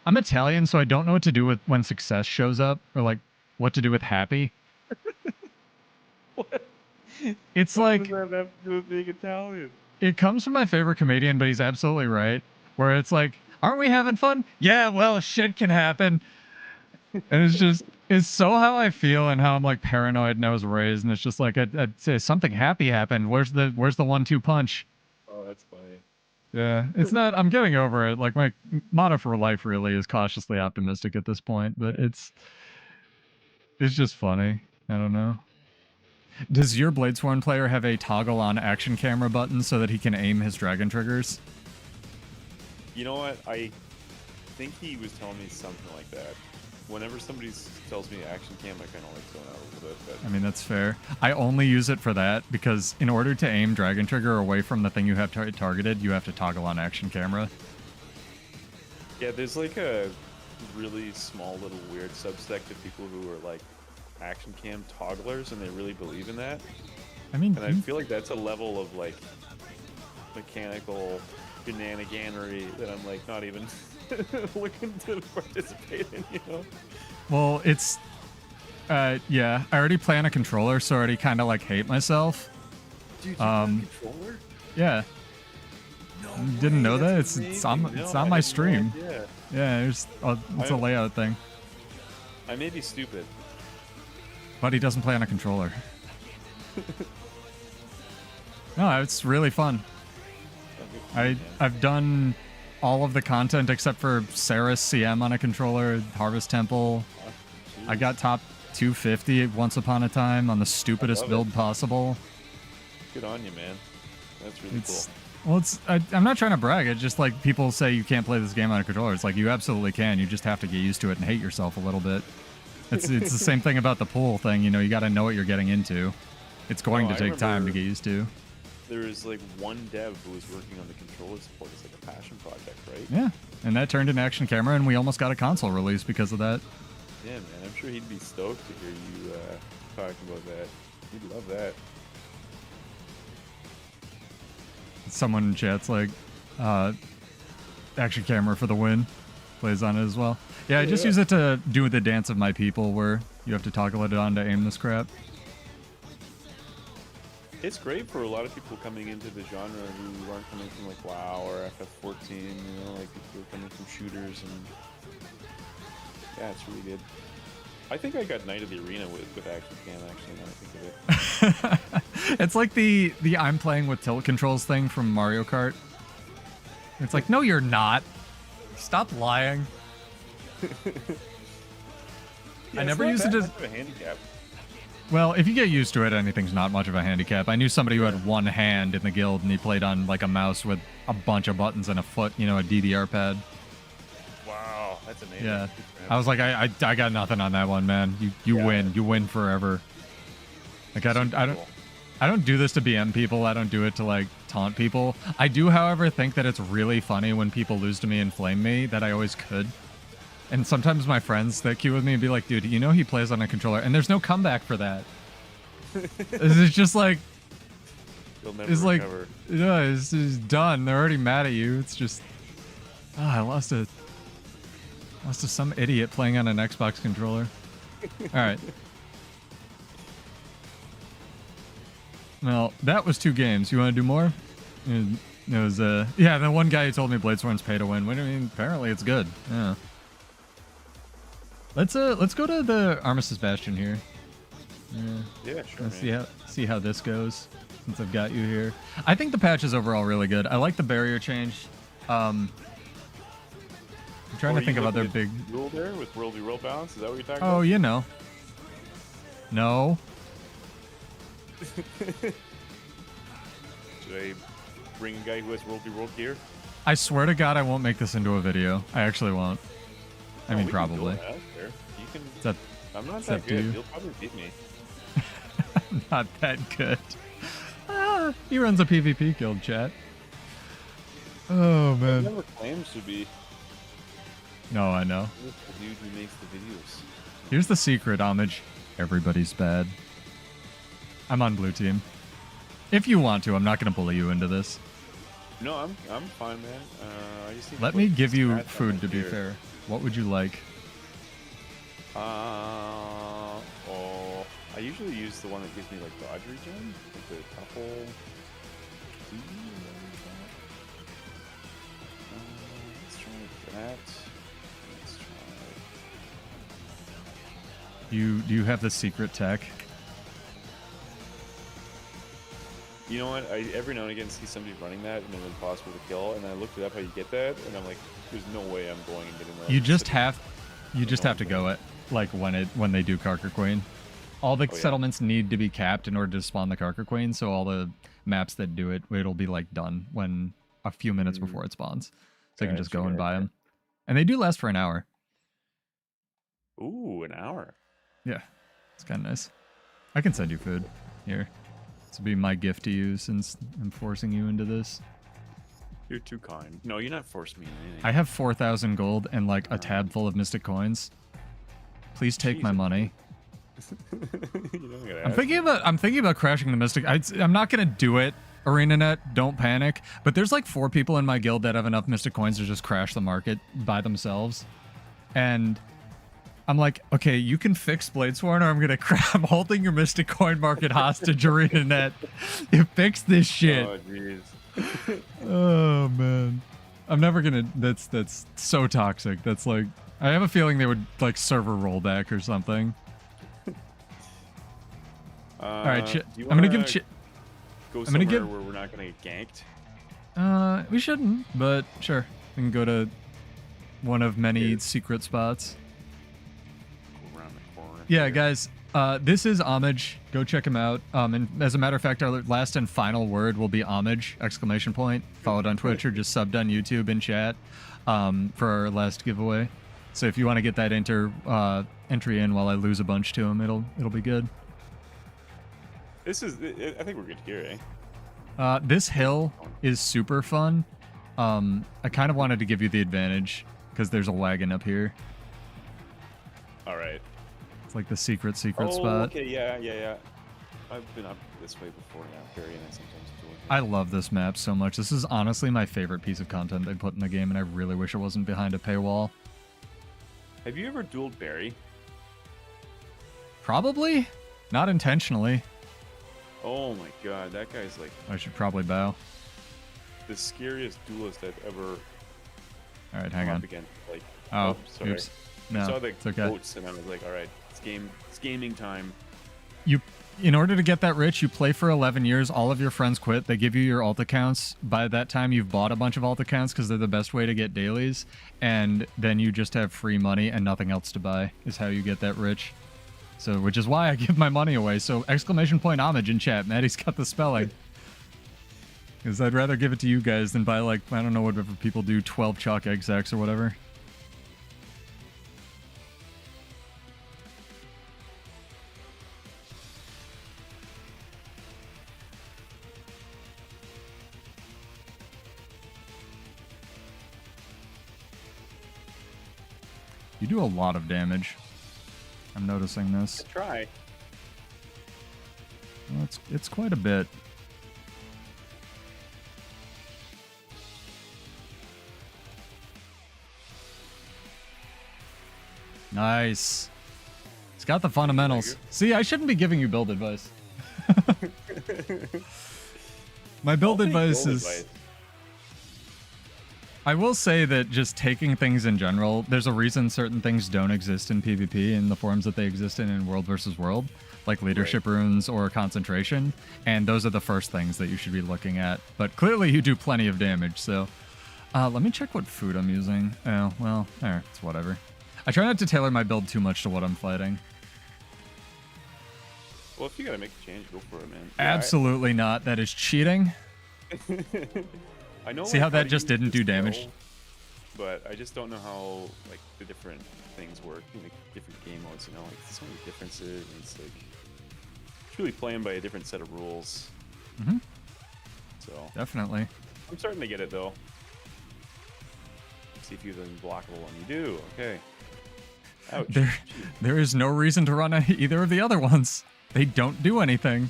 [SPEAKER 1] I'm Italian, so I don't know what to do with when success shows up, or like what to do with happy.
[SPEAKER 4] What?
[SPEAKER 1] It's
[SPEAKER 4] What
[SPEAKER 1] like
[SPEAKER 4] does that have to do with being Italian?
[SPEAKER 1] it comes from my favorite comedian, but he's absolutely right. where it's like, aren't we having fun? Yeah, well, shit can happen. And it's just, it's so how I feel and how I'm like paranoid and I was raised. And it's just like, I'd say something happy happened. Where's the 1-2 punch?
[SPEAKER 4] Oh, that's funny.
[SPEAKER 1] Yeah, it's not, I'm getting over it. Like my motto for life really is cautiously optimistic at this point, but it's just funny. I don't know. Does your Bladesworn player have a toggle on action camera button so that he can aim his dragon triggers?
[SPEAKER 4] You know what? I think he was telling me something like that. Whenever somebody tells me action cam, I kind of like zone out a little bit. But
[SPEAKER 1] I mean, that's fair. I only use it for that because in order to aim dragon trigger away from the thing you have targeted, you have to toggle on action camera.
[SPEAKER 4] yeah, there's like a really small little weird subsect of people who are like action cam togglers, and they really believe in that.
[SPEAKER 1] I mean,
[SPEAKER 4] And I feel like that's a level of like mechanical shenaniganery that I'm like not even looking to participate in, you know?
[SPEAKER 1] well, it's, yeah, I already play on a controller, so I already kind of like hate myself.
[SPEAKER 4] Dude, you got a controller?
[SPEAKER 1] Yeah.
[SPEAKER 4] No
[SPEAKER 1] You didn't know that?
[SPEAKER 4] that's
[SPEAKER 1] It's
[SPEAKER 4] amazing.
[SPEAKER 1] it's
[SPEAKER 4] No,
[SPEAKER 1] on
[SPEAKER 4] I
[SPEAKER 1] my
[SPEAKER 4] didn't
[SPEAKER 1] stream.
[SPEAKER 4] know. Yeah.
[SPEAKER 1] Yeah, it's a layout thing.
[SPEAKER 4] I may be stupid.
[SPEAKER 1] But he doesn't play on a controller. No, it's really fun. I've done all of the content except for Sarah's CM on a controller, Harvest Temple. I got top 250 once upon a time on the stupidest build possible.
[SPEAKER 4] Good on you, man. That's really cool.
[SPEAKER 1] Well, I'm not trying to brag. It's just like people say you can't play this game on a controller. It's like you absolutely can. You just have to get used to it and hate yourself a little bit. It's the same thing about the pool thing. You know, you got to know what you're getting into. It's going to take time to get used to.
[SPEAKER 4] There was like one dev who was working on the controller support. It's like a passion project, right?
[SPEAKER 1] Yeah, and that turned into action camera, and we almost got a console release because of that.
[SPEAKER 4] Yeah, man. I'm sure he'd be stoked to hear you talking about that. He'd love that.
[SPEAKER 1] Someone in chat's like, action camera for the win. Plays on it as well. Yeah, I just use it to do the dance of my people where you have to toggle it on to aim this crap.
[SPEAKER 4] It's great for a lot of people coming into the genre who aren't coming from like WoW or FF14, you know, like people who are coming from shooters, and yeah, it's really good. I think I got Knight of the Arena with Action Cam, actually, now I think of it.
[SPEAKER 1] It's like the I'm playing with tilt controls thing from Mario Kart. It's like, no, you're not. Stop lying.
[SPEAKER 4] Yeah,
[SPEAKER 1] I never
[SPEAKER 4] it's
[SPEAKER 1] used
[SPEAKER 4] not
[SPEAKER 1] it
[SPEAKER 4] that
[SPEAKER 1] as...
[SPEAKER 4] much of a handicap.
[SPEAKER 1] Well, if you get used to it, anything's not much of a handicap. I knew somebody who had one hand in the guild, and he played on like a mouse with a bunch of buttons and a foot, you know, a DDR pad.
[SPEAKER 4] Wow, that's amazing.
[SPEAKER 1] Yeah. I was like, I got nothing on that one, man. You win. You win forever. Like, I don't do this to BM people. I don't do it to like taunt people. I do, however, think that it's really funny when people lose to me and flame me, that I always could. And sometimes my friends that queue with me and be like, dude, you know he plays on a controller, and there's no comeback for that. It's just like,
[SPEAKER 4] You'll never
[SPEAKER 1] it's like,
[SPEAKER 4] recover.
[SPEAKER 1] yeah, it's done. They're already mad at you. It's just, I lost to some idiot playing on an Xbox controller. All right. Well, that was 2 games. You want to do more? It was, yeah, the one guy who told me Bladesworn's pay to win. What do you mean? Apparently it's good. Yeah. Let's go to the Armistice Bastion here.
[SPEAKER 4] Yeah, sure.
[SPEAKER 1] Let's see how this goes since I've got you here. I think the patch is overall really good. I like the barrier change. I'm trying to think of other big
[SPEAKER 4] rule there with world v world balance. Is that what you're talking
[SPEAKER 1] Oh,
[SPEAKER 4] about?
[SPEAKER 1] you know. No.
[SPEAKER 4] Should I bring a guy who has world v world gear?
[SPEAKER 1] I swear to God, I won't make this into a video. I actually won't. I mean,
[SPEAKER 4] we can
[SPEAKER 1] probably.
[SPEAKER 4] go out there. You can.
[SPEAKER 1] It's up,
[SPEAKER 4] I'm not
[SPEAKER 1] it's
[SPEAKER 4] that
[SPEAKER 1] up to
[SPEAKER 4] good.
[SPEAKER 1] you.
[SPEAKER 4] You'll probably beat me.
[SPEAKER 1] Not that good. He runs a PvP guild, chat. Oh, man.
[SPEAKER 4] Never claims to be.
[SPEAKER 1] No, I know.
[SPEAKER 4] Who's the dude who makes the videos?
[SPEAKER 1] Here's the secret, Homage. Everybody's bad. I'm on blue team. If you want to, I'm not going to bully you into this.
[SPEAKER 4] No, I'm fine, man. I just need to
[SPEAKER 1] Let
[SPEAKER 4] put
[SPEAKER 1] me give you
[SPEAKER 4] stats on
[SPEAKER 1] food
[SPEAKER 4] my
[SPEAKER 1] to be
[SPEAKER 4] gear.
[SPEAKER 1] fair. What would you like?
[SPEAKER 4] I usually use the one that gives me like dodge regen, like the couple.
[SPEAKER 1] Do you have the secret tech?
[SPEAKER 4] You know what? I every now and again see somebody running that and then impossible to kill, and then I looked it up how you get that, and I'm like, there's no way I'm going and getting that.
[SPEAKER 1] You just have to go it like when they do Carker Queen. All the settlements need to be capped in order to spawn the Carker Queen, so all the maps that do it, it'll be like done when a few minutes before it spawns. So you can just go and buy them. And they do last for an hour.
[SPEAKER 4] Ooh, an hour.
[SPEAKER 1] Yeah, it's kind of nice. I can send you food here. This will be my gift to you since I'm forcing you into this.
[SPEAKER 4] You're too kind. No, you're not forcing me into anything.
[SPEAKER 1] I have 4,000 gold and like a tab full of mystic coins. Please take my money. I'm thinking about crashing the mystic. I'm not gonna do it. ArenaNet, don't panic. But there's like 4 people in my guild that have enough mystic coins to just crash the market by themselves, and I'm like, okay, you can fix Bladesworn, or I'm holding your mystic coin market hostage, ArenaNet. You fix this shit.
[SPEAKER 4] Oh jeez.
[SPEAKER 1] Oh man, I'm never gonna. That's so toxic. That's like, I have a feeling they would like server rollback or something. All right, I'm gonna give.
[SPEAKER 4] Go somewhere where we're not gonna get ganked.
[SPEAKER 1] We shouldn't, but sure, we can go to one of many secret spots.
[SPEAKER 4] Go around the corner.
[SPEAKER 1] Yeah, guys. This is Homage. Go check him out. And as a matter of fact, our last and final word will be Homage! ! Followed on Twitch or just subbed on YouTube in chat for our last giveaway. So if you want to get that entry in while I lose a bunch to him, it'll be good.
[SPEAKER 4] I think we're good here, eh?
[SPEAKER 1] This hill is super fun. I kind of wanted to give you the advantage because there's a wagon up here.
[SPEAKER 4] All right.
[SPEAKER 1] It's like the secret spot.
[SPEAKER 4] Okay, yeah. I've been up this way before. Yeah, very nice sometimes too.
[SPEAKER 1] I love this map so much. This is honestly my favorite piece of content they put in the game, and I really wish it wasn't behind a paywall.
[SPEAKER 4] Have you ever dueled Barry?
[SPEAKER 1] Probably. Not intentionally.
[SPEAKER 4] Oh my god, that guy's like...
[SPEAKER 1] I should probably bow.
[SPEAKER 4] The scariest duelist I've ever...
[SPEAKER 1] Alright, hang on.
[SPEAKER 4] Again. Like,
[SPEAKER 1] oh,
[SPEAKER 4] sorry.
[SPEAKER 1] Oops. No,
[SPEAKER 4] I saw the
[SPEAKER 1] it's okay.
[SPEAKER 4] quotes and I was like, alright, it's gaming time.
[SPEAKER 1] In order to get that rich, you play for 11 years, all of your friends quit, they give you your alt accounts. By that time, you've bought a bunch of alt accounts because they're the best way to get dailies, and then you just have free money and nothing else to buy, is how you get that rich. So, which is why I give my money away. So, !homage in chat. Maddie's got the spelling. Because I'd rather give it to you guys than buy, like, I don't know, whatever people do, 12 chalk egg sacks or whatever. You do a lot of damage. I'm noticing this.
[SPEAKER 4] I try.
[SPEAKER 1] Well, it's quite a bit. Nice. It's got the fundamentals. See, I shouldn't be giving you build advice. My build advice is... I will say that just taking things in general, there's a reason certain things don't exist in PvP in the forms that they exist in World versus World, like leadership runes or concentration, and those are the first things that you should be looking at. But clearly you do plenty of damage, so... let me check what food I'm using. Oh, well, it's whatever. I try not to tailor my build too much to what I'm fighting.
[SPEAKER 4] Well, if you gotta make a change, go for it, man.
[SPEAKER 1] Absolutely not. That is cheating.
[SPEAKER 4] I know.
[SPEAKER 1] See how that just didn't do damage?
[SPEAKER 4] But I just don't know how like the different things work, like different game modes. You know, like there's so many differences. And it's like it's really playing by a different set of rules.
[SPEAKER 1] Mm-hmm.
[SPEAKER 4] So
[SPEAKER 1] definitely.
[SPEAKER 4] I'm starting to get it though. See if you're unblockable, and you do. Okay. Ouch.
[SPEAKER 1] There is no reason to run either of the other ones. They don't do anything.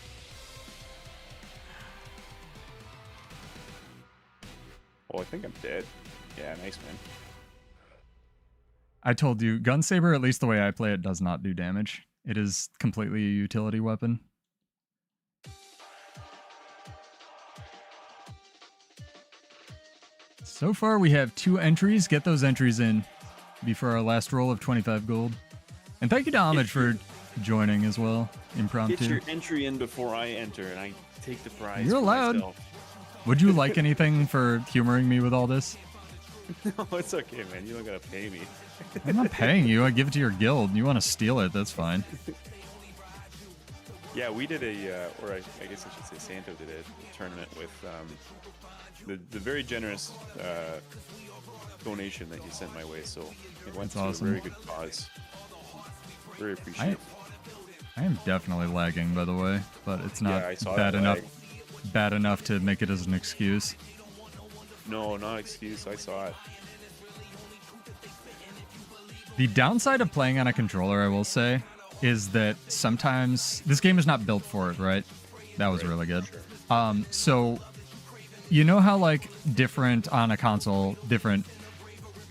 [SPEAKER 4] Oh, I think I'm dead. Yeah, nice, man.
[SPEAKER 1] I told you, Gunsaber, at least the way I play it, does not do damage. It is completely a utility weapon. So far, we have 2 entries. Get those entries in before our last roll of 25 gold. And thank you to Homage for joining as well,
[SPEAKER 4] Get
[SPEAKER 1] impromptu.
[SPEAKER 4] your entry in before I enter, and I take the prize.
[SPEAKER 1] You're
[SPEAKER 4] for
[SPEAKER 1] allowed.
[SPEAKER 4] myself.
[SPEAKER 1] Would you like anything for humoring me with all this?
[SPEAKER 4] No, it's okay, man. You don't gotta pay me.
[SPEAKER 1] I'm not paying you. I give it to your guild. You want to steal it? That's fine.
[SPEAKER 4] Yeah, we did or I guess I should say Santo did a tournament with the very generous donation that you sent my way. So it went
[SPEAKER 1] That's
[SPEAKER 4] to
[SPEAKER 1] awesome.
[SPEAKER 4] a very good cause. Very appreciative.
[SPEAKER 1] I am definitely lagging, by the way, but it's not
[SPEAKER 4] Yeah, I saw
[SPEAKER 1] bad
[SPEAKER 4] that
[SPEAKER 1] enough.
[SPEAKER 4] lag.
[SPEAKER 1] Bad enough to make it as an excuse.
[SPEAKER 4] No, not excuse. I saw it.
[SPEAKER 1] The downside of playing on a controller, I will say, is that sometimes this game is not built for it, right? That was really good.
[SPEAKER 4] Sure.
[SPEAKER 1] So you know how like different on a console, different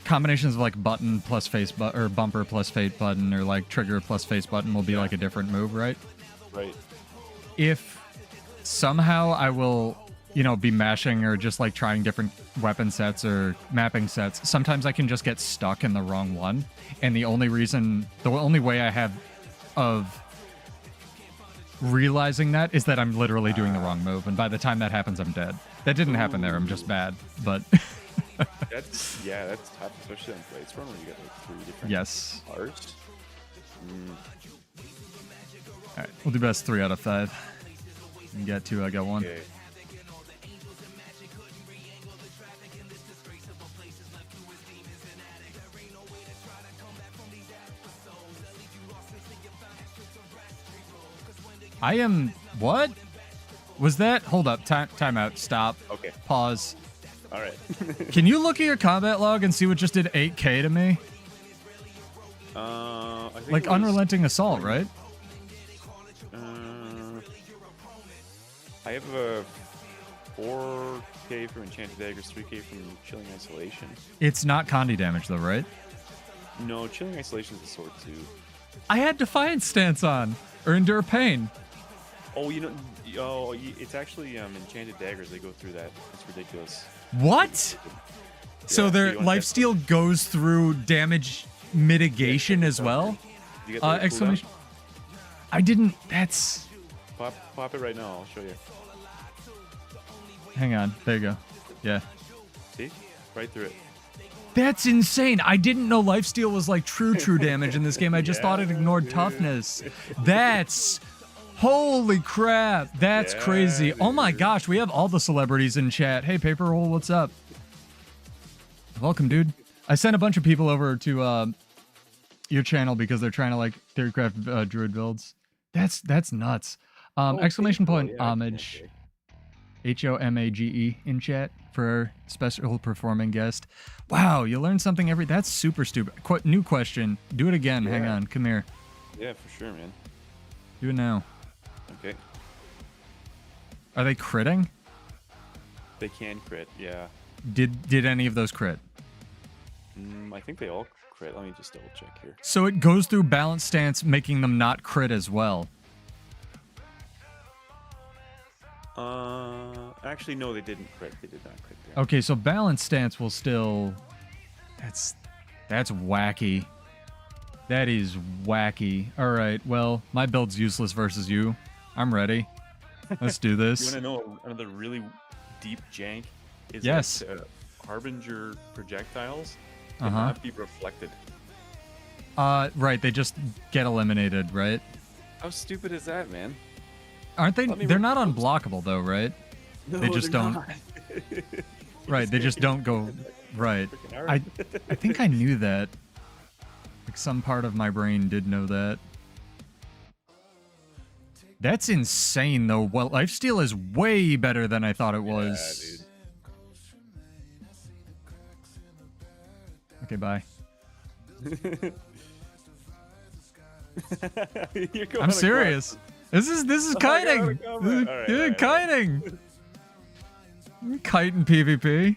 [SPEAKER 1] combinations of like button plus face or bumper plus face button or like trigger plus face button will be like a different move, right?
[SPEAKER 4] Right.
[SPEAKER 1] If somehow I will, be mashing or just like trying different weapon sets or mapping sets, sometimes I can just get stuck in the wrong one. And the only way I have of realizing that is that I'm literally doing the wrong move. And by the time that happens, I'm dead. That didn't happen there. I'm just bad. But
[SPEAKER 4] That's tough, especially on Blades Run when you get like 3 different
[SPEAKER 1] yes.
[SPEAKER 4] parts.
[SPEAKER 1] All right. We'll do best 3 out of 5. You get 2, I got 1.
[SPEAKER 4] Okay.
[SPEAKER 1] I am... What? Was that... Hold up. Time out. Stop.
[SPEAKER 4] Okay.
[SPEAKER 1] Pause.
[SPEAKER 4] All right.
[SPEAKER 1] Can you look at your combat log and see what just did 8k to me?
[SPEAKER 4] I think
[SPEAKER 1] Like
[SPEAKER 4] it was,
[SPEAKER 1] unrelenting assault, right?
[SPEAKER 4] I have a 4k from Enchanted Daggers, 3k from Chilling Isolation.
[SPEAKER 1] It's not Condi damage though, right?
[SPEAKER 4] No, Chilling Isolation is a sword too.
[SPEAKER 1] I had Defiance stance on. Or Endure Pain.
[SPEAKER 4] Oh, it's actually Enchanted Daggers. They go through that. It's ridiculous.
[SPEAKER 1] What? So
[SPEAKER 4] Yeah,
[SPEAKER 1] their
[SPEAKER 4] you want that-
[SPEAKER 1] lifesteal goes through damage mitigation as well?
[SPEAKER 4] You get the cooldown?
[SPEAKER 1] Exclamation. I didn't... That's...
[SPEAKER 4] Pop it right now. I'll show you.
[SPEAKER 1] Hang on. There you go. Yeah.
[SPEAKER 4] See? Right through it.
[SPEAKER 1] That's insane. I didn't know lifesteal was like true damage in this game. I just thought it ignored toughness. That's... Holy crap. That's
[SPEAKER 4] Yeah,
[SPEAKER 1] crazy. Oh my
[SPEAKER 4] dude.
[SPEAKER 1] gosh. We have all the celebrities in chat. Hey, Paper Roll, what's up? Welcome, dude. I sent a bunch of people over to your channel because they're trying to like theorycraft druid builds. That's nuts. Exclamation point
[SPEAKER 4] yeah,
[SPEAKER 1] homage.
[SPEAKER 4] okay.
[SPEAKER 1] HOMAGE in chat for our special performing guest. Wow, you learn something every... That's super stupid. New question. Do it again. Hang
[SPEAKER 4] Yeah.
[SPEAKER 1] on. Come here.
[SPEAKER 4] Yeah, for sure, man.
[SPEAKER 1] Do it now.
[SPEAKER 4] Okay.
[SPEAKER 1] Are they critting?
[SPEAKER 4] They can crit, yeah.
[SPEAKER 1] Did any of those crit?
[SPEAKER 4] I think they all crit. Let me just double check here.
[SPEAKER 1] So it goes through balance stance, making them not crit as well.
[SPEAKER 4] Actually, no, they didn't crit. They did not crit there.
[SPEAKER 1] Okay, so balance stance will still... That's wacky. That is wacky. All right, well, my build's useless versus you. I'm ready. Let's do
[SPEAKER 4] You
[SPEAKER 1] this.
[SPEAKER 4] want to know another really deep jank? Is
[SPEAKER 1] Yes.
[SPEAKER 4] that, Harbinger projectiles
[SPEAKER 1] Uh-huh.
[SPEAKER 4] cannot be reflected.
[SPEAKER 1] Right, they just get eliminated, right?
[SPEAKER 4] How stupid is that, man?
[SPEAKER 1] Aren't they?
[SPEAKER 4] Let me
[SPEAKER 1] They're not unblockable though, right?
[SPEAKER 4] No,
[SPEAKER 1] They just
[SPEAKER 4] they're
[SPEAKER 1] don't-
[SPEAKER 4] not.
[SPEAKER 1] Right, they just don't go right.
[SPEAKER 4] Freaking
[SPEAKER 1] I
[SPEAKER 4] hard.
[SPEAKER 1] I think I knew that. Like some part of my brain did know that. That's insane though. Well, lifesteal is way better than I thought it was. Okay, bye.
[SPEAKER 4] dude. You're going
[SPEAKER 1] I'm
[SPEAKER 4] across
[SPEAKER 1] serious. This is
[SPEAKER 4] Oh,
[SPEAKER 1] kiting.
[SPEAKER 4] God,
[SPEAKER 1] This is-
[SPEAKER 4] alright,
[SPEAKER 1] yeah,
[SPEAKER 4] alright,
[SPEAKER 1] kiting. Kiting PvP.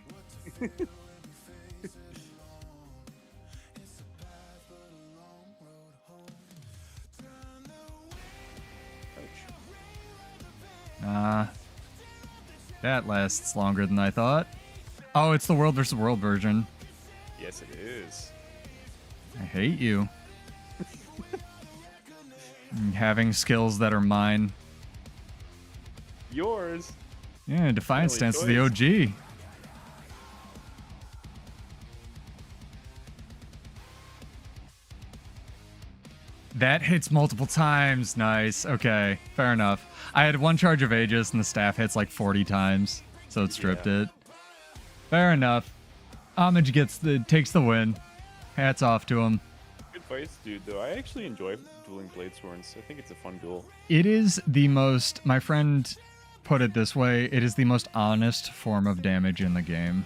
[SPEAKER 1] That lasts longer than I thought. Oh, it's the world versus world version.
[SPEAKER 4] Yes, it is.
[SPEAKER 1] I hate you. Having skills that are mine.
[SPEAKER 4] Yours.
[SPEAKER 1] Yeah, Defiant
[SPEAKER 4] Really
[SPEAKER 1] Stance is the OG. That hits multiple times. Nice. Okay, fair enough. I had one charge of Aegis and the staff hits like 40 times, so it stripped it. Fair enough. Homage takes the win. Hats off to him.
[SPEAKER 4] Good fights, dude, though. I actually enjoy dueling Bladesworns. I think it's a fun duel.
[SPEAKER 1] It is the most, my friend put it this way, it is the most honest form of damage in the game.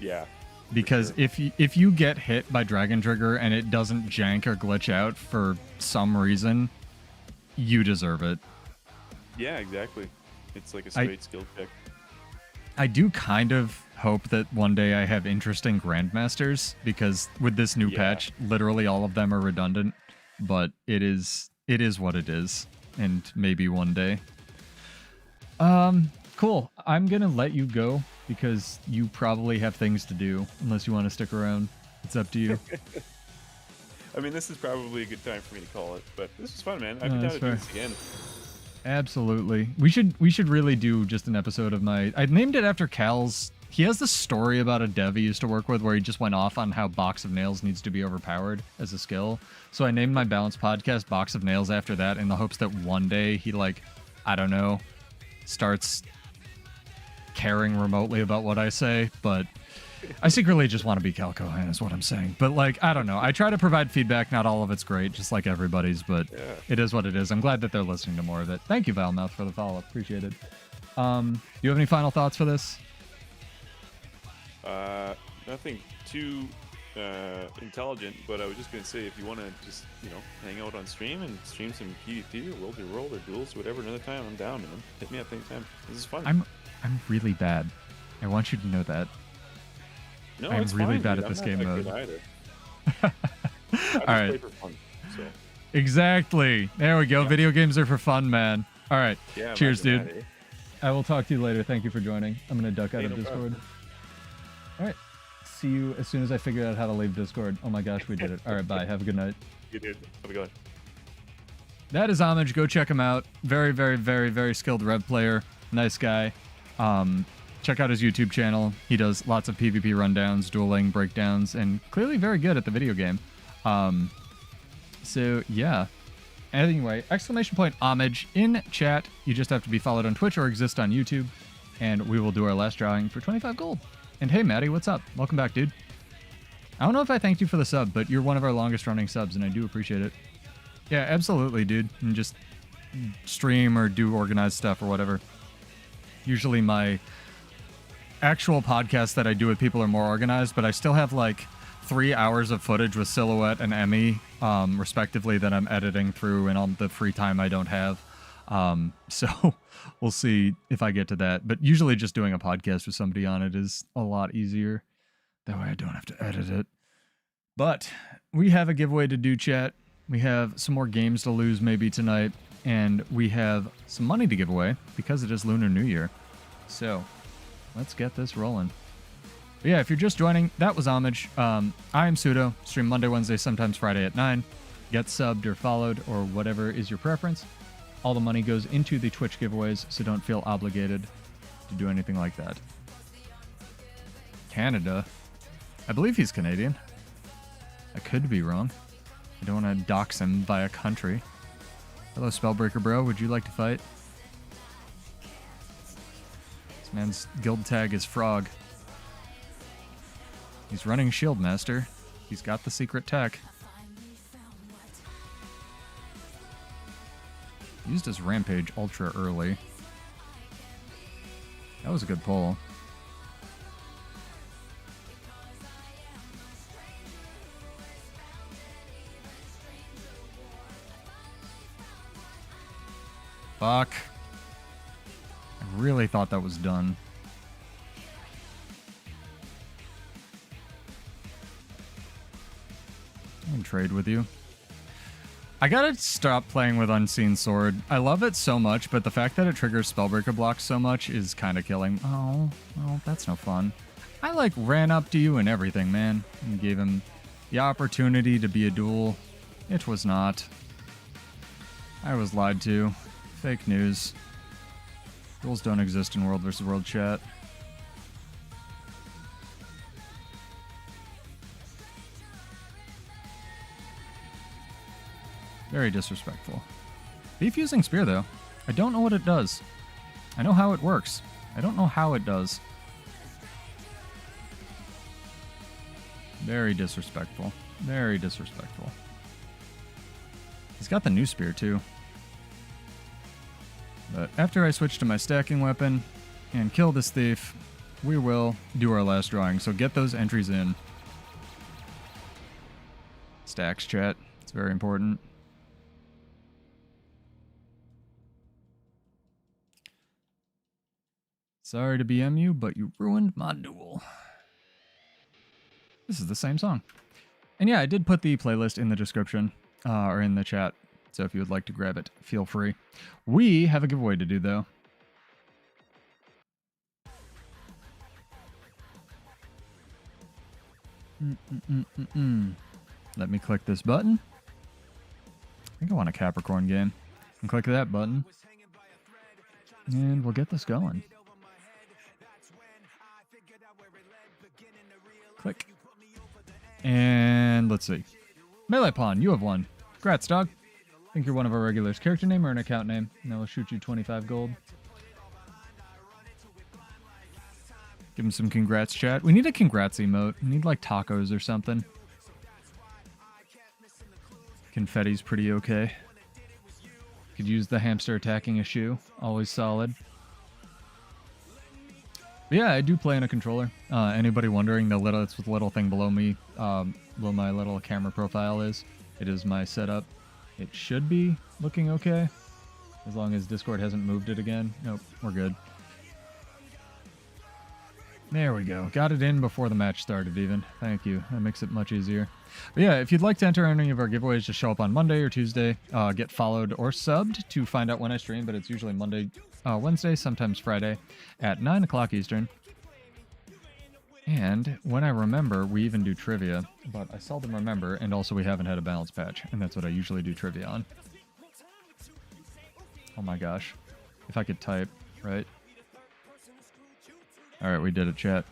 [SPEAKER 4] Yeah.
[SPEAKER 1] Because
[SPEAKER 4] sure.
[SPEAKER 1] if you get hit by Dragon Trigger and it doesn't jank or glitch out for some reason, you deserve it.
[SPEAKER 4] Yeah, exactly. It's like a straight skill check.
[SPEAKER 1] I do kind of hope that one day I have interesting Grandmasters, because with this new patch, literally all of them are redundant, but it is what it is, and maybe one day. Cool. I'm gonna let you go because you probably have things to do, unless you want to stick around. It's up to you.
[SPEAKER 4] I mean, this is probably a good time for me to call it, but this is fun, man. I'd be down to do this again.
[SPEAKER 1] Absolutely. We should really do just an episode of I named it after Cal's. He has this story about a dev he used to work with where he just went off on how Box of Nails needs to be overpowered as a skill. So I named my Balance podcast Box of Nails after that in the hopes that one day he, like, I don't know, starts caring remotely about what I say, but I secretly just want to be Cal Cohan is what I'm saying. But, like, I don't know. I try to provide feedback. Not all of it's great, just like everybody's, but it is what it is. I'm glad that they're listening to more of it. Thank you, Valmouth, for the follow-up. Appreciate it. Do you have any final thoughts for this?
[SPEAKER 4] Nothing too intelligent, but I was just going to say, if you want to just, hang out on stream and stream some PvP or World to World or duels or whatever another time, I'm down, man. Hit me up anytime. This is fun.
[SPEAKER 1] I'm really bad. I want you to know that.
[SPEAKER 4] No,
[SPEAKER 1] I'm
[SPEAKER 4] it's
[SPEAKER 1] really
[SPEAKER 4] fine,
[SPEAKER 1] bad
[SPEAKER 4] dude.
[SPEAKER 1] at this
[SPEAKER 4] I'm
[SPEAKER 1] game
[SPEAKER 4] not that
[SPEAKER 1] mode.
[SPEAKER 4] good either. I just play for fun, so.
[SPEAKER 1] Exactly. There we go.
[SPEAKER 4] Yeah.
[SPEAKER 1] Video games are for fun, man. All right.
[SPEAKER 4] Yeah,
[SPEAKER 1] cheers, dude.
[SPEAKER 4] that, eh?
[SPEAKER 1] I will talk to you later. Thank you for joining. I'm going to duck out of
[SPEAKER 4] no
[SPEAKER 1] Discord.
[SPEAKER 4] problem.
[SPEAKER 1] All right. See you as soon as I figure out how to leave Discord. Oh my gosh, we did it. All right, bye. Have a good night.
[SPEAKER 4] You did. Have a good one.
[SPEAKER 1] That is Homage. Go check him out. Very, very, very, very skilled Rev player. Nice guy. Check out his YouTube channel. He does lots of PvP rundowns, dueling, breakdowns, and clearly very good at the video game. So, yeah. Anyway, ! Homage in chat. You just have to be followed on Twitch or exist on YouTube, and we will do our last drawing for 25 gold. And hey, Maddie, what's up? Welcome back, dude. I don't know if I thanked you for the sub, but you're one of our longest running subs, and I do appreciate it. Yeah, absolutely, dude. And just stream or do organized stuff or whatever. Usually my actual podcasts that I do with people are more organized, but I still have like 3 hours of footage with Silhouette and Emmy, respectively, that I'm editing through in all the free time I don't have. So we'll see if I get to that. But usually just doing a podcast with somebody on it is a lot easier. That way I don't have to edit it. But we have a giveaway to do, chat. We have some more games to lose maybe tonight. And we have some money to give away because it is Lunar New Year. So let's get this rolling. But yeah, if you're just joining, that was Homage. I am Pseudo. Stream Monday, Wednesday, sometimes Friday at 9. Get subbed or followed or whatever is your preference. All the money goes into the Twitch giveaways, so don't feel obligated to do anything like that. Canada? I believe he's Canadian. I could be wrong. I don't want to dox him via country. Hello, Spellbreaker bro. Would you like to fight? This man's guild tag is Frog. He's running Shield Master. He's got the secret tech. Used his Rampage ultra early. That was a good pull. Fuck. I really thought that was done. I can trade with you. I gotta stop playing with Unseen Sword. I love it so much, but the fact that it triggers Spellbreaker blocks so much is kind of killing. Oh, well, that's no fun. I, like, ran up to you and everything, man. And gave him the opportunity to be a duel. It was not. I was lied to. Fake news. Rules don't exist in World vs. World chat. Very disrespectful. Beef using spear, though. I don't know what it does. I know how it works. I don't know how it does. Very disrespectful. Very disrespectful. He's got the new spear, too. But after I switch to my stacking weapon and kill this thief, we will do our last drawing. So get those entries in. Stacks, chat. It's very important. Sorry to BM you, but you ruined my duel. This is the same song. And yeah, I did put the playlist in the description, or in the chat. So if you would like to grab it, feel free. We have a giveaway to do, though. Let me click this button. I think I want a Capricorn game. And click that button. And we'll get this going. Click. And let's see. Melee Pawn, you have won. Congrats, dog. I think you're one of our regulars. Character name or an account name? And we'll shoot you 25 gold. Give him some congrats, chat. We need a congrats emote. We need like tacos or something. Confetti's pretty okay. Could use the hamster attacking a shoe. Always solid. But yeah, I do play in a controller. Anybody wondering, it's the little thing below me, below my little camera profile is. It is my setup. It should be looking okay. As long as Discord hasn't moved it again. Nope, we're good. There we go. Got it in before the match started even. Thank you. That makes it much easier. But yeah, if you'd like to enter any of our giveaways, just show up on Monday or Tuesday. Get followed or subbed to find out when I stream, but it's usually Monday, Wednesday, sometimes Friday at 9 o'clock Eastern. And when I remember, we even do trivia, but I seldom remember, and also we haven't had a balance patch, and that's what I usually do trivia on. Oh my gosh. If I could type, right? Alright, we did it, chat.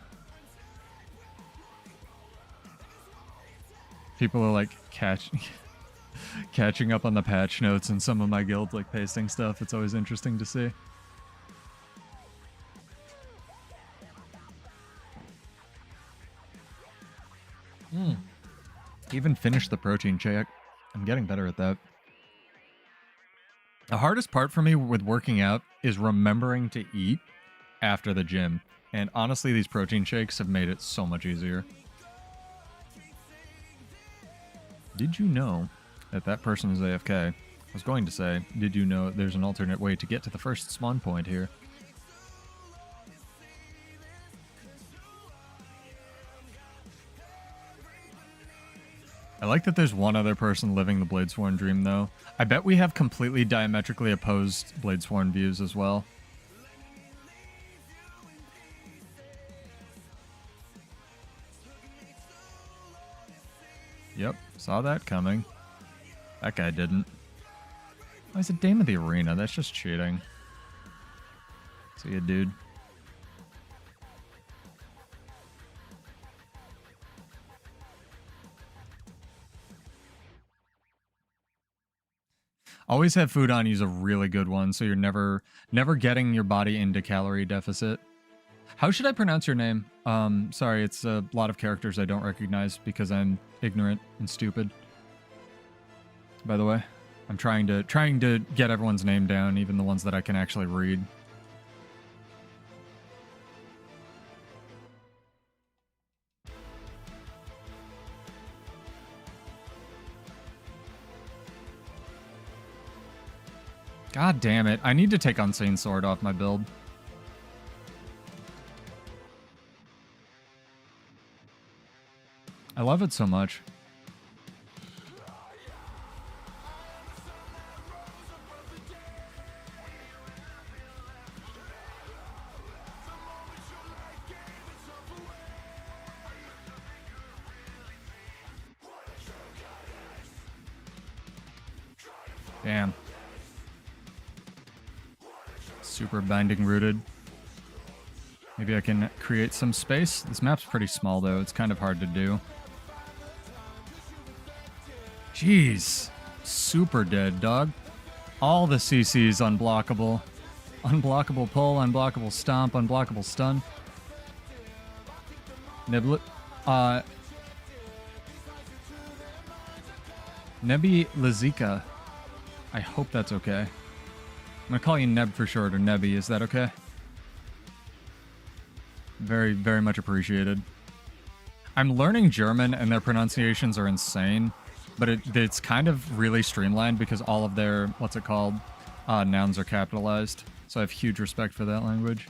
[SPEAKER 1] People are like catching up on the patch notes in some of my guilds, like pasting stuff. It's always interesting to see. Even finished the protein shake. I'm getting better at that. The hardest part for me with working out is remembering to eat after the gym. And honestly, these protein shakes have made it so much easier. Did you know that that person is AFK? I was going to say, did you know there's an alternate way to get to the first spawn point here? I like that there's one other person living the Bladesworn dream, though. I bet we have completely diametrically opposed Bladesworn views as well. Yep, saw that coming. That guy didn't. Oh, he's a Dame of the Arena. That's just cheating. See ya, dude. Always have food on you is a really good one, so you're never getting your body into calorie deficit. How should I pronounce your name? Sorry, it's a lot of characters I don't recognize because I'm ignorant and stupid. By the way, I'm trying to get everyone's name down, even the ones that I can actually read. God damn it. I need to take Unseen Sword off my build. I love it so much. Damn. Super binding rooted. Maybe I can create some space. This map's pretty small though. It's kind of hard to do. Jeez. Super dead, dog. All the CC's unblockable. Unblockable pull, unblockable stomp, unblockable stun. Niblet. Nebi Lazika. I hope that's okay. I'm gonna call you Neb for short, or Nebi. Is that okay? Very, very much appreciated. I'm learning German, and their pronunciations are insane, but it's kind of really streamlined because all of their, what's it called, nouns are capitalized. So I have huge respect for that language.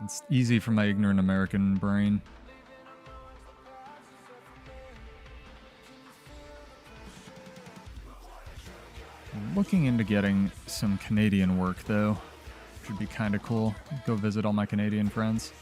[SPEAKER 1] It's easy for my ignorant American brain. I'm looking into getting some Canadian work, though. Should be kind of cool. Go visit all my Canadian friends.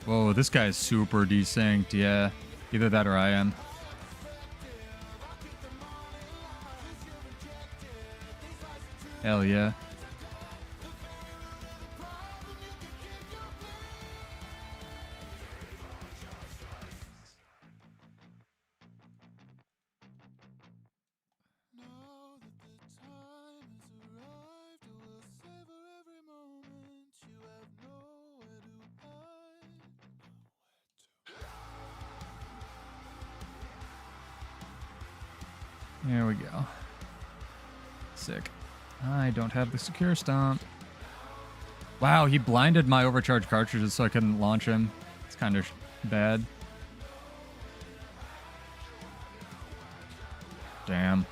[SPEAKER 1] Whoa, this guy is super desynced. Yeah, either that or I am. Hell yeah. There we go. Sick. I don't have the secure stomp. Wow, he blinded my overcharged cartridges so I couldn't launch him. It's kind of bad. Damn.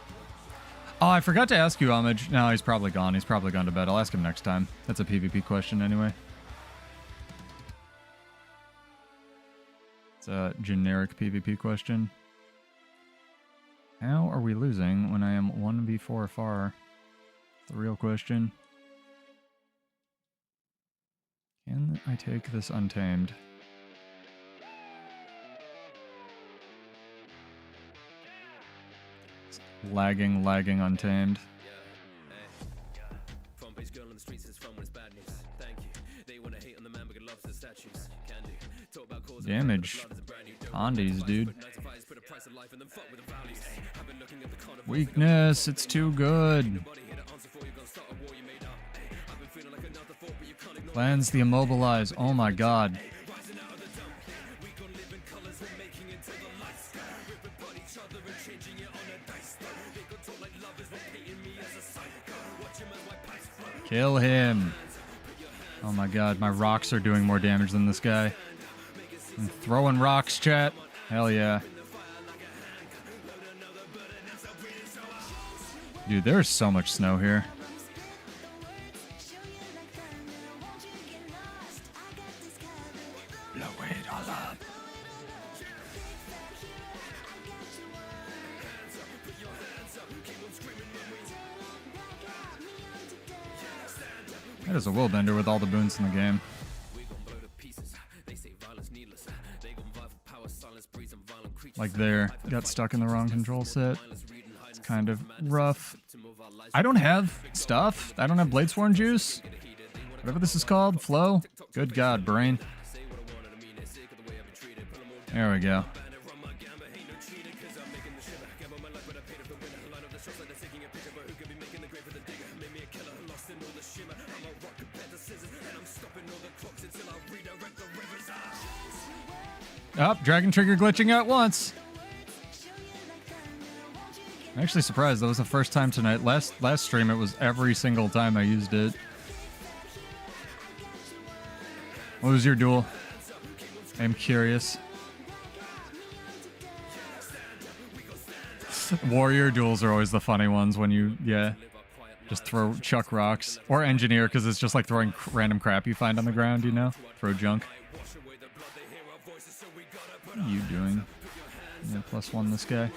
[SPEAKER 1] Oh, I forgot to ask you, Homage. No, he's probably gone. He's probably gone to bed. I'll ask him next time. That's a PvP question anyway. It's a generic PvP question. How are we losing when I am 1v4 far? The real question. Can I take this untamed? It's lagging untamed. Damage. Condies, dude. Weakness, it's too good. Lands the immobilize. Oh my god. Kill him. Oh my god, my rocks are doing more damage than this guy. I'm throwing rocks, chat. Hell yeah. Dude, there's so much snow here. Blow it all up. That is a willbender with all the boons in the game. Like there, got stuck in the wrong control set. It's kind of rough. I don't have stuff. I don't have Bladesworn juice. Whatever this is called. Flow. Good god, brain. There we go. Oh, Dragon Trigger glitching out once. I'm actually surprised. That was the first time tonight. Last stream, it was every single time I used it. What was your duel? I'm curious. Warrior duels are always the funny ones when you, yeah, just chuck rocks. Or engineer, because it's just like throwing random crap you find on the ground, you know? Throw junk. What are you doing? Yeah, +1 this guy.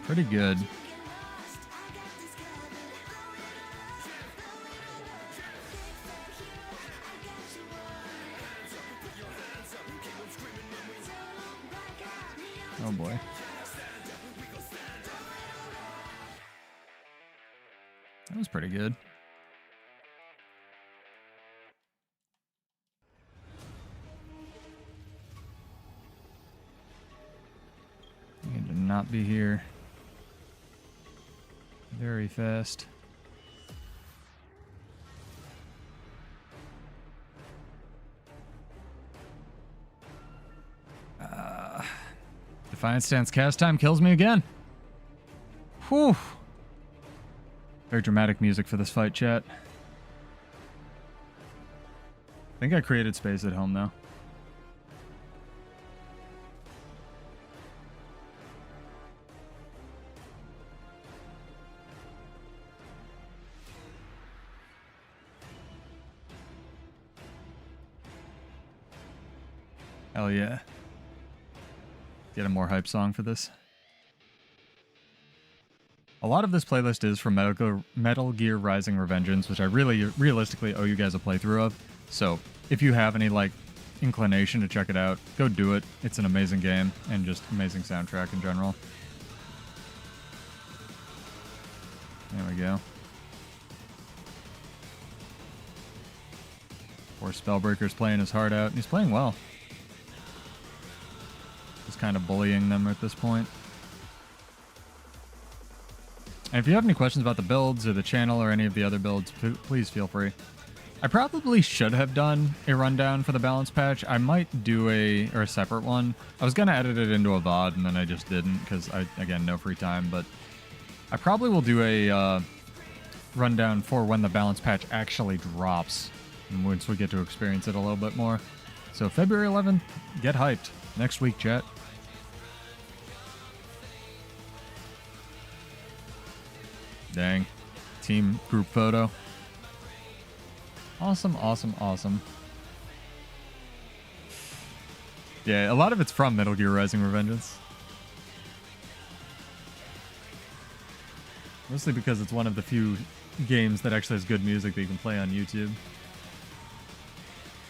[SPEAKER 1] Pretty good. Oh boy. That was pretty good. I need to not be here very fast. Defiant Stance cast time kills me again. Whew. Very dramatic music for this fight, chat. I think I created space at home, though. Hell yeah. Get a more hype song for this. A lot of this playlist is from Metal Gear Rising Revengeance, which I realistically owe you guys a playthrough of. So if you have any like inclination to check it out, go do it. It's an amazing game and just amazing soundtrack in general. There we go. Poor Spellbreaker's playing his heart out, and he's playing well. Just kind of bullying them at this point. And if you have any questions about the builds or the channel or any of the other builds, please feel free. I probably should have done a rundown for the balance patch. I might do a separate one. I was going to edit it into a VOD, and then I just didn't because, again, no free time. But I probably will do a rundown for when the balance patch actually drops, and once we get to experience it a little bit more. So February 11th, get hyped. Next week, chat. Dang. Team group photo. Awesome, awesome, awesome. Yeah, a lot of it's from Metal Gear Rising Revengeance. Mostly because it's one of the few games that actually has good music that you can play on YouTube.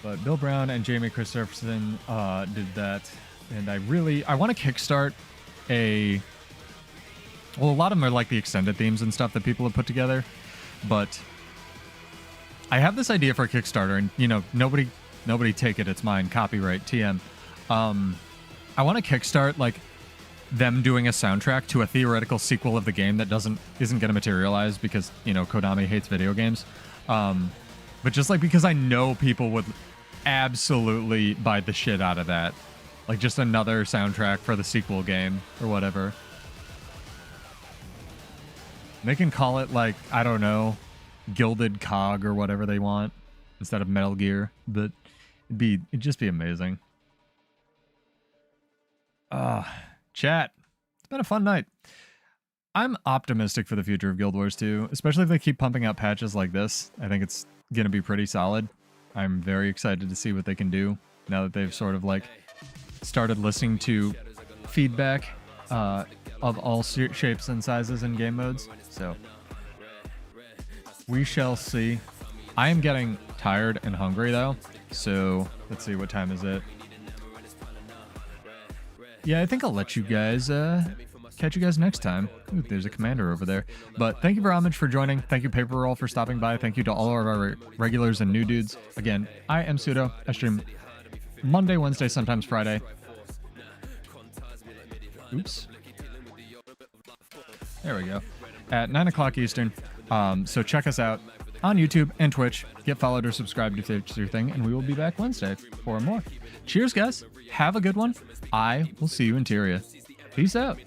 [SPEAKER 1] But Bill Brown and Jamie Christopherson did that. And I want to kickstart a... Well, a lot of them are like the extended themes and stuff that people have put together. But I have this idea for a Kickstarter, and, you know, nobody take it. It's mine. Copyright. TM. I want to kickstart, like, them doing a soundtrack to a theoretical sequel of the game that isn't going to materialize because, you know, Konami hates video games. But just, like, because I know people would absolutely buy the shit out of that. Like, just another soundtrack for the sequel game or whatever. They can call it, like, I don't know, Gilded Cog or whatever they want instead of Metal Gear, but it'd just be amazing. Chat, it's been a fun night. I'm optimistic for the future of Guild Wars 2, especially if they keep pumping out patches like this. I think it's going to be pretty solid. I'm very excited to see what they can do now that they've sort of, like, started listening to feedback of all shapes and sizes and game modes. So we shall see. I am getting tired and hungry though, so let's see, what time is it? Yeah, I think I'll let you guys catch you guys next time. Ooh, there's a commander over there. But thank you for Homage for joining. Thank you Paper Roll for stopping by. Thank you to all of our regulars and new dudes. Again, I am Pseudo. I stream Monday, Wednesday, sometimes Friday. Oops. There we go. At 9 o'clock Eastern. So check us out on YouTube and Twitch. Get followed or subscribed if it's your thing, and we will be back Wednesday for more. Cheers, guys. Have a good one. I will see you in Tyria. Peace out.